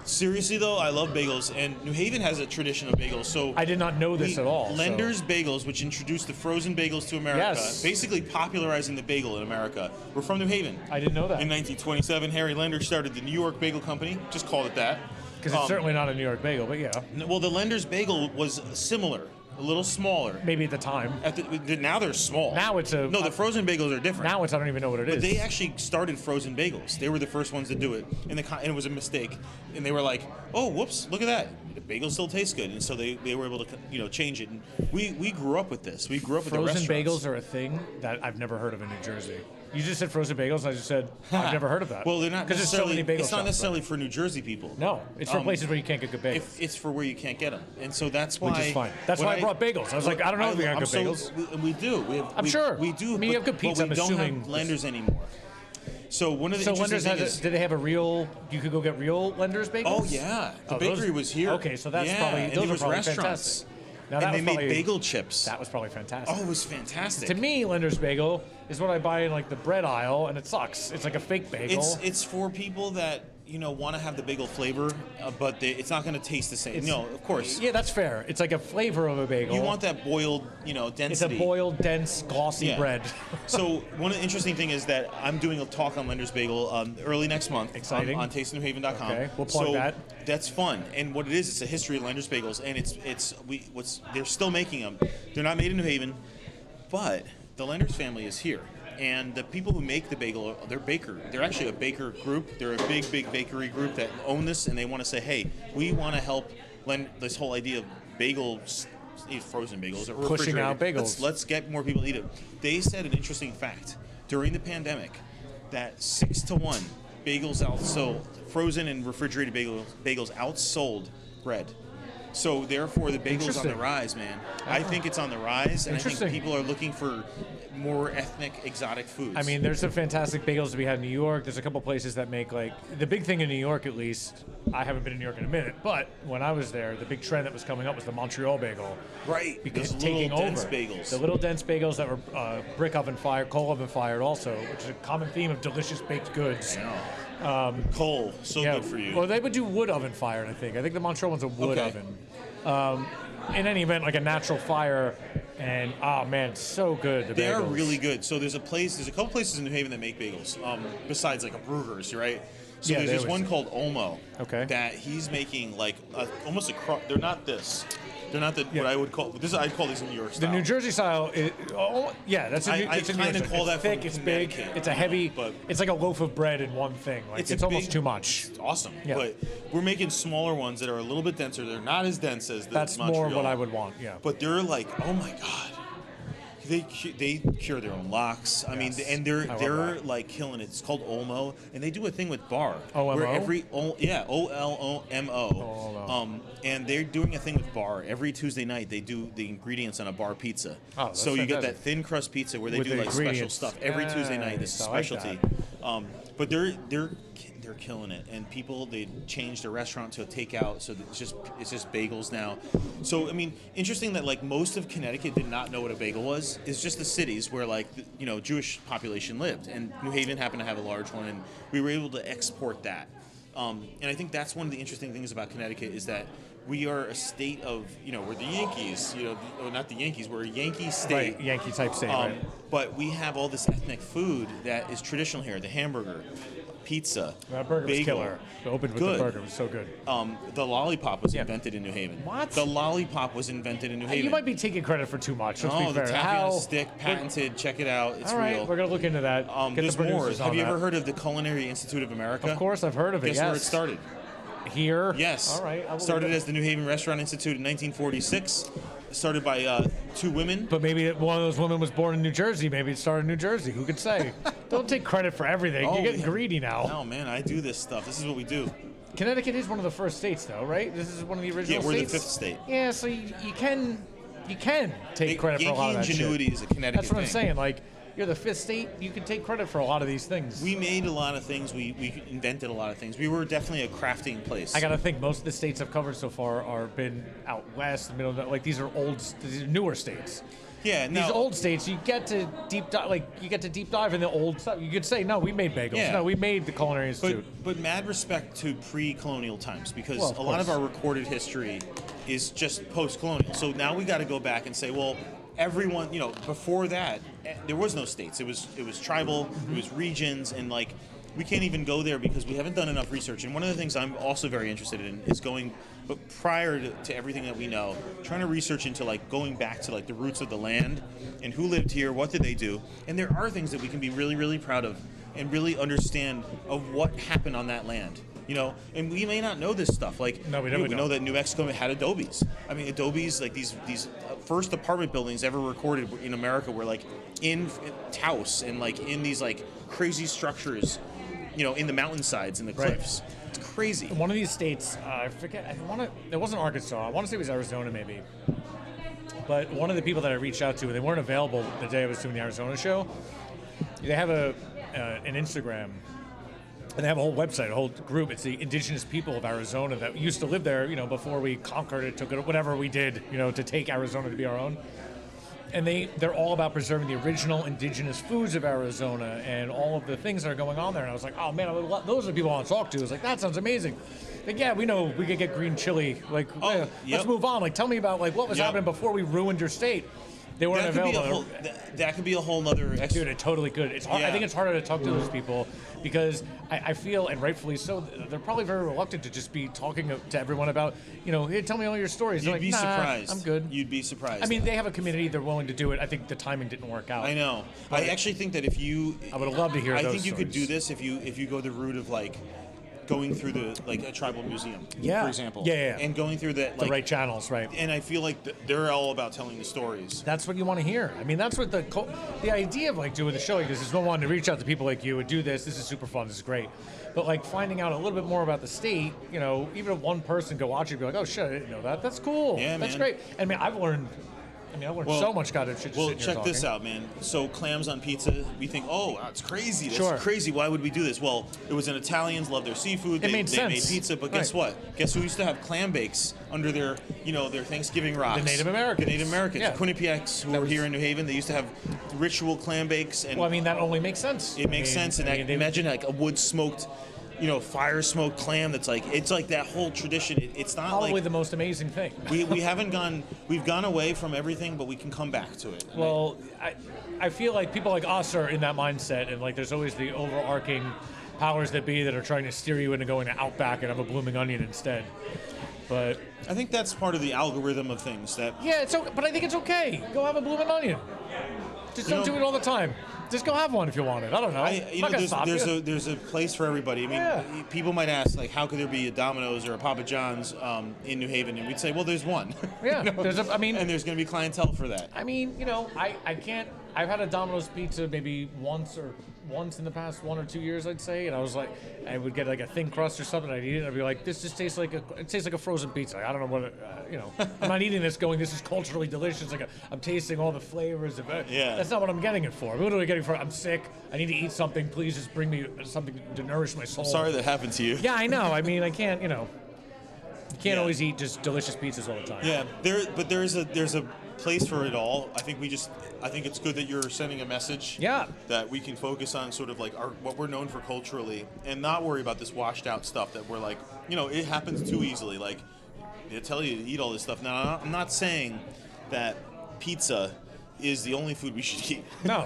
Seriously though, I love bagels, and New Haven has a tradition of bagels. So I did not know this at all. so- Lender's Bagels, which introduced the frozen bagels to America, Yes. basically popularizing the bagel in America. We're from New Haven. I didn't know that. In 1927, Harry Lender started the New York Bagel Company. Just called it that. Because it's certainly not a New York bagel, but yeah. Well, the Lender's Bagel was similar. a little smaller. Maybe at the time. Now they're small. Now it's a... No, the frozen bagels are different. Now it's, I don't even know what it is. But they actually started frozen bagels. They were the first ones to do it, and it was a mistake. And they were like, "Oh, whoops! Look at that. The bagel still tastes good." And so they were able to change it. And we grew up with this. We grew up with the Frozen restaurants. bagels are a thing that I've never heard of in New Jersey. You just said frozen bagels. I just said I've never heard of that. Well, they're not because there's so many bagel It's not shops, necessarily for New Jersey people. No, it's for places where you can't get good bagels. It's for where you can't get them, and so that's why. Which is fine. That's why I brought bagels. I was like, I don't know if we got good bagels. We do. I'm sure. We do. I mean, you have good pizza. But we don't have Lender's anymore. So one of the interesting Lender's things did they have a real? You could go get real Lender's bagels. Oh yeah, the bakery was here. Okay, so that's probably and those there was are probably restaurants. fantastic. Now, and that they was made probably, bagel chips. That was probably fantastic. Oh, it was fantastic. To me, Lender's bagel is what I buy in like the bread aisle, and it sucks. It's like a fake bagel. It's for people that want to have the bagel flavor, but it's not going to taste the same. No, of course. Yeah, that's fair. It's like a flavor of a bagel. You want that boiled, density. It's a boiled, dense, glossy bread. So one of the interesting thing is that I'm doing a talk on Lender's Bagel early next month. Exciting. On TasteNewHaven.com. Okay, we'll plug that. That's fun. And what it is, it's a history of Lender's Bagels, and they're still making them. They're not made in New Haven, but the Lender's family is here. And the people who make the bagel, they're actually a baker group. They're a big bakery group that own this, and they want to say, hey, we want to help lend this whole idea of bagels, frozen bagels, or pushing out bagels. Let's get more people to eat it. They said an interesting fact during the pandemic that 6-1 bagels outsold, frozen and refrigerated bagels outsold bread. So therefore, the bagel's on the rise, man. I think it's on the rise, and I think people are looking for more ethnic, exotic foods. I mean, there's some fantastic bagels to be had in New York. There's a couple places that make the big thing in New York, at least. I haven't been in New York in a minute, but when I was there, the big trend that was coming up was the Montreal bagel. Right, because those taking little over dense bagels. the little dense bagels that were brick oven fired, coal oven fired, also, which is a common theme of delicious baked goods. Coal, good for you. Well, they would do wood oven fired. I think the Montreal one's a wood oven. In any event, like a natural fire, and oh man, it's so good. They are really good. So there's a couple places in New Haven that make bagels, besides like a Brugger's, right? So there's this one called Olmo. Okay. That he's making like almost a crust. They're not this. They're not what I would call. I'd call these in New York style. The New Jersey style. That's a I kind of call that thick. It's big. It's a heavy. But it's like a loaf of bread in one thing. Like it's almost too much. It's awesome. Yeah. But we're making smaller ones that are a little bit denser. They're not as dense as the That's Montreal. more what I would want. Yeah. But they're like, oh my god. They cure their own locks. I mean, and they're like killing it. It's called Olmo, and they do a thing with bar. OMO? Where OLOMO. And they're doing a thing with bar. Every Tuesday night, they do the ingredients on a bar pizza. Oh, that's so you get fantastic. that thin crust pizza where they With do the like special ingredients. stuff. Every Tuesday night, this is I like specialty. But they're killing it, and people, they changed their restaurant to a takeout, so it's just bagels now. So I mean, interesting that like most of Connecticut did not know what a bagel was. It's just the cities where like Jewish population lived, and New Haven happened to have a large one, and we were able to export that. And I think that's one of the interesting things about Connecticut is that we are a state of, we're the Yankees, not the Yankees, we're a Yankee state. Right, Yankee type state, right. But we have all this ethnic food that is traditional here. The hamburger, pizza, That burger was bagel. killer. It opened with Good. the burger. It was so good. The lollipop was invented in New Haven. What? The lollipop was invented in New Haven. You might be taking credit for too much. Let's Oh, be the fair. taffy on a stick, patented. Check it out. It's All right, real. we're gonna look into that. Get There's the more. producers Have on you that. ever heard of the Culinary Institute of America? Of course, I've heard of it. Guess yes. where it started? Here. Yes. All right. Started as the New Haven Restaurant Institute in 1946. Started by two women. But maybe one of those women was born in New Jersey. Maybe it started in New Jersey. Who could say? Don't take credit for everything. You're getting greedy now. Oh man, I do this stuff. This is what we do. Connecticut is one of the first states, though, right? This is one of the original Yeah, we're states. the fifth state. Yeah, so you can take credit for a lot of that Yankee ingenuity shit. is a Connecticut That's what I'm thing. saying. Like, you're the fifth state. You can take credit for a lot of these things. We made a lot of things. We invented a lot of things. We were definitely a crafting place. I gotta think most of the states I've covered so far are been out west, the middle. Like these are these are newer states. Yeah, These old states, you get to deep dive in the old stuff. You could say, no, we made bagels. Yeah. No, we made the Culinary Institute. But mad respect to pre-colonial times, because Well, of a lot of course. our recorded history is just post-colonial. So now we got to go back and say, well, everyone, before that, there was no states. It was tribal. It was regions, and like we can't even go there because we haven't done enough research. And one of the things I'm also very interested in is going, but prior to everything that we know, trying to research into like going back to like the roots of the land and who lived here, what did they do, and there are things that we can be really, really proud of and really understand of what happened on that land. You know, and we may not know this stuff. Like, No, we you know, don't. know that New Mexico had adobes. I mean, adobes, like these first apartment buildings ever recorded in America were like in Taos and like in these like crazy structures, you know, in the mountainsides and the cliffs. It's crazy. One of these states, I forget. It wasn't Arkansas. I want to say it was Arizona, maybe. But one of the people that I reached out to, they weren't available the day I was doing the Arizona show. They have an Instagram. And they have a whole website, a whole group. It's the indigenous people of Arizona that used to live there, you know, before we conquered it, took it, whatever we did, you know, to take Arizona to be our own. And they're all about preserving the original indigenous foods of Arizona and all of the things that are going on there. And I was like, oh man, those are the people I want to talk to. I was like, that sounds amazing. Like, yeah, we know we could get green chili. Like, let's move on. Like, tell me about like what was happening before we ruined your state. They weren't available. That could be a whole nother. Dude, it totally could. It's hard. I think it's harder to talk to those people because I feel, and rightfully so, they're probably very reluctant to just be talking to everyone about, you know, hey, tell me all your stories. You'd like, be surprised. I'm good. You'd be surprised. I mean, they have a community. They're willing to do it. I think the timing didn't work out. I know. I actually think that if you, I would love to hear I those think you could do stories. this if you go the route of like going through a tribal museum, Yeah. for example. Yeah. And going through that, The like, right channels, right? and I feel like they're all about telling the stories. That's what you want to hear. I mean, that's what the idea of like doing the show like this is. No one to reach out to people like you and do this. This is super fun. This is great. But like finding out a little bit more about the state, you know, even if one person go watch it and be like, oh shit, I didn't know that. That's cool. Yeah, That's man. great. I mean, I've learned so much goddamn shit. Well, just sitting check here this talking. out, man. So clams on pizza, we think, oh, that's crazy. That's Sure. crazy. Why would we do this? Well, it was an Italians love their seafood. It made they sense. made pizza, but guess Right. what? Guess who used to have clam bakes under their Thanksgiving rocks? The Native Americans. The Native Americans. Yeah. Quinnipiacs who were here in New Haven, they used to have ritual clam bakes. And Well, I mean, that only makes sense. it makes sense. And imagine like a wood smoked, fire smoked clam. That's like it's like that whole tradition. It's not probably like the most amazing thing. we've gone away from everything, but we can come back to it. Well, I feel like people like us are in that mindset, and like there's always the overarching powers that be that are trying to steer you into going to Outback and have a blooming onion instead. But I think that's part of the algorithm of things. That yeah, it's okay. But I think it's okay. Go have a blooming onion. Just don't do it all the time. Just go have one if you want it. I don't know. I'm not gonna stop you. there's a place for everybody. I mean, Yeah. people might ask like, how could there be a Domino's or a Papa John's in New Haven? And we'd say, well, there's one. Yeah, and there's there's going to be clientele for that. I mean, I can't. I've had a Domino's pizza maybe once in the past 1 or 2 years, I'd say, and I was like, I would get like a thin crust or something. I'd eat it, and I'd be like, this just tastes like a frozen pizza. I don't know what, I'm not eating this going, this is culturally delicious. Like I'm tasting all the flavors of it. Yeah. That's not what I'm getting it for. What am I getting for? I'm sick. I need to eat something. Please just bring me something to nourish my soul. Sorry that happened to you. Yeah, I know. I mean, I can't. You can't Yeah. always eat just delicious pizzas all the time. Yeah, there's a place for it all. I think it's good that you're sending a message. Yeah. That we can focus on sort of like what we're known for culturally, and not worry about this washed out stuff that we're like, it happens too easily. Like they tell you to eat all this stuff. Now, I'm not saying that pizza is the only food we should eat. No,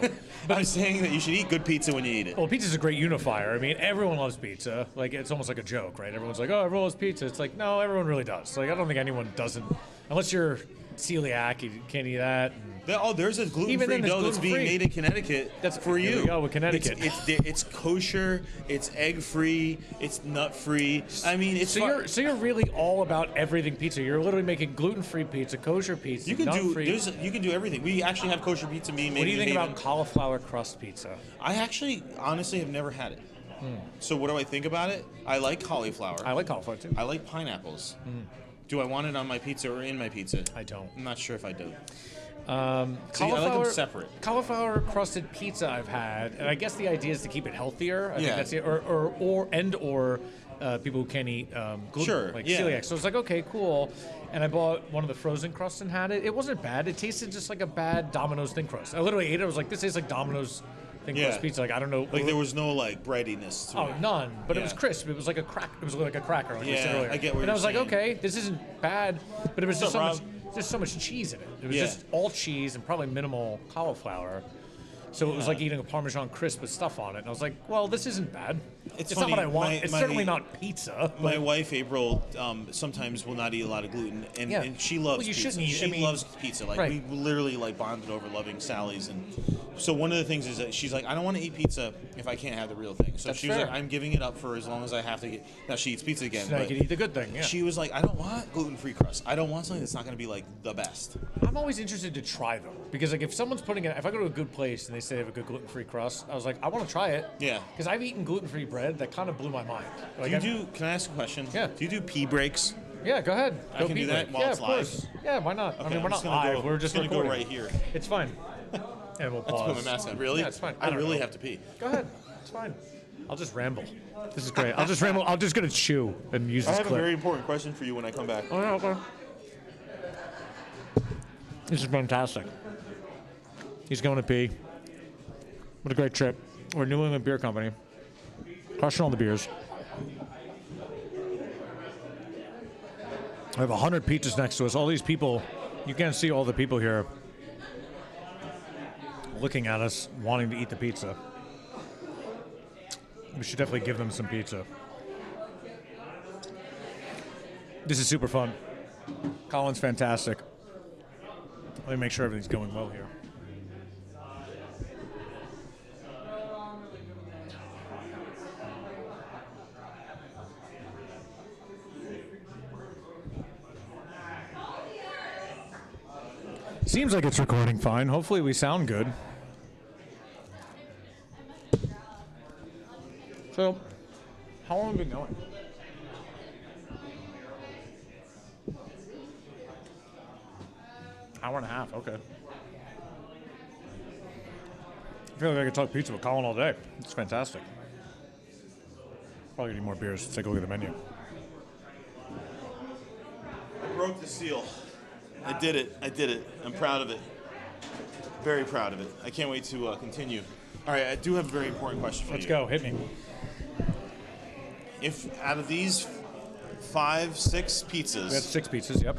but I'm saying that you should eat good pizza when you eat it. Well, pizza's a great unifier. I mean, everyone loves pizza. Like, it's almost like a joke, right? Everyone's like, oh, everyone loves pizza. It's like, no, everyone really does. Like, I don't think anyone doesn't. Unless you're celiac, you can't eat that. There's a gluten-free Even then, there's dough that's being gluten-free. made in Connecticut. That's for here you. we go with Connecticut. It's kosher. It's egg-free. It's nut-free. I mean, it's so you're really all about everything pizza. You're literally making gluten-free pizza, kosher pizza, you can nut-free. you can do everything. We actually have kosher pizza being made. What do you in think New about Haven. cauliflower crust pizza? I actually, honestly, have never had it. So what do I think about it? I like cauliflower. I like cauliflower too. I like pineapples. Do I want it on my pizza or in my pizza? I don't. I'm not sure if I do. See, Cauliflower, I like them separate. Cauliflower crusted pizza I've had, and I guess the idea is to keep it healthier. I think Yeah. that's it. Or people who can't eat gluten, Sure, like yeah. celiac. So it's like, okay, cool. And I bought one of the frozen crusts and had it. It wasn't bad. It tasted just like a bad Domino's thin crust. I literally ate it. I was like, this tastes like Domino's thin crust pizza. Like, I don't know. Like there was no like breadiness to it. Oh, none. But it Yeah. was crisp. It was like a crack. It was like a cracker. Like we said Yeah, earlier. I get what And I you're was like, saying. okay, this isn't bad. But it was just What's so up, much. There's so much cheese in it. It was Yeah. just all cheese and probably minimal cauliflower. So it was like eating a Parmesan crisp with stuff on it. And I was like, well, this isn't bad. It's not what funny, I want. my- It's my- certainly not pizza. My wife April sometimes will not eat a lot of gluten, and she loves. Well, you pizza. shouldn't eat- She I mean, loves pizza. Like right. we literally like bonded over loving Sally's, and so one of the things is that she's like, I don't want to eat pizza if I can't have the real thing. So That's she was fair. like, I'm giving it up for as long as I have to get. Now she eats pizza again. Now you but can eat the good thing. Yeah. She was like, I don't want gluten-free crust. I don't want something that's not going to be like the best. I'm always interested to try them because like if someone's putting it, if I go to a good place and they say they have a good gluten-free crust, I was like, I want to try it. Yeah. Because I've eaten gluten-free bread that kind of blew my mind. Like, Can I ask a question? Yeah. Do you do pee breaks? Yeah, go ahead. I Go can do pee that break. while yeah, it's of course. Yeah, why not? I Okay, mean, we're I'm just not gonna live. go- We're just gonna go recording. right here. It's fine. And we'll pause. Put my mask on. Really? Yeah, it's fine. I don't really know. have to pee. Go ahead. It's fine. I'll just ramble. This is great. I'll just ramble. I'm just gonna chew and use I this have clip. a very important question for you when I come back. Oh, yeah, okay. This is fantastic. He's going to pee. What a great trip. We're New England Beer Company. Crushing all the beers. I have 100 pizzas next to us. All these people, you can't see all the people here looking at us, wanting to eat the pizza. We should definitely give them some pizza. This is super fun. Colin's fantastic. Let me make sure everything's going well here. Seems like it's recording fine. Hopefully we sound good. So, how long have we been going? Hour and a half, okay. I feel like I could talk pizza with Colin all day. It's fantastic. Probably need more beers. Let's take a look at the menu. I broke the seal. I did it. I'm proud of it. Very proud of it. I can't wait to continue. All right, I do have a very important question for Let's you. go. Hit me. If out of these 5, 6 We had pizzas, 6 pizzas, yep.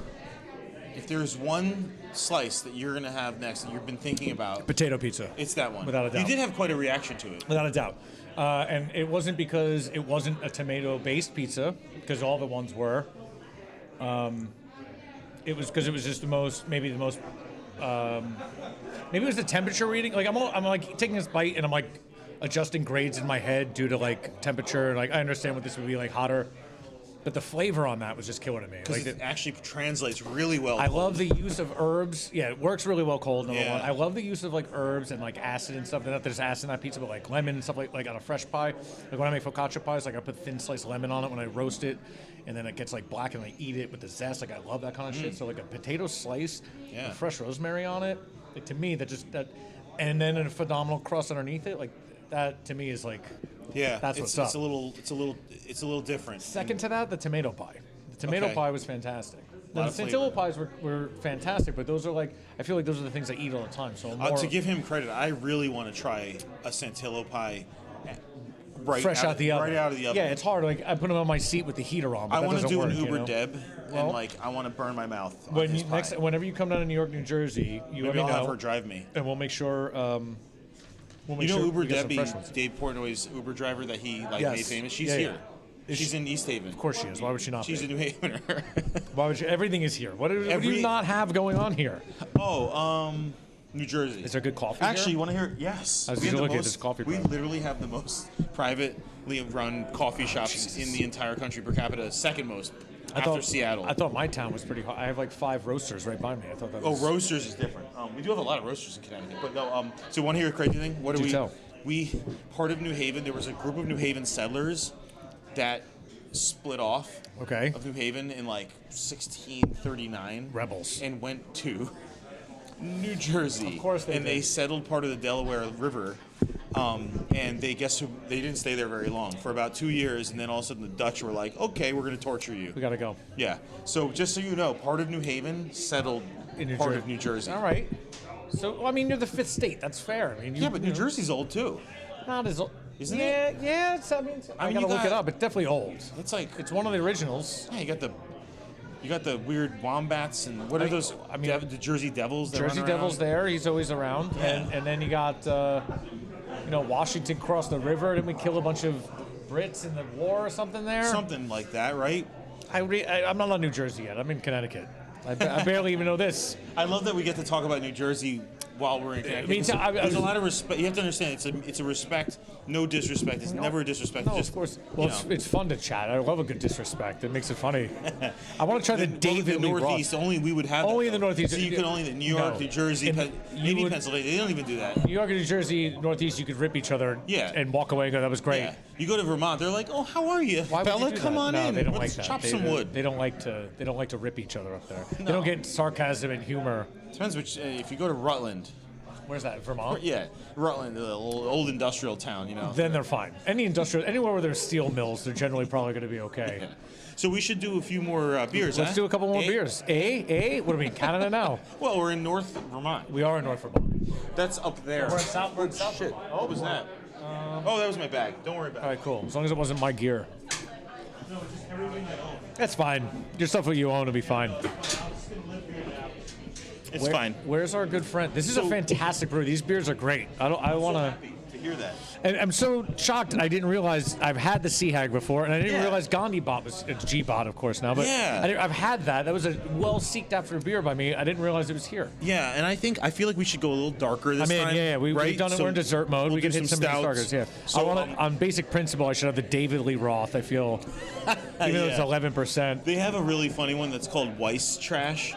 if there's one slice that you're going to have next that you've been thinking about, Potato pizza. it's that one. Without a doubt. You did have quite a reaction to it. Without a doubt. And it wasn't because it wasn't a tomato-based pizza, because all the ones were. It was because it was just maybe it was the temperature reading. Like I'm like taking this bite and I'm like adjusting grades in my head due to like temperature. Like I understand what this would be like hotter, but the flavor on that was just killing me. Because Like it actually translates really well. I love the use of herbs. Yeah, it works really well cold. Number Yeah. one, I love the use of like herbs and like acid and stuff. Not that there's acid in that pizza, but like lemon and stuff like on a fresh pie. Like when I make focaccia pies, like I put thin sliced lemon on it when I roast it, and then it gets like black and I eat it with the zest. Like I love that kind of shit. So like a potato slice, Yeah. with fresh rosemary on it. Like to me, and then a phenomenal crust underneath it. Like that to me is like Yeah, that's it's, what's it's up. a little different. Second to that, the tomato pie. The tomato Okay. pie was fantastic. Lot The of Santillo flavor. pies were fantastic, but those are like I feel like those are the things I eat all the time. So more To give him credit, I really want to try a Santillo pie right fresh out the oven. Right out of the oven. Yeah, it's hard. Like I put them on my seat with the heater on. But I that want to doesn't do work, an Uber you know? Deb, Well- and like I want to burn my mouth on When his you, pie. whenever you come down to New York, New Jersey, you let Maybe me I'll know, have her drive me. and we'll make sure. We'll make You know sure Uber we get some Debbie, fresh ones. Dave Portnoy's Uber driver that he like Yes. made famous. She's Yeah, here. yeah. Is She's she- in East Haven. Of course she is. Why would she not? She's be? a New Havener. Why would you? Everything is here. What do you not have going on here? New Jersey. Is there good coffee Actually, here? you want to hear? Yes. I was We just have the looking at this coffee We bar. literally have the most privately run coffee shops in the entire country per capita, second most after Seattle. I thought my town was pretty hot. I have like 5 roasters right by me. I thought that was. Roasters is different. We do have a lot of roasters in Connecticut, but no. So, want to hear a crazy thing? What do Do we? tell. We part of New Haven. There was a group of New Haven settlers that split off Okay. of New Haven in like 1639. Rebels. And went to New Jersey. Of course they and they did. settled part of the Delaware River. And they didn't stay there very long for about 2 years, and then all of a sudden the Dutch were like, "Okay, we're going to torture you." We gotta go. Yeah. So just so you know, part of New Haven settled In New part Jer- of New Jersey. All right. So I mean, you're the 5th state. That's fair. I mean, Yeah, but New Jersey's old too. not as old. Isn't yeah, it? Yeah, it's, I mean, I mean, gotta you look got- it up. It's definitely old. It's like It's one of the originals. yeah, you got You got the weird wombats and what are those? I mean, the Jersey Devils. That Jersey run around? Devil's there. He's always around. Yeah. And then you got, Washington crossed the river. Didn't we kill a bunch of Brits in the war or something there? Something like that, right? I'm not on New Jersey yet. I'm in Connecticut. I barely even know this. I love that we get to talk about New Jersey while we're in Connecticut. There's a lot of respect. You have to understand, it's a respect, no disrespect. It's never a disrespect. No, just, of course. Well, it's fun to chat. I love a good disrespect. It makes it funny. I want to try the David the Lee Northeast. Roth. Only we would have Only that, in the Northeast. So you can only New York, New Jersey, maybe Pennsylvania. They don't even do that. New York and New Jersey, Northeast, you could rip each other and walk away and go, that was great. Yeah. You go to Vermont, they're like, oh, how are you, Why would Bella? you do Come that? on No, in. they don't Let's like that. chop some wood. They don't like to rip each other up there. They don't get sarcasm and humor. Depends which. If you go to Rutland. Where's that? Vermont? Yeah, Rutland, the old industrial town, Then they're fine. Anywhere where there's steel mills, they're generally probably going to be okay. Yeah. So we should do a few more beers. Let's do a couple more beers. What do you mean, Canada now? Well, we're in North Vermont. We are in North Vermont. That's up there. We're in South. Shit. What was that? Oh, that was my bag. Don't worry about All right, cool. As long as it wasn't my gear. That's fine. Your stuff that you own will be fine. It's fine. Where's our good friend? This is a fantastic brew. These beers are great. I want to hear that. And I'm so shocked. I didn't realize I've had the Sea Hag before, and I didn't realize Gandhi Bot was it's G-Bot, of course, now. But I've had that. That was a well seeked after beer by me. I didn't realize it was here. Yeah, and I feel like we should go a little darker this time. We've done it. We're in dessert mode. We can hit some starters. Yeah. So, on basic principle, I should have the David Lee Roth. I feel, even though it's 11%. They have a really funny one that's called Weiss Trash.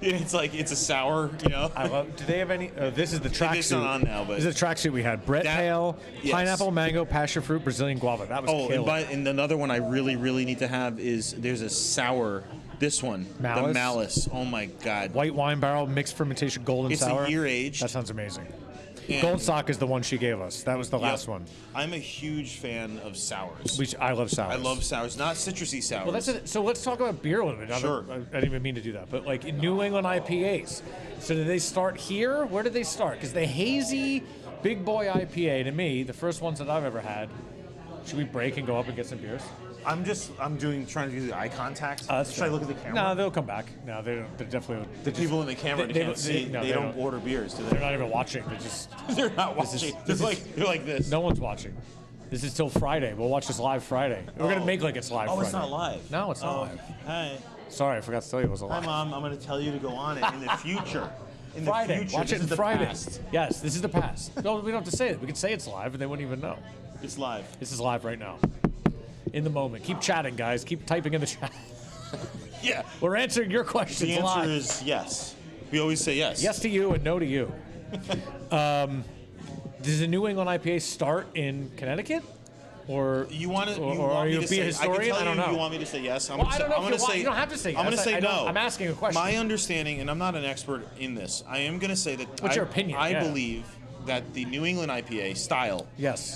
It's a sour, I love. Do they have any? This is the tracksuit. It's not on now, but this is the tracksuit we had. Brett Pale, pineapple, mango, passion fruit, Brazilian guava. That was killer. And another one I really, really need to have is there's a sour. This one, Malice? The Malice. Oh my God! White wine barrel, mixed fermentation, golden sour. It's a year aged. That sounds amazing. Gold Sock is the one she gave us. That was the last one. I'm a huge fan of sours. I love sours. I love sours, not citrusy sours. Well, that's it. So let's talk about beer a little bit. Sure. I didn't even mean to do that, but like New England IPAs. So did they start here? Where did they start? Because the hazy big boy IPA, to me, the first ones that I've ever had. Should we break and go up and get some beers? I'm trying to do the eye contact. Should I look at the camera? No, they'll come back. No, they don't. They're definitely. The people in the camera can't see. They don't order beers, do they? They're not even watching. They're just. They're not watching. They're like this. No one's watching. This is till Friday. We'll watch this live Friday. We're gonna make like it's live. Friday. It's not live. No, it's not live. Hi. Sorry, I forgot to tell you it was a live. Hi, Mom. I'm gonna tell you to go on it in the future. Friday. The future. Watch it in Friday. Past. Yes, this is the past. No, we don't have to say it. We could say it's live, and they wouldn't even know. It's live. This is live right now. In the moment. Keep chatting, guys. Keep typing in the chat. Yeah. We're answering your questions The answer live. is yes. We always say yes. Yes to you and no to you. Does the New England IPA start in Connecticut? Or you want to? Or are you be a historian? I don't know. You want me to say yes? I don't know. You don't have to say yes. I'm going to say no. I'm asking a question. My understanding, and I'm not an expert in this, I am going to say that. What's your opinion? I believe that the New England IPA style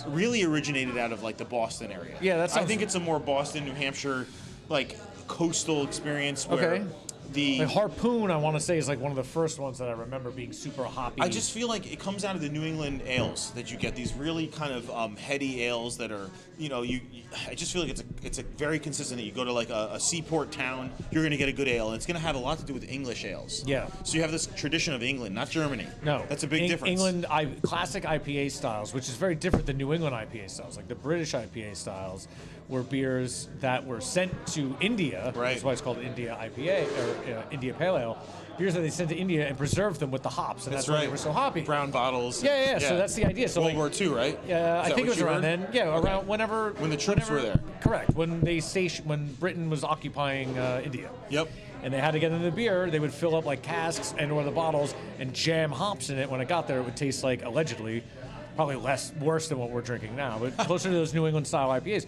really originated out of like the Boston area. Yeah, that's. I think it's a more Boston, New Hampshire, like coastal experience where the Harpoon, I want to say, is like one of the first ones that I remember being super hoppy. I just feel like it comes out of the New England ales that you get, these really kind of heady ales that are, I just feel like it's a very consistent. You go to like a seaport town, you're going to get a good ale, and it's going to have a lot to do with English ales. Yeah. So you have this tradition of England, not Germany. No. That's a big difference. England, classic IPA styles, which is very different than New England IPA styles. Like the British IPA styles were beers that were sent to India. Right. That's why it's called India IPA, or India Pale Ale. Beers that they sent to India and preserved them with the hops, and that's why they were so hoppy. Brown bottles. Yeah. So that's the idea. So World War II, right? Yeah, I think it was around then. Yeah, around whenever. When the troops were there. Correct. When Britain was occupying India. Yep. And they had to get into the beer. They would fill up like casks and/or the bottles and jam hops in it. When it got there, it would taste like, allegedly, probably worse than what we're drinking now, but closer to those New England style IPAs.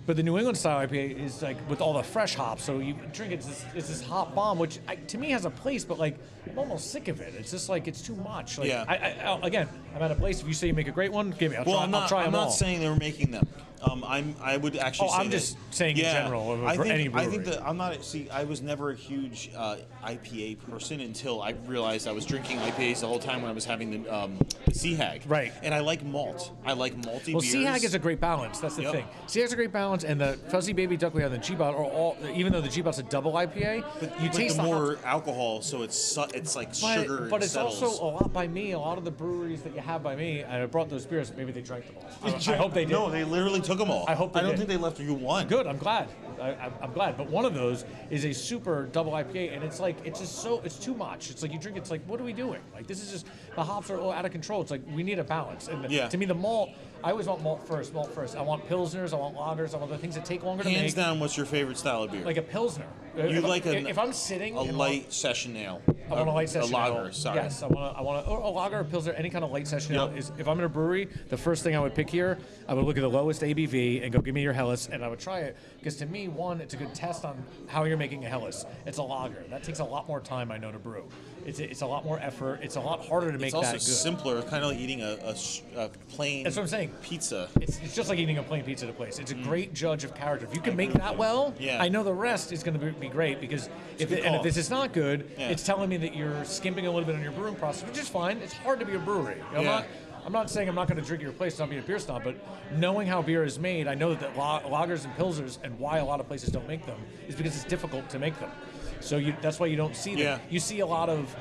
But the New England style IPA is like with all the fresh hops, so you drink it. It's this hop bomb, which to me has a place, but like I'm almost sick of it. It's just like it's too much. Like, yeah. Again, I'm at a place. If you say you make a great one, give me. I'll try them all. I'm not saying they were making them. I would actually say I'm just saying in general of any brewery. I think that I'm not. See, I was never a huge IPA person until I realized I was drinking IPAs the whole time when I was having the Sea Hag. Right. And I like malt. I like malty beers. Sea Hag is a great balance. That's the thing. Sea Hag's a great balance, and the Fuzzy Baby Duck we have, the G-Bot, are all, even though the G-Bot's a double IPA, but you taste the more hops. alcohol, so it's like sugar. But and it's settles. also a lot by me. A lot of the breweries that you have by me, I brought those beers. Maybe they drank them all. I hope they did. No, they literally took them all. I hope they I don't did. think they left you one. Good. I'm glad. I'm glad. But one of those is a super double IPA, and it's too much. It's like you drink. It's like, what are we doing? Like, this is just, the hops are all out of control. It's like we need a balance. And to me, the malt. I always want malt first. I want pilsners. I want lagers. I want the things that take longer to make. Hands down, what's your favorite style of beer? Like a pilsner. If I'm sitting a light session ale. I want a light session ale. A lager. Sorry. Yes, I want a lager, a pilsner, any kind of light session ale. Is if I'm in a brewery, the first thing I would pick here, I would look at the lowest ABV and go, give me your Helles, and I would try it because to me, one, it's a good test on how you're making a Helles. It's a lager. That takes a lot more time, I know, to brew. It's a lot more effort. It's a lot harder to make that good. It's also simpler, kind of like eating a plain. That's what I'm saying. Pizza. It's just like eating a plain pizza at a place. It's a great judge of character. If you can make that well, I know the rest is going to be great because if this is not good, it's telling me that you're skimping a little bit on your brewing process, which is fine. It's hard to be a brewery. I'm not saying I'm not going to drink at your place, not being a beer snob, but knowing how beer is made, I know that lagers and pilsners and why a lot of places don't make them is because it's difficult to make them. So that's why you don't see them. Yeah. You see a lot of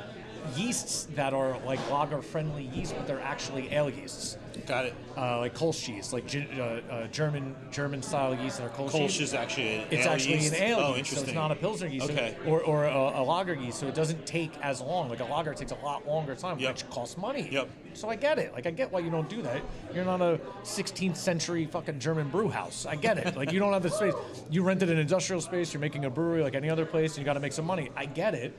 yeasts that are like lager-friendly yeast, but they're actually ale yeasts. Got it. Like Kolsch yeast, like German style yeast that are Kolsch yeast. Kolsch is actually an It's ale actually yeast. an ale yeast, Interesting. so it's not a pilsner yeast, Okay. or a lager yeast, so it doesn't take as long. Like a lager takes a lot longer time, which costs money. Yep. So I get it. Like I get why you don't do that. You're not a 16th century fucking German brew house. I get it. Like you don't have the space. You rented an industrial space. You're making a brewery like any other place, and you got to make some money. I get it.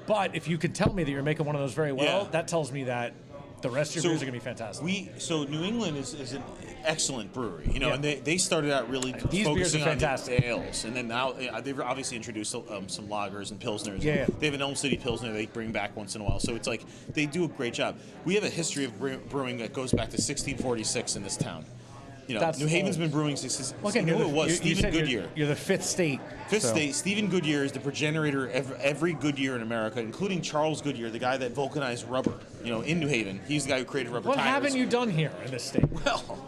But if you can tell me that you're making one of those very well, that tells me that the rest of your beers are going to be fantastic. So New England is an excellent brewery, and they started out really These beers are focusing on fantastic. the ales, and then now they've obviously introduced some lagers and pilsners. Yeah. They have an Elm City Pilsner they bring back once in a while, so it's like they do a great job. We have a history of brewing that goes back to 1646 in this town. New Haven's been brewing since. Okay, you know who it was? Stephen Goodyear. You're the fifth state. Fifth state. Stephen Goodyear is the progenitor of every Goodyear in America, including Charles Goodyear, the guy that vulcanized rubber. In New Haven, he's the guy who created rubber What tires. haven't you done here in this state? Well,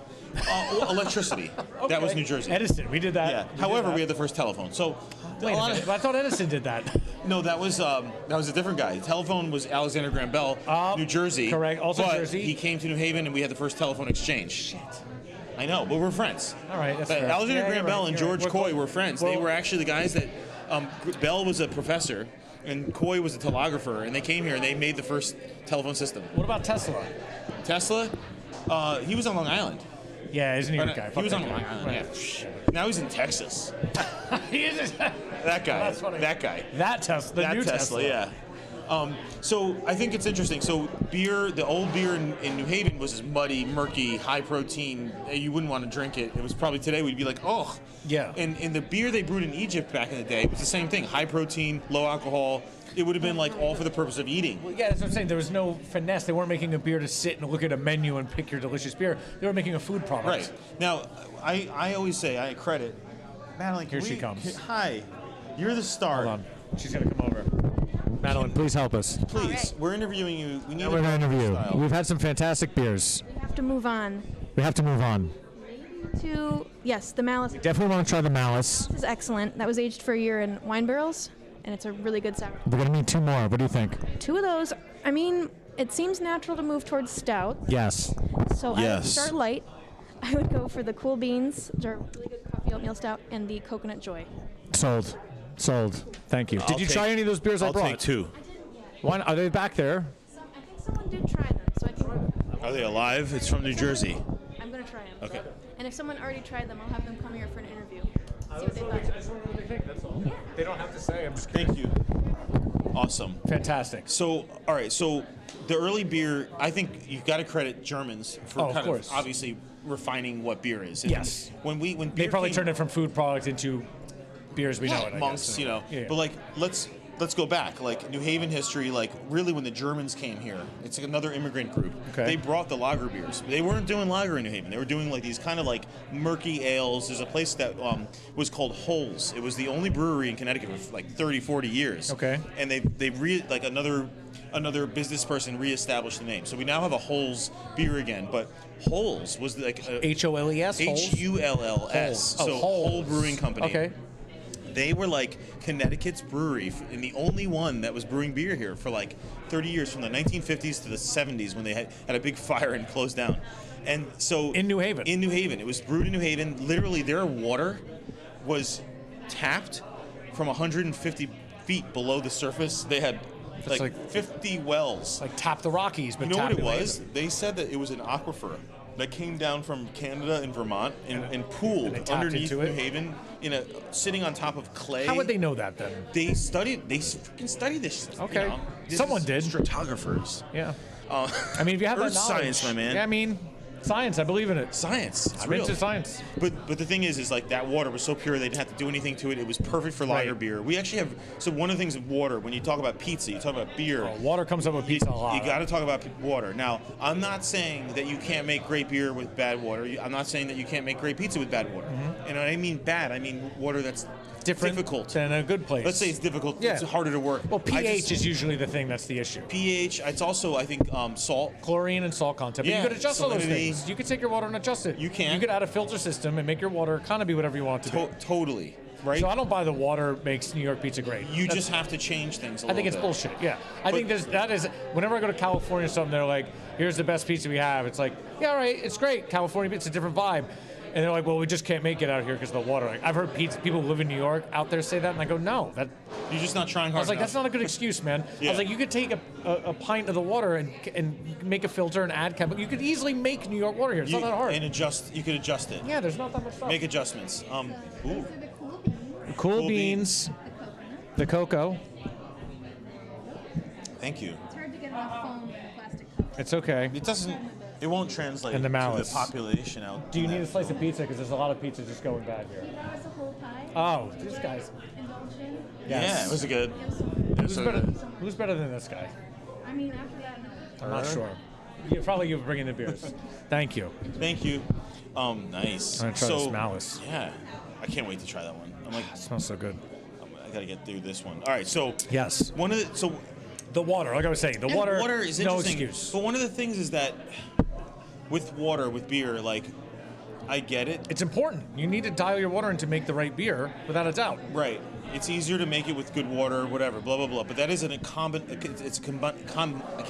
electricity. Okay. That was New Jersey. Edison, we did that. Yeah. However, we had the first telephone. So Wait a minute, I thought Edison did that. No, that was a different guy. The telephone was Alexander Graham Bell, New Jersey. Correct. Also but Jersey. He came to New Haven, and we had the first telephone exchange. Shit. I know, but we're friends. All right, that's But fair. Alexander Graham Bell and George Coy were friends. Well, they were actually the guys that Bell was a professor, and Coy was a telegrapher, and they came here and they made the first telephone system. What about Tesla? Tesla, he was on Long Island. Yeah, isn't he a good guy? He was on Long Island. Yeah. Now he's in Texas. He is. That guy. That's funny. That guy. That Tesla. The new Tesla. Yeah. So I think it's interesting. So the old beer in New Haven was this muddy, murky, high protein. You wouldn't want to drink it. It was probably today we'd be like, oh. Yeah. And the beer they brewed in Egypt back in the day was the same thing. High protein, low alcohol. It would have been like all for the purpose of eating. Well, yeah, that's what I'm saying. There was no finesse. They weren't making a beer to sit and look at a menu and pick your delicious beer. They were making a food product. Right. Now, I always say, I credit Madeline. Here she comes. Hi. You're the star. Hold on. She's going to come over. Madeline, please help us. Please. Right. We're interviewing you. We need We're going to interview. style. We've had some fantastic beers. We have to move on to, yes, the Malice. Definitely want to try the Malice. This is excellent. That was aged for a year in wine barrels, and it's a really good sour. We're going to need two more. What do you think? Two of those, I mean, it seems natural to move towards stout, Yes. so I would Yes. start light. I would go for the Cool Beans, which are really good coffee oatmeal stout, and the Coconut Joy. Sold. Thank you. Did you try any of those beers I I'll brought? take two. Why not? Are they back there? I think someone did try them, so I can, Are they alive? It's from New Jersey. I'm going to try them. Okay. And if someone already tried them, I'll have them come here for an interview. See what they thought. just want to know what they think, that's all. They don't have to say. I'm just Thank you. Awesome. Fantastic. So, all right. So, the early beer, I think you've got to credit Germans for Oh, of kind course. of obviously refining what beer is. And Yes. When They beer probably came- turned it from food product into beers we know it, I monks, guess. you know. Yeah. But like, let's let's go back. Like New Haven history, like really when the Germans came here, it's like another immigrant group. Okay. They brought the lager beers. They weren't doing lager in New Haven. They were doing like these kind of like murky ales. There's a place that was called Holes. It was the only brewery in Connecticut for like 30, 40 years. Okay. And like another business person reestablished the name. So we now have a Holes beer again, but Holes was like a HOLES. HULLS. Oh, So Holes. Whole Brewing Company. Okay. They were like Connecticut's brewery and the only one that was brewing beer here for like 30 years, from the 1950s to the 70s when they had a big fire and closed down. And so In New Haven. In New Haven. It was brewed in New Haven. Literally their water was tapped from 150 feet below the surface. They had like 50 wells. Like Tap the Rockies, but You know what tap it New was? Haven. They said that it was an aquifer that came down from Canada and Vermont and pooled and they tapped underneath into New it? Haven sitting on top of clay. How would they know that then? They freaking studied this. Okay. You know? This Someone is did. Stratographers. Yeah. Uh, I mean, if you have that Earth knowledge. science, my man. Yeah, I mean, science. I believe in it. Science. It's I'm real. into science. But the thing is like that water was so pure they didn't have to do anything to it. It was perfect for lager Right. beer. We actually have, so one of the things with water, when you talk about pizza, you talk about beer. Water comes up with pizza a lot. You got to talk about water. Now, I'm not saying that you can't make great beer with bad water. I'm not saying that you can't make great pizza with bad water. And when I mean bad, I mean water that's different difficult. than a good place. Let's say it's difficult. Yeah. It's harder to work. Well, pH is usually the thing that's the issue. pH. It's also, I think, salt. Chlorine and salt content. But Yeah, you could adjust all those salinity. things. You could take your water and adjust it. You can. You could add a filter system and make your water kind of be whatever you want it to be. Totally. Right? So I don't buy the water makes New York pizza great. You just have to change things a I think little it's bit. bullshit. Yeah, I think that is. Whenever I go to California or something, they're like, "Here's the best pizza we have." It's like, yeah, all right, it's great. California, it's a different vibe. And they're like, "Well, we just can't make it out here because of the water." Like, I've heard people who live in New York out there say that, and I go, "No, that." You're just not trying hard I was like, enough. "That's not a good excuse, man." I Yeah. was like, "You could take a pint of the water and make a filter and add chemical. You could easily make New York water here. It's not that hard." And adjust. You could adjust it. Yeah, there's not that much stuff. Make adjustments. Ooh. Cool beans, the cocoa. Thank you. It's hard to get enough foam in a plastic cup. It's okay. It doesn't. It won't translate And the to malice. the population out. Do you need a slice of pizza? Because there's a lot of pizza just going bad here. That was a whole pie. Oh, these guys. Indulge in. Yeah, it was good. Who's better? Who's better than this guy? I mean, after that, no. I'm not sure. Probably you bringing the beers. Thank you. Thank you. Nice. I'm gonna try this malice. Yeah, I can't wait to try that one. I'm like, It smells so good. I gotta get through this one. All right, so Yes. one of the The water, like I was saying, the yeah, water. water is no interesting. excuse. But one of the things is that with water, with beer, like I get it. It's important. You need to dial your water in to make the right beer, without a doubt. Right. It's easier to make it with good water or whatever, blah, blah, blah. But that isn't I can't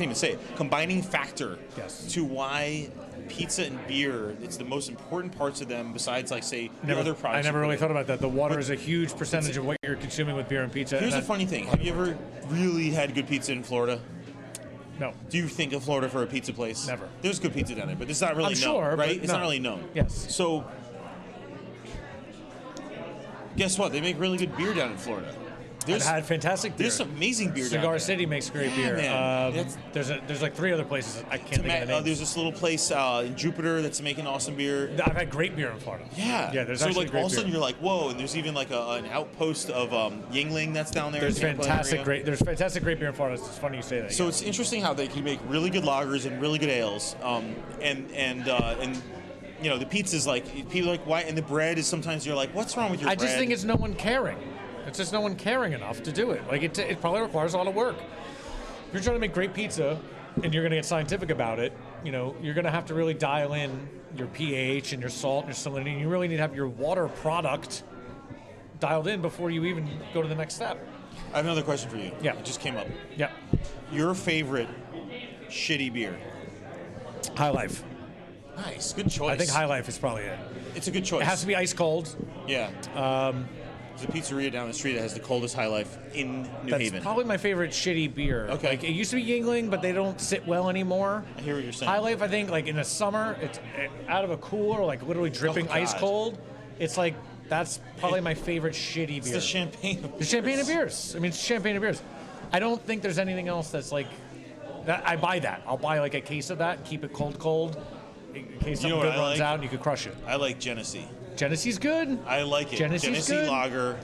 even say it, combining factor Yes. to why pizza and beer, it's the most important parts of them besides, like, say, the other I products. never you really put thought in. about that. The water is a huge percentage of what you're consuming with beer and pizza. Here's and the funny thing. Have you ever really had good pizza in Florida? No. Do you think of Florida for a pizza place? Never. There's good pizza down there, but it's not really I'm known, sure, right? but It's no. not really known. Yes. So, guess what? They make really good beer down in Florida. I've had fantastic beer. There's some amazing beer down Cigar there. City makes great Yeah, beer. man. There's like 3 other places. I can't think of the names. There's this little place in Jupiter that's making awesome beer. I've had great beer in Florida. Yeah. Yeah, there's so actually like great all of a sudden beer. you're like, whoa, and there's even like an outpost of Yingling that's down there. There's in Tampa fantastic area. there's fantastic great beer in Florida. It's funny you say that. So yeah. it's interesting how they can make really good lagers and really good ales, and you know the pizza's like people are like why, and the bread is sometimes you're like, what's wrong with your I bread? just think it's no one caring. It's just no one caring enough to do it. Like it probably requires a lot of work. If you're trying to make great pizza and you're going to get scientific about it, you know, you're going to have to really dial in your pH and your salt and your salinity. And you really need to have your water product dialed in before you even go to the next step. I have another question for you. Yeah. It just came up. Yeah. Your favorite shitty beer? High Life. Nice, good choice. I think High Life is probably it. It's a good choice. It has to be ice cold. Yeah. There's a pizzeria down the street that has the coldest High Life in New That's Haven. probably my favorite shitty beer. Okay. Like, it used to be Yingling, but they don't sit well anymore. I hear what you're saying. High Life, I think, like in the summer, it's out of a cooler, like literally dripping Oh, ice God. cold. It's like, that's probably my favorite shitty It's beer. the champagne. The champagne of beers. I mean, it's champagne of beers. I don't think there's anything else that's like, that. I buy that. I'll buy like a case of that and keep it cold, in case You know something what good I runs like? out and you could crush it. I like Genesee. Genesee's good. I like it. Genesee's Genesee good. lager.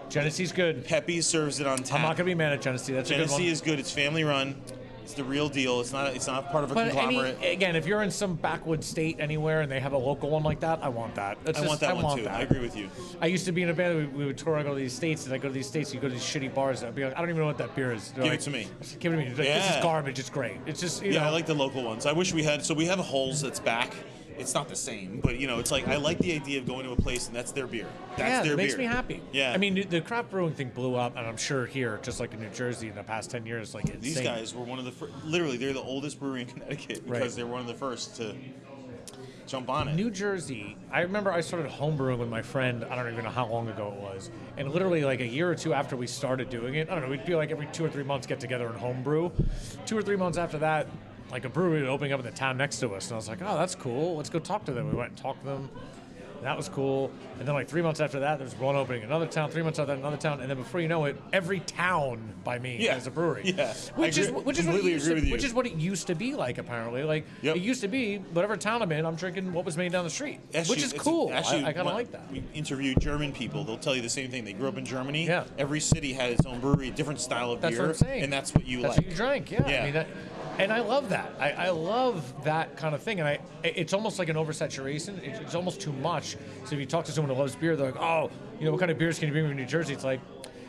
Genesee's good. Pepe's serves it on tap. I'm not gonna be mad at Genesee. That's a good one. Genesee is good. It's family run. It's the real deal. It's not part of a But conglomerate. again, if you're in some backwoods state anywhere and they have a local one like that, I want that. I want that one too. that. I agree with you. I used to be in a band. We would tour. I go to these states, and I go to these states. You go to these shitty bars, and I'd be like, I don't even know what that beer is. They're Give like, it to me. Give it to me. Like, this Yeah. is garbage. It's great. It's just you Yeah, know. I like the local ones. I wish we had. So we have a Holes that's back. It's not the same, but it's like I like the idea of going to a place and that's their beer. That's their it makes beer. me happy. Yeah. I mean, the craft brewing thing blew up, and I'm sure here, just like in New Jersey in the past 10 years, like insane. These guys were one of the first. Literally, they're the oldest brewery in Connecticut because Right. they're one of the first to jump on it. New Jersey, I remember I started homebrewing with my friend, I don't even know how long ago it was. And literally like a year or two after we started doing it, I don't know, we'd be like every 2 or 3 months get together and homebrew. 2 or 3 months after that, like a brewery was opening up in the town next to us. And I was like, oh, that's cool. Let's go talk to them. We went and talked to them. That was cool. And then like 3 months after that, there's one opening in another town. 3 months after that, another town. And then before you know it, every town by me has a brewery. Yeah. Which is what Completely it used to be like. Apparently, like Yep. it used to be. Whatever town I'm in, I'm drinking what was made down the street, which is it's cool. Actually, I kind of like that. We interviewed German people. They'll tell you the same thing. They grew up in Germany. Yeah. Every city had its own brewery, a different style of That's beer. what I'm saying. And that's what you That's like. what you drank. Yeah. Yeah. I mean, and I love that. I love that kind of thing. And it's almost like an oversaturation. It's almost too much. So if you talk to someone who loves beer, they're like, oh, what kind of beers can you bring me from New Jersey? It's like,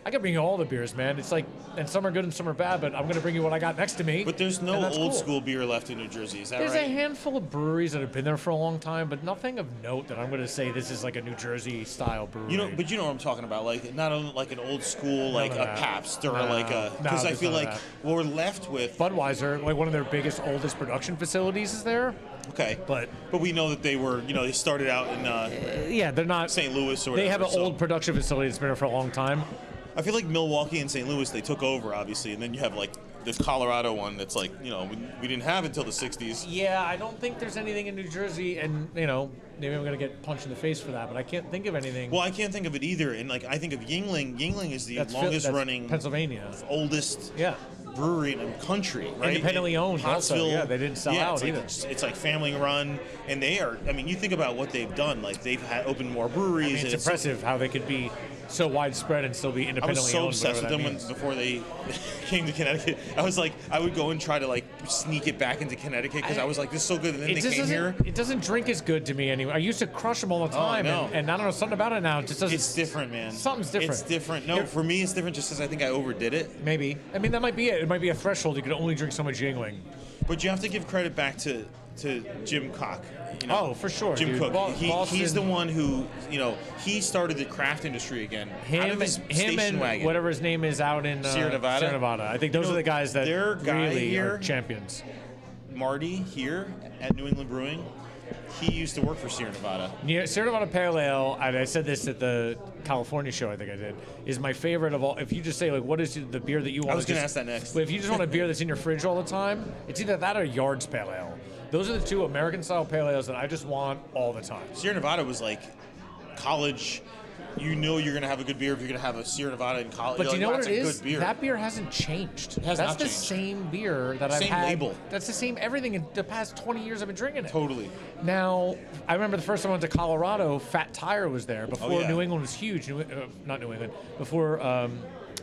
I can bring you all the beers, man. It's like, and some are good and some are bad, but I'm going to bring you what I got next to me. But there's no and that's old cool. school beer left in New Jersey. Is that There's right? a handful of breweries that have been there for a long time, but nothing of note that I'm going to say this is like a New Jersey style brewery. But you know what I'm talking about, like not only like an old school like of a that. Pabst or No, like a because I there's feel none of like that. what we're left with. Budweiser, like one of their biggest, oldest production facilities is there. Okay, But we know that they were they started out in yeah, they're not. St. Louis or whatever. They have an so old production facility that's been there for a long time. I feel like Milwaukee and St. Louis they took over obviously, and then you have like the Colorado one that's like we didn't have until the '60s. Yeah, I don't think there's anything in New Jersey, and maybe I'm gonna get punched in the face for that, but I can't think of anything. Well, I can't think of it either, and like I think of Yingling. Yingling is the that's longest that's running, Pennsylvania. oldest Yeah. brewery in the country, right? Independently owned also, Pottsville, yeah, they didn't sell out it's like, either. It's like family run, and they are. I mean, you think about what they've done. Like they've had opened more breweries. I mean, and it's impressive how they could be so widespread and still be I independently was so owned. obsessed with whatever them that means. before they came to Connecticut. I was like, I would go and try to like sneak it back into Connecticut because I was like, this is so good. And then It they just came here. It doesn't drink as good to me anymore. I used to crush them all the time, no. and I don't know, something about it now. It just doesn't. It's different, man. Something's different. It's different. No, for me, it's different just because I think I overdid it. Maybe. I mean, that might be it. It might be a threshold. You could only drink so much Yingling. But you have to give credit back to Jim Cock. Oh, for sure, Jim dude. Cook. He's Boston- the one who, he started the craft industry again. out of his Him station and wagon. whatever his name is out in Sierra Nevada? Sierra Nevada. I think those are the guys that their guy really here- are champions. Marty here at New England Brewing, he used to work for Sierra Nevada. Yeah, Sierra Nevada Pale Ale, and I said this at the California show, I think I did, is my favorite of all. If you just say, like, what is the beer that you want I was to going to just- ask that next. But if you just want a beer that's in your fridge all the time, it's either that or Yards Pale Ale. Those are the two American-style pale ales that I just want all the time. Sierra Nevada was like college. You know you're going to have a good beer if you're going to have a Sierra Nevada in college. But You're you know like, what "Wow, it that's a is? good beer." That beer hasn't changed. has That's not the changed. same beer that I've Same had. label. That's the same everything in the past 20 years I've been drinking it. Totally. Now, I remember the first time I went to Colorado, Fat Tire was there before yeah. New England was huge. Not New England, before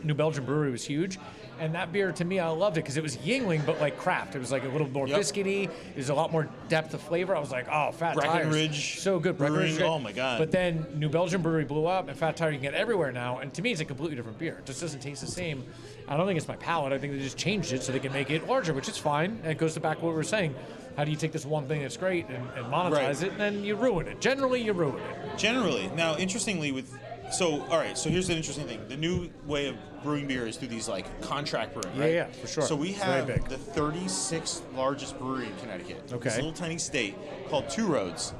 New Belgium Brewery was huge. And that beer, to me, I loved it because it was Yingling, but like craft. It was like a little more Yep. biscuity. There's a lot more depth of flavor. I was like, oh, Fat Tire. Breckenridge So good. Brewing, Breckenridge. oh my God. But then New Belgium Brewery blew up, and Fat Tire you can get everywhere now. And to me, it's a completely different beer. It just doesn't taste the same. I don't think it's my palate. I think they just changed it so they can make it larger, which is fine. And it goes to back to what we were saying. How do you take this one thing that's great and monetize Right. it, and then you ruin it? Generally, you ruin it. Generally. Now, interestingly, all right, so here's an interesting thing. The new way of brewing beer is through these, like, contract brewing, right? Yeah, for sure. So we It's very have big. the 36th largest brewery in Connecticut. Okay. This little tiny state called Two Roads.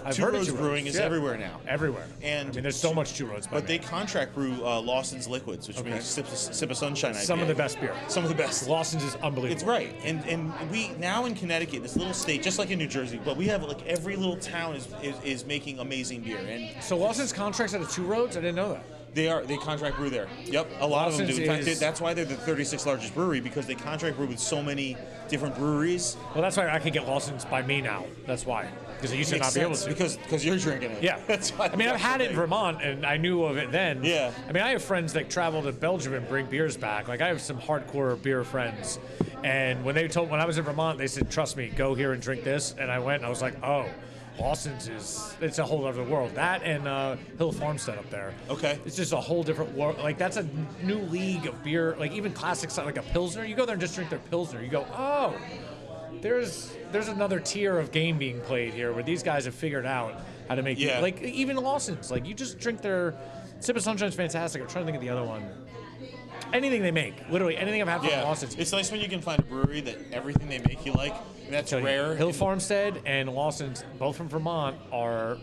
I've Two heard of Roads Two Brewing Roads, is yeah. everywhere now. Everywhere. And I mean, there's so much Two Roads by But they me. contract brew Lawson's Liquids, which Okay. means Sip of Sunshine IPA. Some of the best beer. Some of the best. Lawson's is unbelievable. It's right, and we now in Connecticut, this little state, just like in New Jersey, but we have like every little town is making amazing beer, and So Lawson's contracts out of Two Roads? I didn't know that. they contract brew there. Yep, a lot of them Lawson's do. In fact, is- that's why they're the 36th largest brewery because they contract brew with so many different breweries. Well, that's why I can get Lawson's by me now. That's why. because I used to Makes not be able sense, to. because you're drinking it. Yeah. That's why. I mean, I've had it in Vermont, and I knew of it then. Yeah. I mean, I have friends that travel to Belgium and bring beers back. Like, I have some hardcore beer friends. And when I was in Vermont, they said, trust me, go here and drink this. And I went, and I was like, oh, Lawson's it's a whole other world. That and Hill Farmstead up there. Okay. It's just a whole different world. Like, that's a new league of beer. Like, even classic stuff, like a Pilsner. You go there and just drink their Pilsner. You go, oh, there's another tier of game being played here where these guys have figured out how to make Yeah. like even Lawson's. Like, you just drink their Sip of Sunshine's fantastic. I'm trying to think of the other one. Anything they make, literally anything I've had from Lawson's. It's nice when you can find a brewery that everything they make you like. And that's Tell you, rare. Hill Farmstead and Lawson's, both from Vermont, are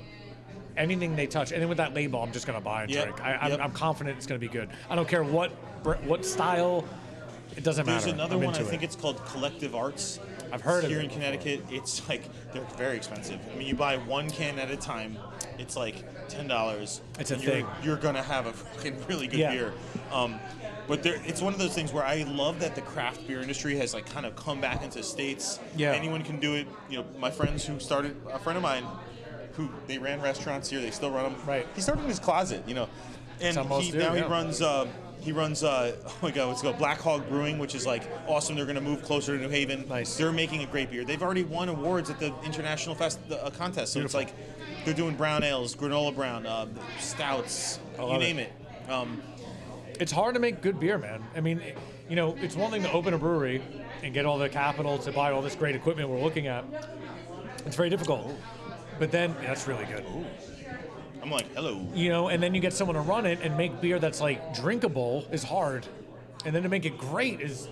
anything they touch. Anything with that label, I'm just gonna buy and Yep. drink. Yep. I'm confident it's gonna be good. I don't care what style. It doesn't There's matter. another I'm one, I into think it. it's called Collective Arts. I've heard of here it. in Connecticut. It's like, they're very expensive. I mean, you buy one can at a time, it's like $10. It's a and thing. You're gonna have a fucking really good Yeah. beer. But it's one of those things where I love that the craft beer industry has like kind of come back into states. Yeah. Anyone can do it. You know, my friends who started, a friend of mine, who they ran restaurants here, they still run them. Right. He started in his closet, you know, and how most do, now yeah. he runs oh my god, what's it called, Black Hog Brewing, which is like awesome. They're going to move closer to New Haven. Nice. They're making a great beer. They've already won awards at the international contest. So it's like they're doing brown ales, granola brown, stouts, you name it. It's hard to make good beer, man. I mean, you know, it's one thing to open a brewery and get all the capital to buy all this great equipment we're looking at. It's very difficult. But then, that's really good. I'm like, hello. You know, and then you get someone to run it and make beer that's like drinkable is hard. And then to make it great is,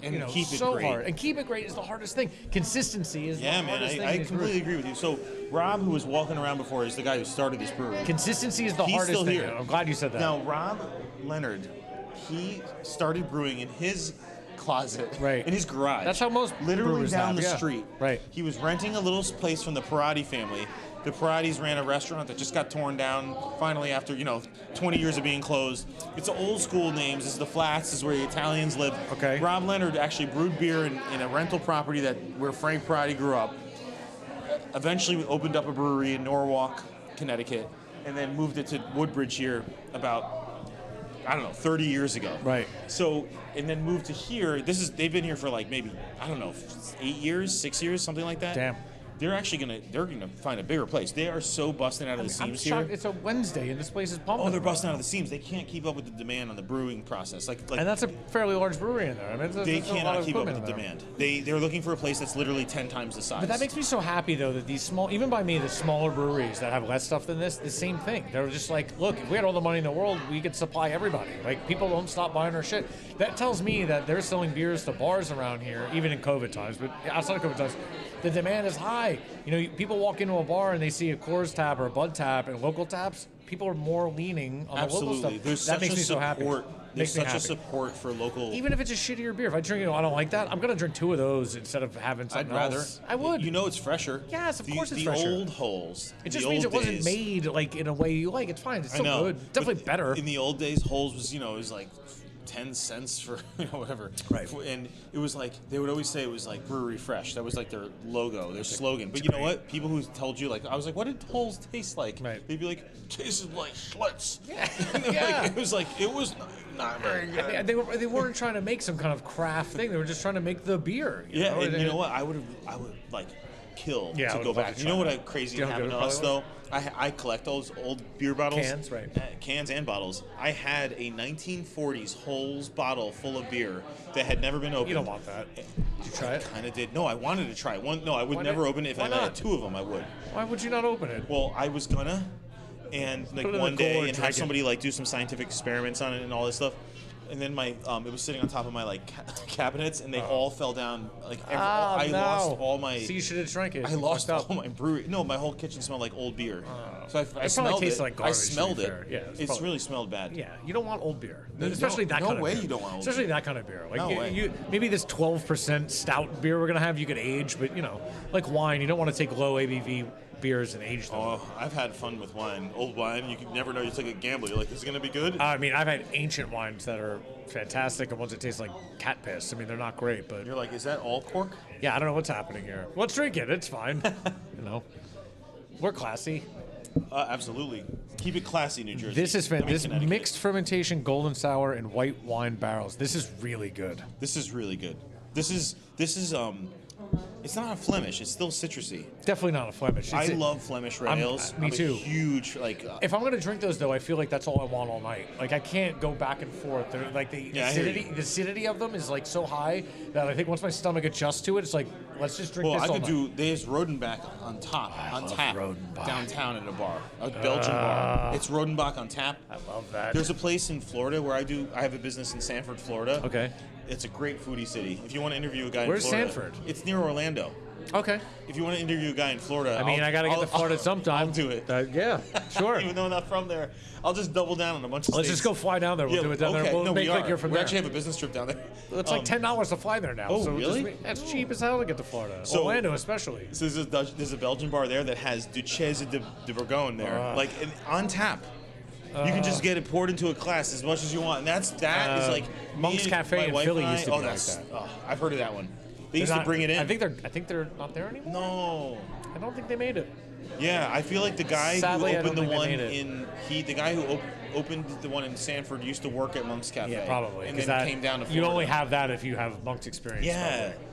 And you know, keep it so great. hard. And keep it great is the hardest thing. Consistency is Yeah, the man, hardest thing. I in these completely breweries. agree with you. So Rob, who was walking around before, is the guy who started this brewery. Consistency is the He's hardest still thing. here. I'm glad you said that. Now, Rob Leonard, he started brewing in his closet, Right. in his garage. That's how most literally brewers down have, the yeah. street. Right. He was renting a little place from the Parati family. The Paratis ran a restaurant that just got torn down finally after 20 years of being closed. It's old school names. This is the Flats. This is where the Italians live. Okay. Rob Leonard actually brewed beer in a rental property where Frank Parati grew up. Eventually, we opened up a brewery in Norwalk, Connecticut, and then moved it to Woodbridge here about, 30 years ago. Right. So, and then moved to here. They've been here for like maybe, 8 years, 6 years, something like that. Damn. They're gonna find a bigger place. They are so busting out of the I'm seams shocked. here. It's a Wednesday and this place is pumping. Oh, they're busting out of the seams. They can't keep up with the demand on the brewing process. Like And that's a fairly large brewery in there. I mean, they there's a lot cannot of keep up with equipment the in there. demand. They're looking for a place that's literally 10 times the size. But that makes me so happy, though, that these small, even by me, the smaller breweries that have less stuff than this, the same thing. They're just like, look, if we had all the money in the world, we could supply everybody. Like, people don't stop buying our shit. That tells me that they're selling beers to bars around here, even in COVID times, but outside of COVID times, the demand is high. You know, people walk into a bar and they see a Coors tap or a Bud tap and local taps. People are more leaning on the local Absolutely. stuff. There's that such makes a me so happy. support. There's Makes me such a happy. support for local. Even if it's a shittier beer, if I drink it, I don't like that. I'm gonna drink 2 of those instead of having I'd something rather. else. I would. You know, it's fresher. Yes, of course it's the fresher. The old holes. It just the means old it wasn't days- made like in a way you like. It's fine. It's I still know. good. Definitely But better. In the old days, holes was it was like 10 cents for whatever. Right. And it was like they would always say it was like brewery fresh. That was like their logo, their slogan. But you know what? People who told you I was like, what did holes taste like? Right. They'd be like, tasted like Schlitz. Yeah. And they're Yeah. it was not very good. They weren't trying to make some kind of craft thing. They were just trying to make the beer. Yeah, and They- you know what? I would like kill Yeah, I to would go love back. to You know try what? that. Crazy Do you know how happened good to it us probably though. I collect those old beer bottles. Cans, right. Cans and bottles. I had a 1940s Holes bottle full of beer that had never been opened. You don't want that. Did you try it? Kind of did. No, I wanted to try it. No, I would Why never not? open it. If Why I not? had 2 of them, I would. Why would you not open it? Well, I was gonna, and Put it in one the day, cooler and and have drink it. somebody do some scientific experiments on it and all this stuff. And then my it was sitting on top of my cabinets, and they all fell down. I lost all my. So you should have drank it. I You lost fucked up. all my brewery. No, my whole kitchen smelled like old beer. So I probably smelled tastes it. like I garbage, to be smelled it. fair. Yeah, it's it's probably- really smelled bad. Yeah, you don't want old beer, No, especially that no kind of way beer. you don't want old especially beer. that kind of beer. Like No way. you maybe this 12% stout beer we're gonna have, you could age, but like wine, you don't want to take low ABV beers and age them. Oh, I've had fun with wine. Old wine, you could never know. It's like a gamble. You're like, is it gonna be good? I mean, I've had ancient wines that are fantastic and ones that taste like cat piss. I mean, they're not great, but You're like, is that all cork? yeah, I don't know what's happening here. Let's drink it. It's fine. We're classy. Absolutely. Keep it classy, New Jersey. This is I mean, this Connecticut. mixed fermentation golden sour in white wine barrels. This is really good. This is really good. This is it's not a Flemish. It's still citrusy. Definitely not a Flemish. I love Flemish red ales. me I'm too. A huge If I'm gonna drink those though, I feel like that's all I want all night. Like I can't go back and forth. They're, like the Yeah, I hear acidity, you. the acidity of them is like so high that I think once my stomach adjusts to it, it's like let's just drink Well, this I all could night. There's Rodenbach on love tap, Rodenbach. downtown at a bar, a Belgian bar. It's Rodenbach on tap. I love that. There's a place in Florida where I have a business in Sanford, Florida. Okay. It's a great foodie city. If you want to interview a guy Where's in Florida. Sanford? It's near Orlando. Okay. If you want to interview a guy in Florida, I mean, I gotta get to Florida sometime. I'll do it. Yeah, sure. Even though I'm not from there, I'll just double down on a bunch of Let's states. just go fly down there. We'll do it down there. We'll no, make we like are. you're from we there. actually have a business trip down there. It's like $10 to fly there now. Oh, so really? That's cheap as hell to get to Florida. So- Orlando, especially. So there's a Belgian bar there that has Duchesse de Bourgogne there, like on tap. You can just get it poured into a glass as much as you want, and that is like Monk's me and Cafe my in wife Philly and I- used to be oh, like that's, that. oh, I've heard of that one. They used They're to bring it in. I think they're not there anymore. No. I don't think they made it. Yeah, I feel like the guy Sadly, I who opened don't the think one they made it. the guy who opened the one in Sanford used to work at Monk's Cafe. Yeah, probably. And 'cause then that- came down to Florida. You only have that if you have Monk's experience. Yeah. probably.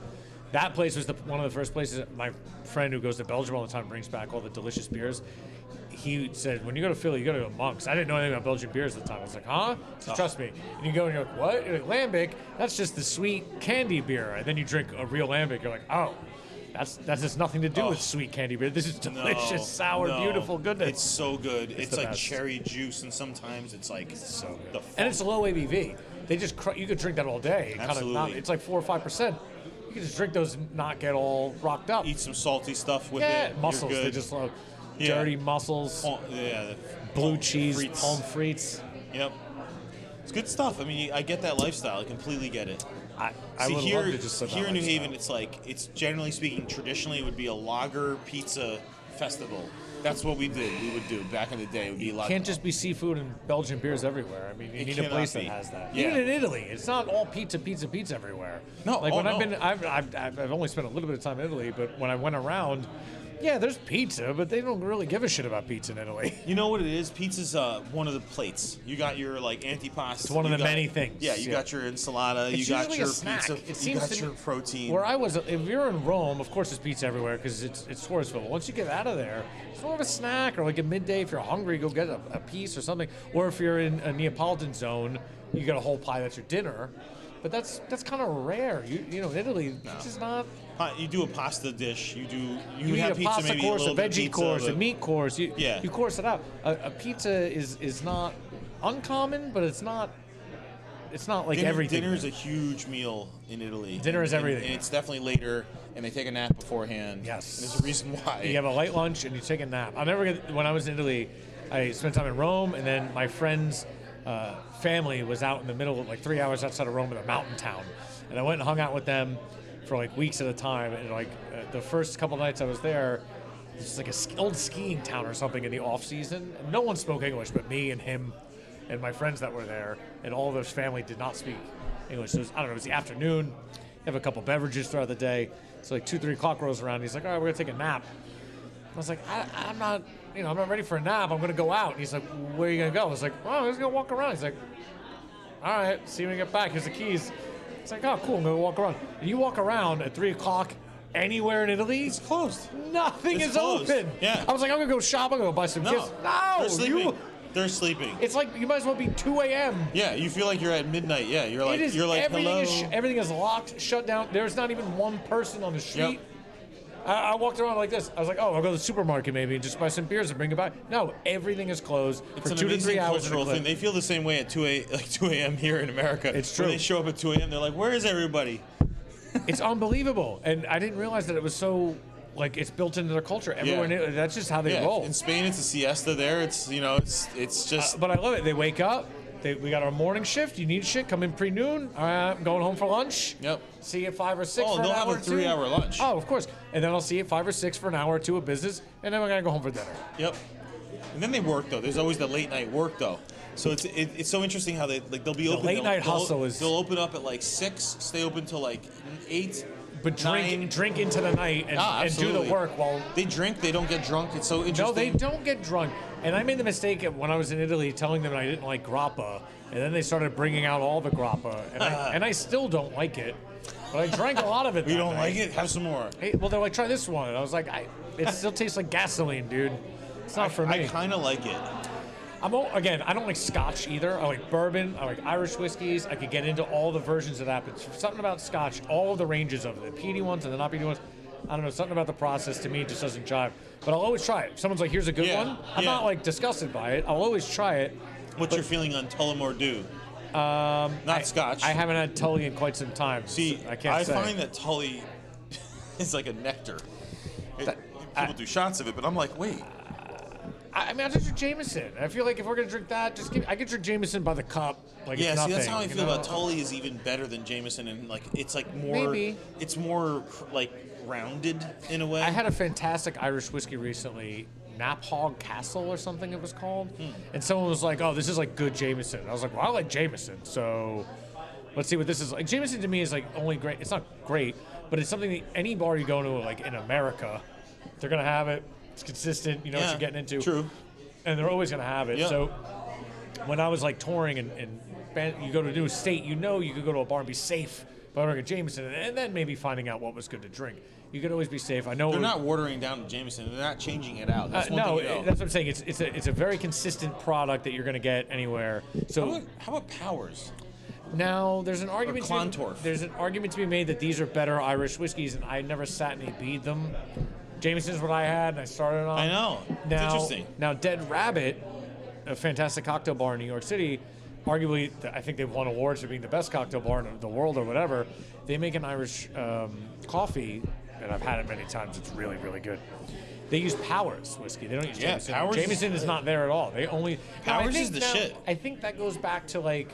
That place was one of the first places that my friend who goes to Belgium all the time brings back all the delicious beers. He said, when you go to Philly, you got to go to Monk's. I didn't know anything about Belgian beers at the time. I was like, huh? He said, trust me. And you go and you're like, what? You're like, Lambic, that's just the sweet candy beer. And then you drink a real Lambic. You're like, oh, that's just nothing to do with sweet candy beer. This is delicious, sour, beautiful goodness. It's so good. It's the like best. cherry juice, and sometimes it's like so good. the And it's a low ABV. They just you could drink that all day. Absolutely. It's like 4 or 5%. You can just drink those and not get all rocked up. eat some salty stuff with Yeah, it. You're mussels. good. They just love Yeah. dirty mussels, Yeah, blue cheese, frites. palm frites. Yep. It's good stuff. I mean, I get that lifestyle. I completely get it. I See, would here, love to just live that here in New lifestyle. Haven, it's generally speaking, traditionally it would be a lager pizza festival. That's what we would do back in the day. It would be lager. Can't just be seafood and Belgian beers everywhere. I mean, you It need a place cannot that be. has that. Yeah. Even in Italy, it's not all pizza everywhere. No, like oh, when I've no. been, I've only spent a little bit of time in Italy, but when I went around, yeah, there's pizza, but they don't really give a shit about pizza in Italy. You know what it is? Pizza's one of the plates. You got your antipasto. It's one of you the got- many things. Yeah, you got your ensalada. It's you got usually your a snack. pizza. It you seems got to your me- protein. Where I was, if you're in Rome, of course there's pizza everywhere because it's touristville. Once you get out of there, it's more of a snack or like a midday. If you're hungry, go get a piece or something. Or if you're in a Neapolitan zone, you get a whole pie. That's your dinner. But that's kind of rare. You know, in Italy, it's just not. You do a pasta dish. You You have eat a pizza, pasta maybe course, a little bit of veggie pizza, course, a but- meat course. You course it out. A pizza is not uncommon, but it's not like everything. Dinner is a huge meal in Italy. Dinner is everything. And it's definitely later, and they take a nap beforehand. Yes. And there's a reason why. You have a light lunch and you take a nap. I'll never get. When I was in Italy, I spent time in Rome, and then my friend's family was out in the middle, like 3 hours outside of Rome, in a mountain town, and I went and hung out with them for like weeks at a time. And like the first couple nights I was there, it's like old skiing town or something in the off season. And no one spoke English but me and him and my friends that were there, and all of his family did not speak English. So I don't know. It was the afternoon. Have a couple beverages throughout the day. So like 2-3 o'clock rolls around. He's like, all right, we're gonna take a nap. I was like, I'm not ready for a nap. I'm gonna go out. And he's like, where are you gonna go? I was like, well, I'm just gonna walk around. He's like, all right, see you when you get back. Here's the keys. It's like, oh, cool. I'm gonna walk around. And you walk around at 3 o'clock anywhere in Italy, It's closed. nothing It's is closed. open. Yeah. I was like, I'm gonna go shop. I'm gonna go buy some gifts. No, They're sleeping. you. They're sleeping. It's like you might as well be 2 a.m. Yeah, you feel like you're at midnight. Yeah, you're like It is, you're like everything hello. is everything is locked, shut down. There's not even one person on the street. I walked around like this. I was like, oh, I'll go to the supermarket maybe and just buy some beers and bring it back. No, everything is closed It's for an 2 to 3 amazing hours. cultural thing. They feel the same way at 2 a.m. here in America. It's When true. they show up at 2 a.m., they're like, "Where is everybody?" It's unbelievable, and I didn't realize that it was so like it's built into their culture. Everyone, Yeah. that's just how they Yeah, roll. in Spain it's a siesta. There, it's it's just But I love it. They wake up. We got our morning shift. You need shit. Come in pre-noon. I'm going home for lunch. Yep. See you at 5 or 6 Oh, for an they'll have hour a or 2. 3-hour lunch. Oh, of course. And then I'll see you at 5 or 6 for an hour or 2 of business, and then we're gonna go home for dinner. Yep. And then they work though. There's always the late night work though. So it's so interesting how they'll be open. late night they'll hustle is- They'll open up at like 6, stay open till like 8. but drink into the night and do the work while they drink. They don't get drunk. It's so interesting. No, they don't get drunk. And I made the mistake of when I was in Italy telling them I didn't like grappa, and then they started bringing out all the grappa, and I still don't like it. But I drank a lot of it. You don't like it? Have some more. Hey, well, they're like, try this one. And I was like, it still tastes like gasoline, dude. It's not for me. I kind of like it. Again, I don't like Scotch either. I like bourbon. I like Irish whiskeys. I could get into all the versions of that, but something about Scotch, all of the ranges of it, the peaty ones and the not peaty ones, I don't know, something about the process to me just doesn't jive. But I'll always try it. If someone's like, here's a good one, I'm not like disgusted by it. I'll always try it. What's your feeling on Tullamore Dew? Not Scotch. I haven't had Tully in quite some time. See, so I can't say. find that Tully is like a nectar. People do shots of it, but I'm like, wait. I mean, I just drink Jameson. I feel like if we're gonna drink that, I could drink Jameson by the cup. Like Yeah, it's see, nothing, that's how I you feel know? about Tully is even better than Jameson, and like it's like more. Maybe. It's more like rounded in a way. I had a fantastic Irish whiskey recently, Naphog Castle or something it was called, and someone was like, "Oh, this is like good Jameson." I was like, "Well, I like Jameson, so let's see what this is like." Jameson to me is like only great. It's not great, but it's something that any bar you go to, like in America, they're gonna have it. It's consistent. You know what you're getting into. True. And they're always gonna have it. Yeah. So when I was like touring and you go to a new state, you could go to a bar and be safe by ordering a Jameson, and then maybe finding out what was good to drink. You could always be safe. I know They're not watering down the Jameson. They're not changing it out. That's one no, thing you know. that's what I'm saying. It's a very consistent product that you're gonna get anywhere. So How about Powers? now there's an argument. Clontarf. There's an argument to be made that these are better Irish whiskeys, and I never sat and beat them. Jameson's what I had, and I started on. I know. It's interesting. Now, Dead Rabbit, a fantastic cocktail bar in New York City, arguably, I think they've won awards for being the best cocktail bar in the world or whatever. They make an Irish coffee, and I've had it many times. It's really, really good. They use Powers whiskey. They don't use Jameson. Powers Jameson is not there at all. They only Powers is the shit. I think that goes back to like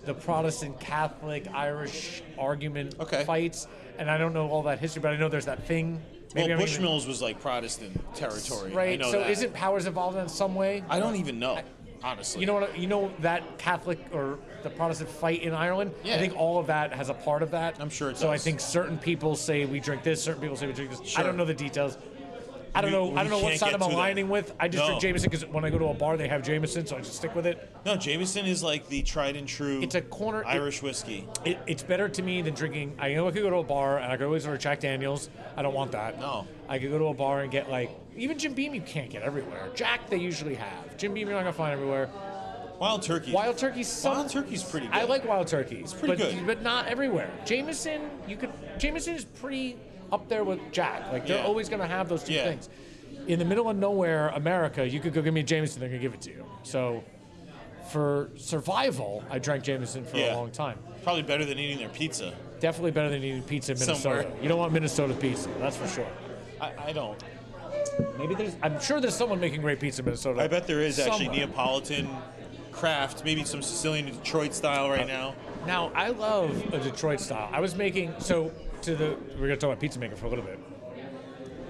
the Protestant Catholic Irish argument fights, and I don't know all that history, but I know there's that thing. Well, Bushmills was like Protestant territory. Right. I know so that. isn't Powers involved in some way? I don't even know, honestly. You know that Catholic or the Protestant fight in Ireland? Yeah. I think all of that has a part of that. I'm sure it So I does. think certain people say we drink this, certain people say we drink this. Sure. I don't know the details. I don't know We what can't side get I'm to that. aligning with. I just No. drink Jameson because when I go to a bar, they have Jameson, so I just stick with it. No, Jameson is like the tried and true It's a corner. Irish whiskey. It's better to me than drinking. I know I could go to a bar and I could always order Jack Daniels. I don't want that. No. I could go to a bar and get like even Jim Beam. You can't get everywhere. Jack they usually have. Jim Beam you're not gonna find everywhere. Wild Turkey. Wild Turkey's Wild Turkey's pretty good. I like Wild Turkey. It's pretty good. but not everywhere. Jameson Jameson is pretty up there with Jack. Like they're Yeah. always gonna have those two Yeah. things. In the middle of nowhere, America, you could go give me a Jameson, they're gonna give it to you. So for survival, I drank Jameson for a long time. Probably better than eating their pizza. Definitely better than eating pizza in Minnesota. Somewhere. You don't want Minnesota pizza, that's for sure. I don't. Maybe I'm sure there's someone making great pizza in Minnesota. I bet there is actually Somewhere. Neapolitan craft, maybe some Sicilian Detroit style right now. Now, I love a Detroit style. I was making, we're going to talk about pizza maker for a little bit.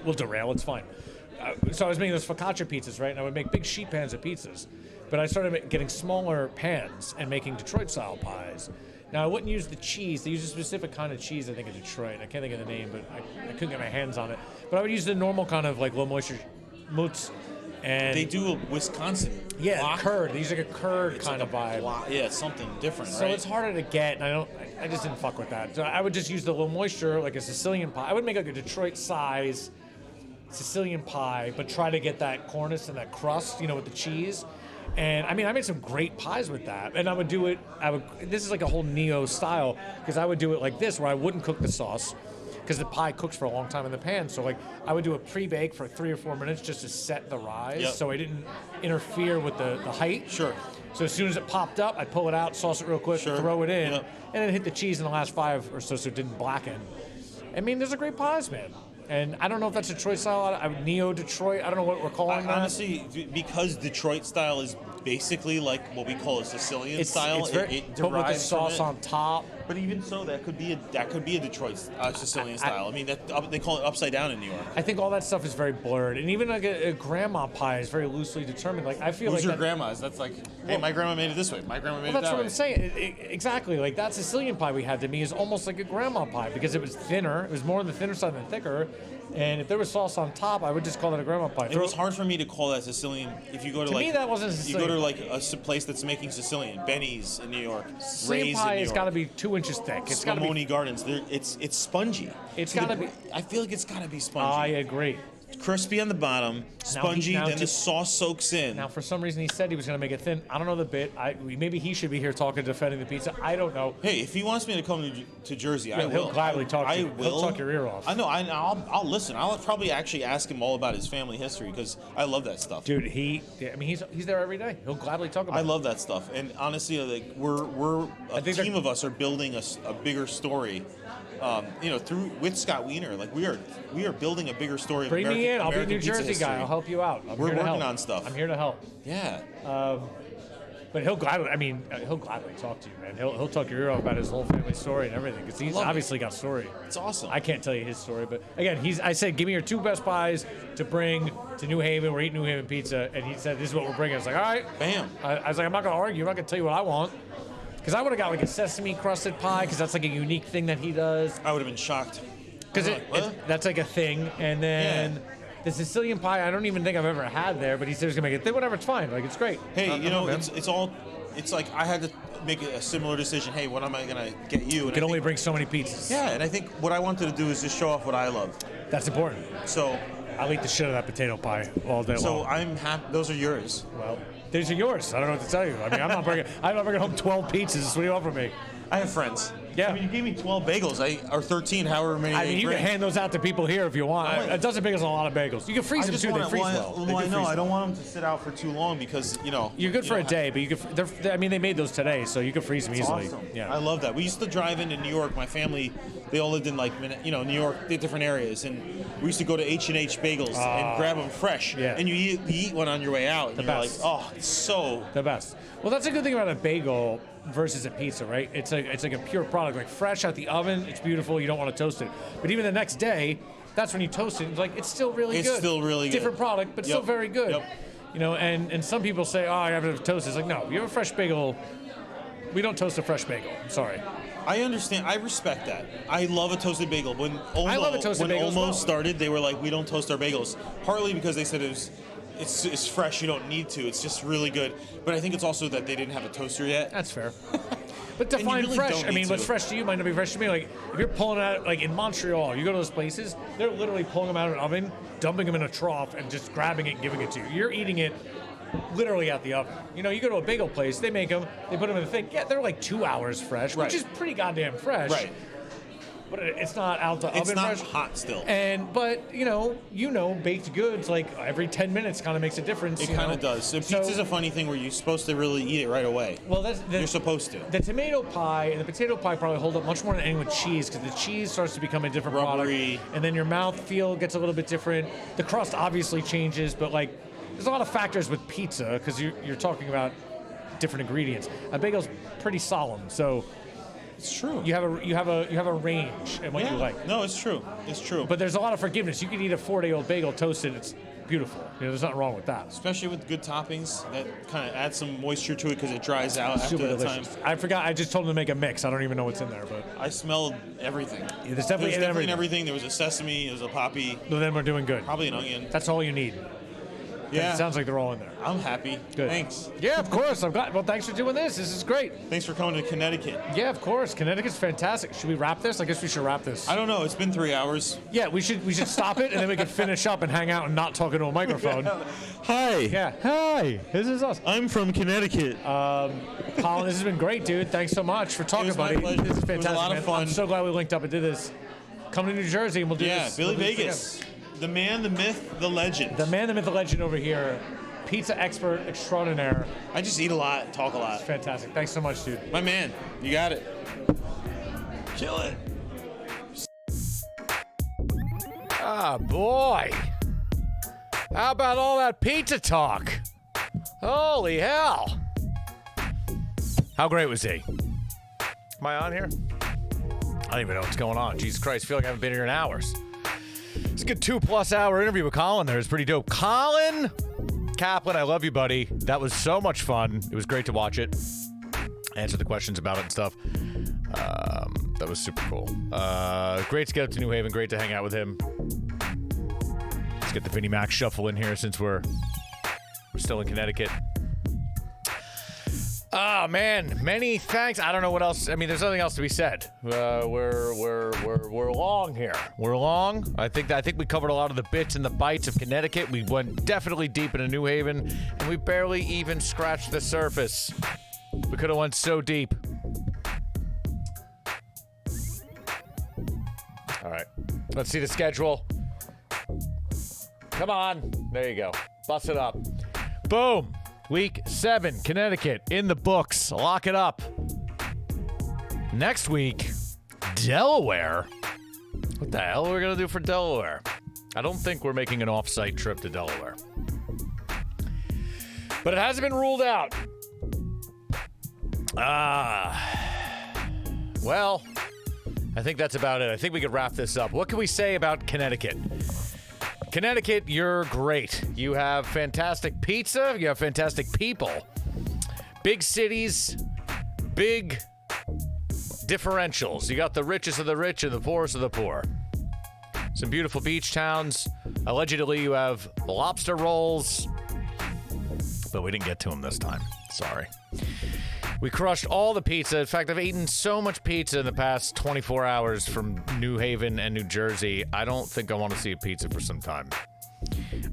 We'll derail, it's fine. So I was making those focaccia pizzas, right? And I would make big sheet pans of pizzas. But I started getting smaller pans and making Detroit style pies. Now, I wouldn't use the cheese. They use a specific kind of cheese, I think, in Detroit. I can't think of the name, but I couldn't get my hands on it. But I would use the normal kind of like low moisture mousse. And They do a Wisconsin block. curd. They use like a curd It's kind like of a vibe. block. Yeah, it's something different, So right? it's harder to get, and I just didn't fuck with that. So I would just use the low moisture, like a Sicilian pie. I would make like a Detroit size Sicilian pie, but try to get that cornice and that crust, with the cheese. And I made some great pies with that. And I would do it, this is like a whole neo style, because I would do it like this, where I wouldn't cook the sauce, because the pie cooks for a long time in the pan. So I would do a pre-bake for 3 or 4 minutes just to set the rise, Yep. so I didn't interfere with the height. Sure. So as soon as it popped up, I'd pull it out, sauce it real quick, Sure. throw it in, Yep. and then hit the cheese in the last 5 or so it didn't blacken. There's a great pies, man. And I don't know if that's Detroit style, neo-Detroit, I don't know what we're calling that. Honestly, because Detroit style is basically like what we call a Sicilian style, It's very, it but with the derives from sauce it. on top, But even so, that could be a Detroit Sicilian style. I mean, they call it upside down in New York. I think all that stuff is very blurred, and even like a grandma pie is very loosely determined. Like I feel Who's like your that, grandma's? That's like, hey, my grandma made it this way. My grandma made Well, it that's that what way. I'm saying. Exactly. Like that Sicilian pie we had to me is almost like a grandma pie because it was thinner. It was more on the thinner side than thicker. And if there was sauce on top, I would just call it a grandma pie. It was hard for me to call that Sicilian. If you go to, To like, me, that wasn't You Sicilian. go to like a place that's making Sicilian, Benny's in New York, Sicilian Ray's pie in New has York, got to be 2 inches thick. It's got to be. Spumoni Gardens. It's spongy. It's To the gotta be- point- I feel like it's got to be I spongy. agree. Crispy on the bottom, spongy. now Then the to- sauce soaks in. Now, for some reason, he said he was going to make it thin. I don't know the bit. Maybe he should be here talking, defending the pizza. I don't know. Hey, if he wants me to come to Jersey, I will. He'll gladly talk to I you. will. He'll talk your ear off. I know. I'll listen. I'll probably actually ask him all about his family history because I love that stuff. Dude, he's there every day. He'll gladly talk about I it. love that stuff. And honestly, like we're a think team of us are building a bigger story. With Scott Wiener, like we are building a bigger story. Of Bring American, me in. I'll be a American New pizza Jersey guy. history. I'll help you out. We're here to working help. on stuff. I'm here to help. Yeah. But he'll gladly. He'll gladly talk to you, man. He'll talk your ear off about his whole family story and everything because he's love it. obviously got story. It's awesome. I can't tell you his story, but again, I said, give me your 2 best pies to bring to New Haven. We're eating New Haven pizza, and he said, this is what we're bringing. I was like, all right. Bam. I was like, I'm not gonna argue. I'm not gonna tell you what I want. Because I would have got like a sesame crusted pie, because that's like a unique thing that he does. I would have been shocked. Because that's like a thing. And then the Sicilian pie, I don't even think I've ever had there, but he said he's gonna make it thin. Whatever, it's fine. Like, it's great. Hey, I don't know, man. it's like I had to make a similar decision. Hey, what am I gonna get you? You And can I only think- bring so many pizzas. Yeah, and I think what I wanted to do is just show off what I love. That's important. So I'll eat the shit out of that potato pie all day long. I'm happy. Those are yours. Well, these are yours. I don't know what to tell you. I mean, I'm not bringing home 12 pizzas. What do you want from me? I have friends. Yeah. I mean, you gave me 12 bagels, or 13, however many. I they mean, you bring. can hand those out to people here if you want. A dozen bagels is a lot of bagels. You can freeze I them just too. They want freeze well. They do I know. freeze I don't well. want them to sit out for too long because You're good you for a don't day, but you could. I mean, they made those today, so you can freeze them It's easily. awesome. Yeah. I love that. We used to drive into New York. My family, they all lived in New York, different areas, and we used to go to H&H Bagels and grab them fresh. Yeah. And you eat one on your way out, and The you're best. like, oh, it's so. The best. Well, that's a good thing about a bagel versus a pizza, right? It's like a pure product, like fresh out the oven. It's beautiful. You don't want to toast it, but even the next day, that's when you toast it. It's still really It's good. still really good. Different product, but still Yep. very good. Yep. And some people say, oh, I have to toast. It's like, no, you have a fresh bagel. We don't toast a fresh bagel. I'm sorry. I understand. I respect that. I love a toasted bagel. When love a toasted bagel as well. started, they were like, we don't toast our bagels. Partly because they said it's fresh. You don't need to. It's just really good. But I think it's also that they didn't have a toaster yet. That's fair. But you define really fresh. don't I mean, need what's to. fresh to you might not be fresh to me. Like, if you're pulling out, like in Montreal, you go to those places, they're literally pulling them out of an oven, dumping them in a trough, and just grabbing it and giving it to you. You're eating it literally out the oven. You go to a bagel place, they make them, they put them in the thing. Yeah, they're like 2 hours fresh, Right. which is pretty goddamn fresh. Right. But it's not out the It's oven not fresh. hot still. But baked goods, like every 10 minutes kind of makes a difference. It kind of does. And pizza's a funny thing where you're supposed to really eat it right away. Well, You're supposed to. The tomato pie and the potato pie probably hold up much more than anything with cheese because the cheese starts to become a different Rubbery. product, and then your mouthfeel gets a little bit different. The crust obviously changes, but there's a lot of factors with pizza because you're talking about different ingredients. A bagel's pretty solemn, so It's true. you have a range in what you like. No, it's true. It's true. But there's a lot of forgiveness. You can eat a 4-day-old bagel toasted. It's beautiful. There's nothing wrong with that. especially with good toppings, that kind of adds some moisture to it because it dries out after Super the delicious. time. I forgot. I just told him to make a mix. I don't even know what's in there, but I smelled everything. there's definitely everything. There was a sesame, there was a poppy, But then we're doing good. probably an onion. That's all you need. Yeah, It sounds like they're all in there. I'm happy. Good. Thanks. Yeah, of course. I'm glad. Well, thanks for doing this. This is great. Thanks for coming to Connecticut. Yeah, of course. Connecticut's fantastic. Should we wrap this? I guess we should wrap this. I don't know. It's been 3 hours. Yeah, we should stop it and then we can finish up and hang out and not talk into a microphone. Hi. Yeah. Hi. This is us. I'm from Connecticut. Colin, this has been great, dude. Thanks so much for talking, was my buddy. pleasure. This is It was a fantastic. lot of man. fun. I'm so glad we linked up and did this. Come to New Jersey and we'll do this. Billy we'll do this Vegas. again. The man, the myth, the legend. The man, the myth, the legend over here. Pizza expert extraordinaire. I just eat a lot, talk a lot. Fantastic. Thanks so much, dude. My man, you got it. Kill it. Ah, boy. How about all that pizza talk? Holy hell. How great was he? Am I on here? I don't even know what's going on. Jesus Christ, I feel like I haven't been here in hours. It's a good 2+ hour interview with Colin there. It's pretty dope. Colin Caplan, I love you, buddy. That was so much fun. It was great to watch it. Answer the questions about it and stuff. That was super cool. Great to get up to New Haven. Great to hang out with him. Let's get the Vinnie Mac shuffle in here since we're still in Connecticut. Oh man, many thanks. I don't know what else. I mean, there's nothing else to be said. We're long here. We're long. I think we covered a lot of the bits and the bites of Connecticut. We went definitely deep into New Haven, and we barely even scratched the surface. We could have went so deep. All right, let's see the schedule. Come on. There you go. Bust it up. Boom. Week 7, Connecticut, in the books. Lock it up. Next week, Delaware. What the hell are we going to do for Delaware? I don't think we're making an off-site trip to Delaware. But it hasn't been ruled out. Well, I think that's about it. I think we could wrap this up. What can we say about Connecticut? Connecticut, you're great. You have fantastic pizza. You have fantastic people. Big cities, big differentials. You got the richest of the rich and the poorest of the poor. Some beautiful beach towns. Allegedly, you have Lobster Rolls. But we didn't get to them this time. Sorry. We crushed all the pizza. In fact, I've eaten so much pizza in the past 24 hours from New Haven and New Jersey. I don't think I want to see a pizza for some time.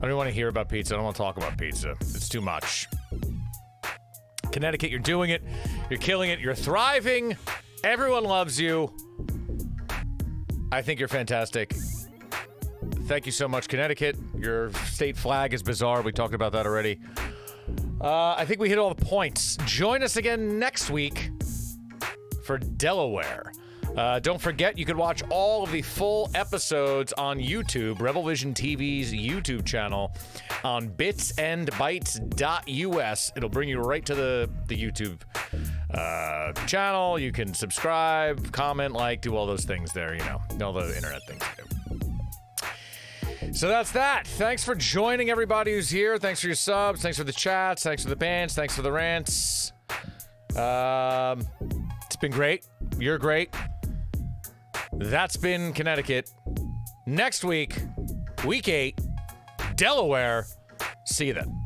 I don't want to hear about pizza. I don't want to talk about pizza. It's too much. Connecticut, you're doing it. You're killing it. You're thriving. Everyone loves you. I think you're fantastic. Thank you so much, Connecticut. Your state flag is bizarre. We talked about that already. I think we hit all the points. Join us again next week for Delaware. Don't forget, you can watch all of the full episodes on YouTube, RebelVisionTV's YouTube channel, on bitsandbytes.us. It'll bring you right to the YouTube channel. You can subscribe, comment, like, do all those things there, you know, all the internet things to do. So that's that. Thanks for joining everybody who's here. Thanks for your subs. Thanks for the chats. Thanks for the bands. Thanks for the rants. It's been great. You're great. That's been Connecticut. Next week, week 8, Delaware. See you then.